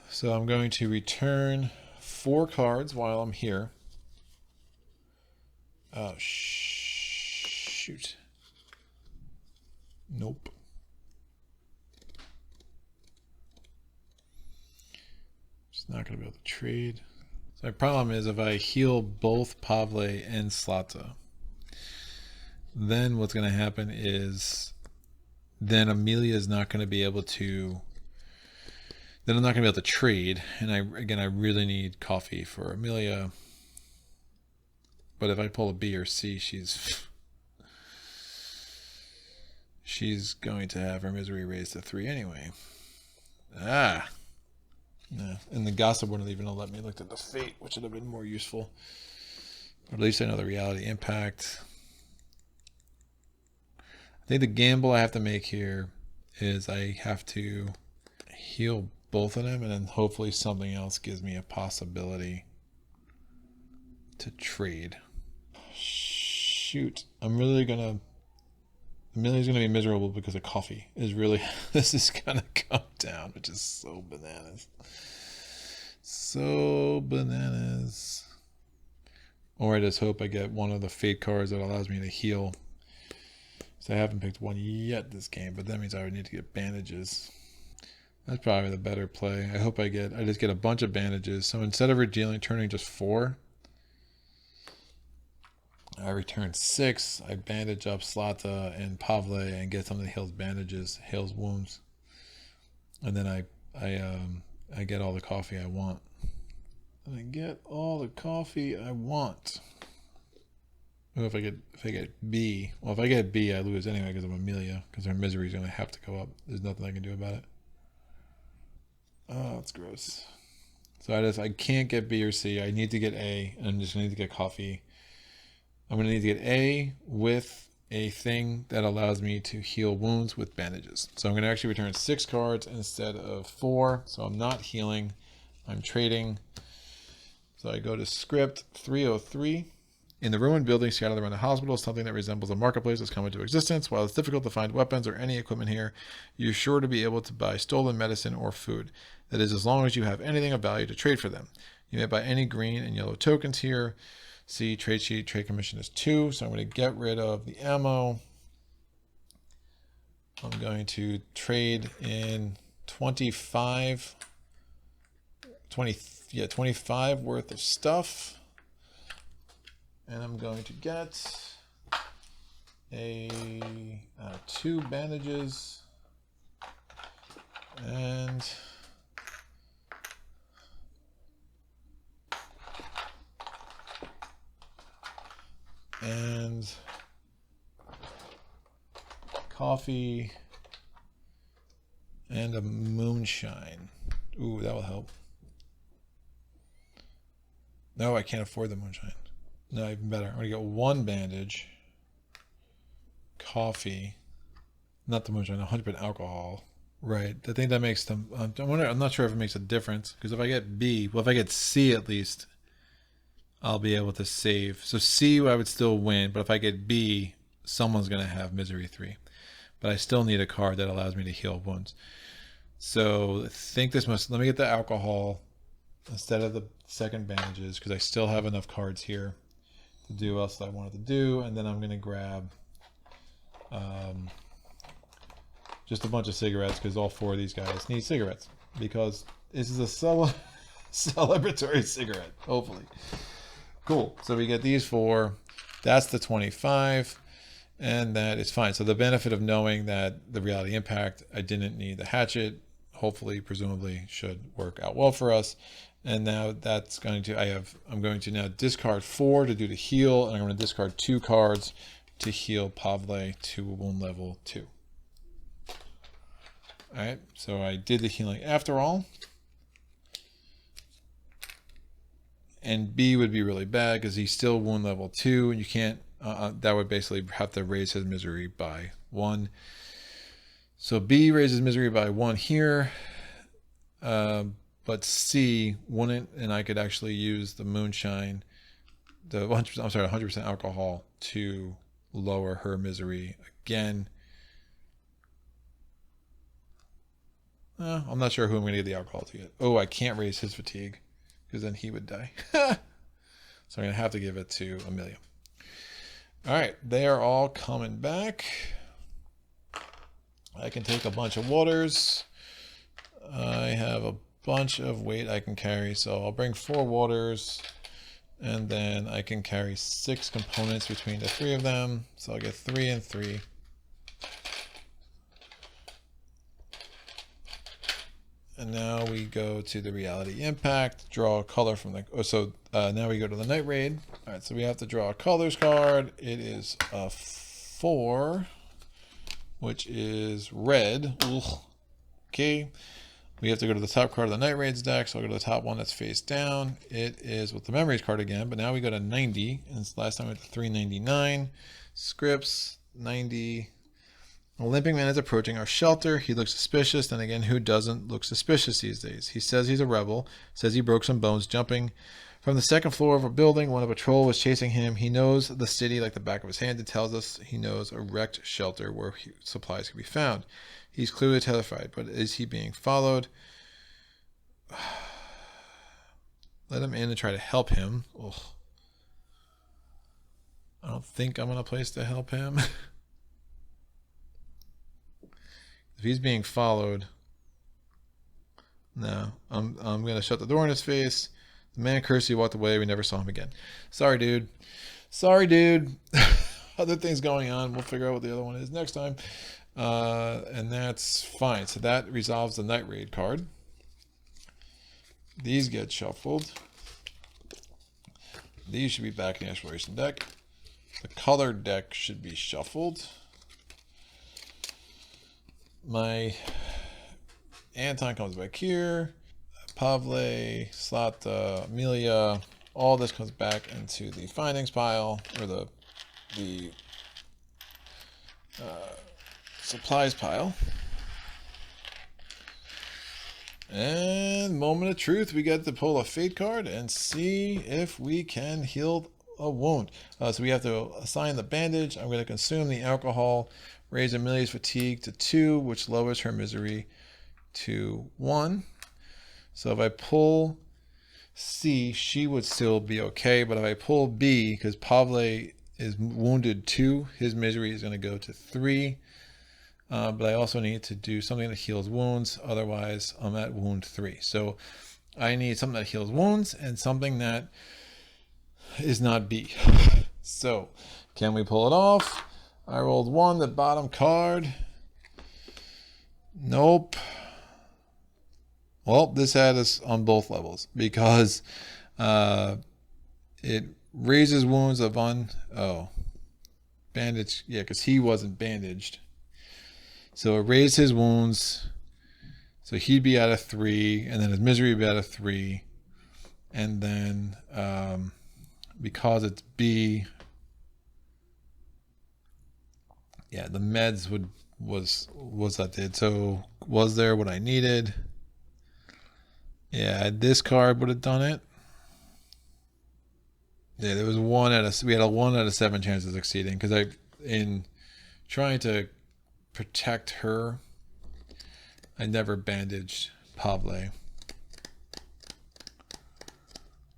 So I'm going to return 4 cards while I'm here. Oh, shoot. Nope. Just not going to be able to trade. So my problem is if I heal both Pavle and Slata, then what's going to happen is then Amelia is not going to be able to, then I'm not going to be able to trade. And I really need coffee for Amelia. But if I pull a B or C, she's going to have her misery raised to 3 anyway. Ah. Nah. And the gossip wouldn't even have let me look at the fate, which would have been more useful. Or at least I know the reality impact. I think the gamble I have to make here is I have to heal both of them, and then hopefully something else gives me a possibility to trade. Shoot. Amelia's gonna be miserable because of coffee. This is gonna come down, which is so bananas. So bananas. Or I just hope I get one of the fate cards that allows me to heal. So I haven't picked one yet this game, but that means I would need to get bandages. That's probably the better play. I hope I just get a bunch of bandages. So instead of turning just 4, I return 6. I bandage up Slata and Pavle and get something that heals wounds. And then I get all the coffee I want. And I get all the coffee I want. Well, if I get B, well, if I get B, I lose anyway because of Amelia, because her misery is going to have to go up. There's nothing I can do about it. Oh, that's gross. So I can't get B or C. I need to get A, and I'm just going to need to get coffee. I'm going to need to get A with a thing that allows me to heal wounds with bandages. So I'm going to actually return 6 cards instead of 4. So I'm not healing. I'm trading. So I go to script 303. In the ruined building scattered around the hospital, something that resembles a marketplace has come into existence. While it's difficult to find weapons or any equipment here, you're sure to be able to buy stolen medicine or food. That is, as long as you have anything of value to trade for them. You may buy any green and yellow tokens here. See, trade sheet, trade commission is 2. So I'm going to get rid of the ammo. I'm going to trade in 25 worth of stuff. And I'm going to get 2 bandages and coffee and a moonshine. Ooh, that will help. No, I can't afford the moonshine. No, even better. I'm going to get 1 bandage, coffee, not the moonshine, 100% alcohol. Right. I think that makes them. I'm not sure if it makes a difference, because if I get B, well, if I get C at least, I'll be able to save. So C, I would still win, but if I get B, someone's going to have misery 3. But I still need a card that allows me to heal wounds. So I think this must. Let me get the alcohol instead of the second bandages, because I still have enough cards here to do what else I wanted to do. And then I'm going to grab just a bunch of cigarettes because all 4 of these guys need cigarettes because this is a celebratory cigarette, hopefully. Cool. So we get these 4. That's the 25. And that is fine. So the benefit of knowing that the reality impact, I didn't need the hatchet, hopefully, presumably, should work out well for us. And now that's going to, I'm going to now discard 4 to do the heal, and I'm going to discard 2 cards to heal Pavle to wound level 2. All right, so I did the healing after all. And B would be really bad because he's still wound level 2, and you can't. That would basically have to raise his misery by 1. So B raises misery by 1 here, but C wouldn't, and I could actually use the moonshine, the 100%, I'm sorry, 100% alcohol to lower her misery again. I'm not sure who I'm going to give the alcohol to yet. Oh, I can't raise his fatigue because then he would die. So I'm going to have to give it to Amelia. All right, they are all coming back. I can take a bunch of waters. I have a bunch of weight I can carry, so I'll bring 4 waters, and then I can carry 6 components between the 3 of them. So I'll get 3 and 3. And now we go to the reality impact, draw a color from the, now we go to the night raid. All right, so we have to draw a colors card. It is a 4, which is red. Ugh. Okay. We have to go to the top card of the night raids deck. So I'll go to the top one that's face down. It is with the memories card again, but now we go to 90. And last time we went to 399. Scripts, 90. A limping man is approaching our shelter. He looks suspicious. Then again, who doesn't look suspicious these days? He says he's a rebel. Says he broke some bones jumping from the 2nd floor of a building. When a patrol was chasing him. He knows the city like the back of his hand. It tells us he knows a wrecked shelter where supplies can be found. He's clearly terrified, but is he being followed? Let him in and try to help him. Ugh. I don't think I'm in a place to help him. If he's being followed, no, I'm gonna shut the door in his face. The man cursed. He walked away. We never saw him again. Sorry, dude. Sorry, dude. Other things going on. We'll figure out what the other one is next time. And that's fine. So that resolves the night raid card. These get shuffled. These should be back in the exploration deck. The colored deck should be shuffled. My Anton comes back here. Pavle, Slata, Amelia, all this comes back into the findings pile, or the supplies pile. And moment of truth, we get to pull a fate card and see if we can heal a wound. So we have to assign the bandage. I'm going to consume the alcohol. Raise Amelia's fatigue to 2, which lowers her misery to 1. So if I pull C, she would still be okay. But if I pull B, because Pavle is wounded 2, his misery is going to go to 3. But I also need to do something that heals wounds. Otherwise, I'm at wound 3. So I need something that heals wounds and something that is not B. So can we pull it off? I rolled 1, the bottom card. Nope. Well, this had us on both levels because it raises wounds of bandage. Yeah, because he wasn't bandaged. So it raised his wounds. So he'd be out of 3, and then his misery would be out of 3. And then because it's B, yeah, the meds was that did. So was there what I needed? Yeah, this card would have done it. Yeah, there was we had a 1 out of 7 chance of succeeding because in trying to protect her, I never bandaged Pavle,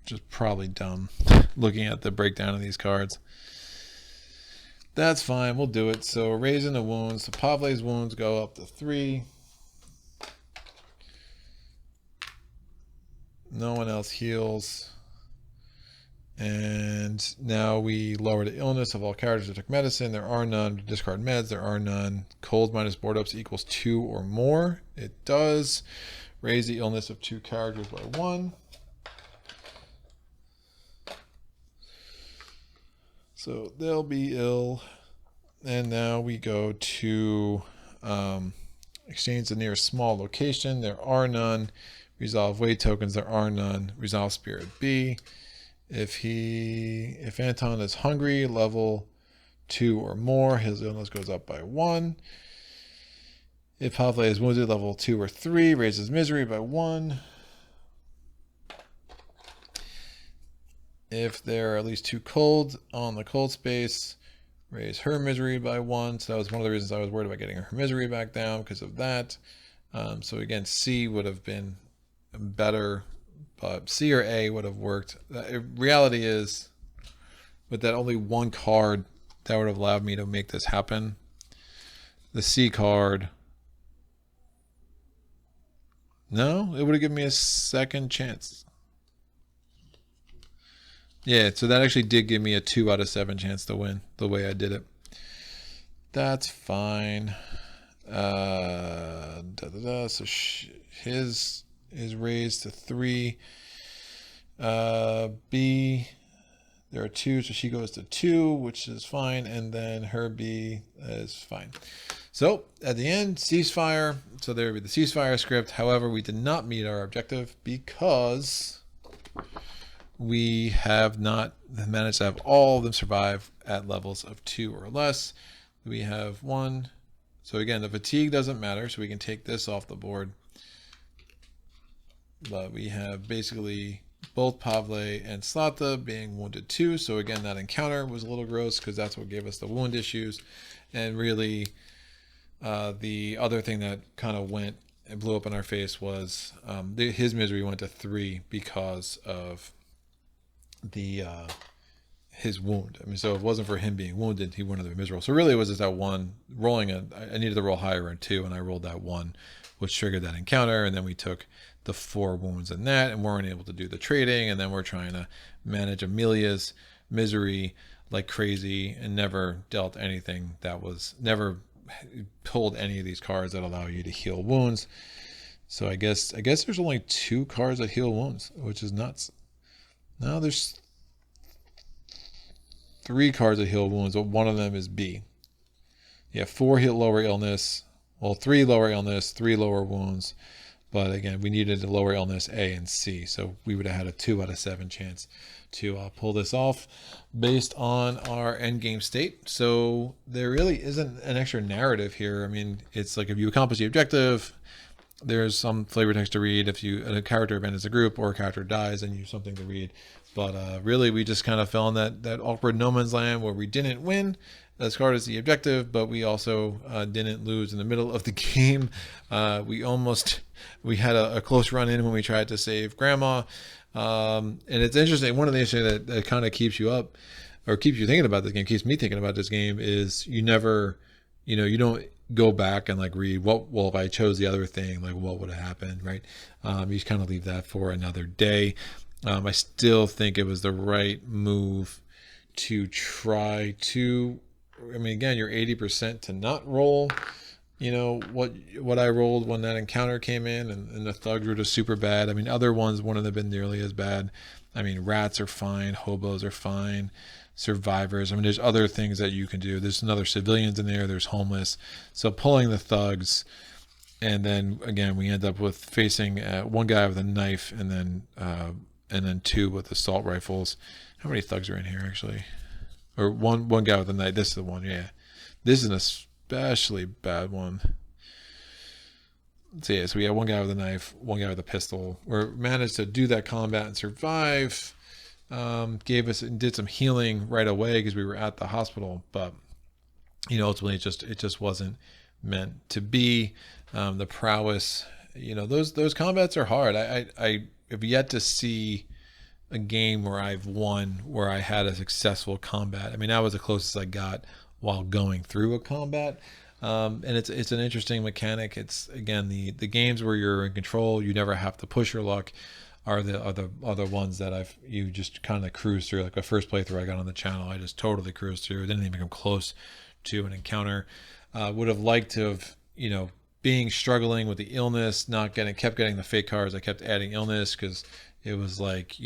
which is probably dumb looking at the breakdown of these cards. That's fine. We'll do it. So raising the wounds. So Pavle's wounds go up to 3. No one else heals. And now we lower the illness of all characters that took medicine. There are none. Discard meds. There are none. Cold minus board ups equals 2 or more. It does. Raise the illness of 2 characters by 1. So they'll be ill. And now we go to exchange the nearest small location. There are none. Resolve weight tokens. There are none. Resolve spirit B. If Anton is hungry, level 2 or more, his illness goes up by 1. If Pavle is wounded, level 2 or 3, raises misery by 1. If there are at least 2 cold on the cold space, raise her misery by 1. So that was one of the reasons I was worried about getting her misery back down because of that. So again, C would have been better, but C or A would have worked. The reality is, with that only 1 card, that would have allowed me to make this happen. The C card, no, it would have given me a second chance. Yeah, so that actually did give me a 2 out of 7 chance to win the way I did it. That's fine. So his is raised to 3. B, there are 2, so she goes to 2, which is fine, and then her B is fine. So at the end, ceasefire. So there would be the ceasefire script. However, we did not meet our objective because we have not managed to have all of them survive at levels of 2 or less. We have 1. So again, the fatigue doesn't matter, so we can take this off the board. But we have basically both Pavle and Slata being wounded 2. So again, that encounter was a little gross because that's what gave us the wound issues. And really, the other thing that kind of went and blew up in our face was his misery went to 3 because of his wound. I mean, so if it wasn't for him being wounded, he wouldn't have been miserable. So really it was just that 1 rolling I needed to roll higher in 2, and I rolled that 1, which triggered that encounter. And then we took the 4 wounds in that and weren't able to do the trading. And then we're trying to manage Amelia's misery like crazy and never dealt anything that was never pulled any of these cards that allow you to heal wounds. So I guess there's only 2 cards that heal wounds, which is nuts. Now there's 3 cards that heal wounds, but one of them is B. Yeah, 4 hit lower illness. Well, 3 lower illness, 3 lower wounds. But again, we needed to lower illness A and C. So we would have had a 2 out of 7 chance to pull this off based on our endgame state. So there really isn't an extra narrative here. I mean, it's like if you accomplish the objective, there's some flavor text to read. If a character abandons a group or a character dies, then you have something to read. But really, we just kind of fell in that awkward no man's land where we didn't win as hard as the objective, but we also didn't lose in the middle of the game. We had a close run in when we tried to save Grandma. And it's interesting. One of the issues that kind of keeps you up or keeps you thinking about this game, keeps me thinking about this game, is you never, you don't go back and like read if I chose the other thing, like what would have happened, right? You just kind of leave that for another day. I still think it was the right move to try to, I mean, again, you're 80% to not roll, what I rolled when that encounter came in, and the thugs were just super bad. I mean, other ones wouldn't have been nearly as bad. I mean, rats are fine, hobos are fine, survivors. I mean, there's other things that you can do. There's another civilians in there. There's homeless. So pulling the thugs, and then again, we end up with facing one guy with a knife, and then 2 with assault rifles. How many thugs are in here actually? Or one guy with a knife. This is the one, yeah. This is an especially bad one. So yeah, so we had one guy with a knife, one guy with a pistol. We managed to do that combat and survive. Did some healing right away because we were at the hospital, but ultimately it just wasn't meant to be. The prowess, those combats are hard. I have yet to see a game where I've won where I had a successful combat. I mean, that was the closest I got while going through a combat. And it's an interesting mechanic. It's again the games where you're in control, you never have to push your luck, are the ones that you just kind of cruise through. Like the first playthrough I got on the channel, I just totally cruised through. Didn't even come close to an encounter. Would have liked to have, being struggling with the illness, kept getting the fake cards. I kept adding illness because it was like,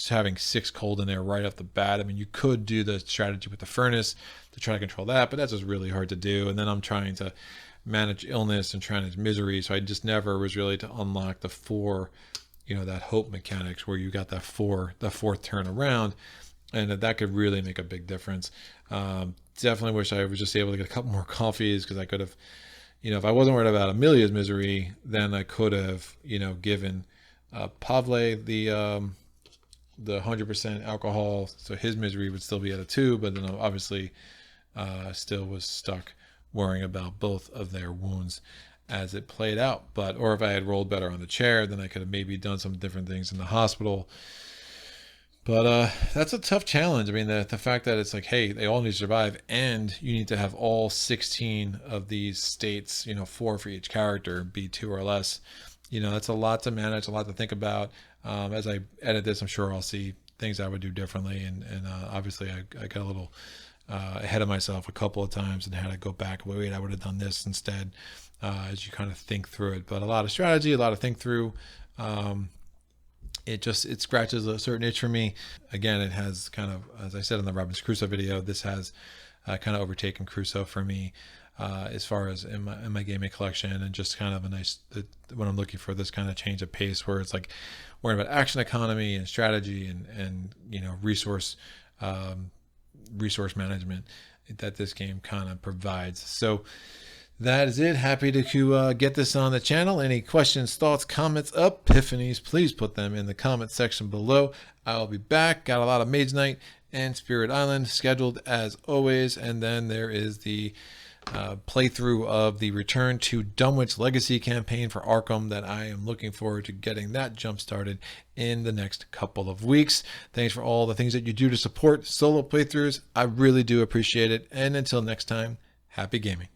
having 6 cold in there right off the bat. I mean, you could do the strategy with the furnace to try to control that, but that's just really hard to do. And then I'm trying to manage illness and trying to misery. So I just never was really to unlock the 4, that hope mechanics where you got the 4th turn around, and that could really make a big difference. Definitely wish I was just able to get a couple more coffees, because I could have, if I wasn't worried about Amelia's misery, then I could have, given Pavle the 100% alcohol, so his misery would still be at a 2, but then obviously still was stuck worrying about both of their wounds as it played out. Or if I had rolled better on the chair, then I could have maybe done some different things in the hospital. But that's a tough challenge. I mean, the fact that it's like, hey, they all need to survive, and you need to have all 16 of these states, 4 for each character, be 2 or less. That's a lot to manage, a lot to think about. As I edit this, I'm sure I'll see things I would do differently. And obviously I got a little ahead of myself a couple of times and had to go back. Wait, I would have done this instead, as you kind of think through it. But a lot of strategy, a lot of think through. It scratches a certain itch for me. Again, it has kind of, as I said in the Robinson Crusoe video, this has kind of overtaken Crusoe for me, as far as in my gaming collection, and just kind of a nice, when I'm looking for this kind of change of pace where it's like worrying about action economy and strategy and resource management that this game kind of provides. So that is it. Happy to get this on the channel. Any questions, thoughts, comments, epiphanies, please put them in the comment section below. I'll be back. Got a lot of Mage Knight and Spirit Island scheduled as always. And then there is the playthrough of the Return to Dunwich Legacy campaign for Arkham that I am looking forward to getting that jump started in the next couple of weeks. Thanks for all the things that you do to support solo playthroughs. I really do appreciate it. And until next time, happy gaming.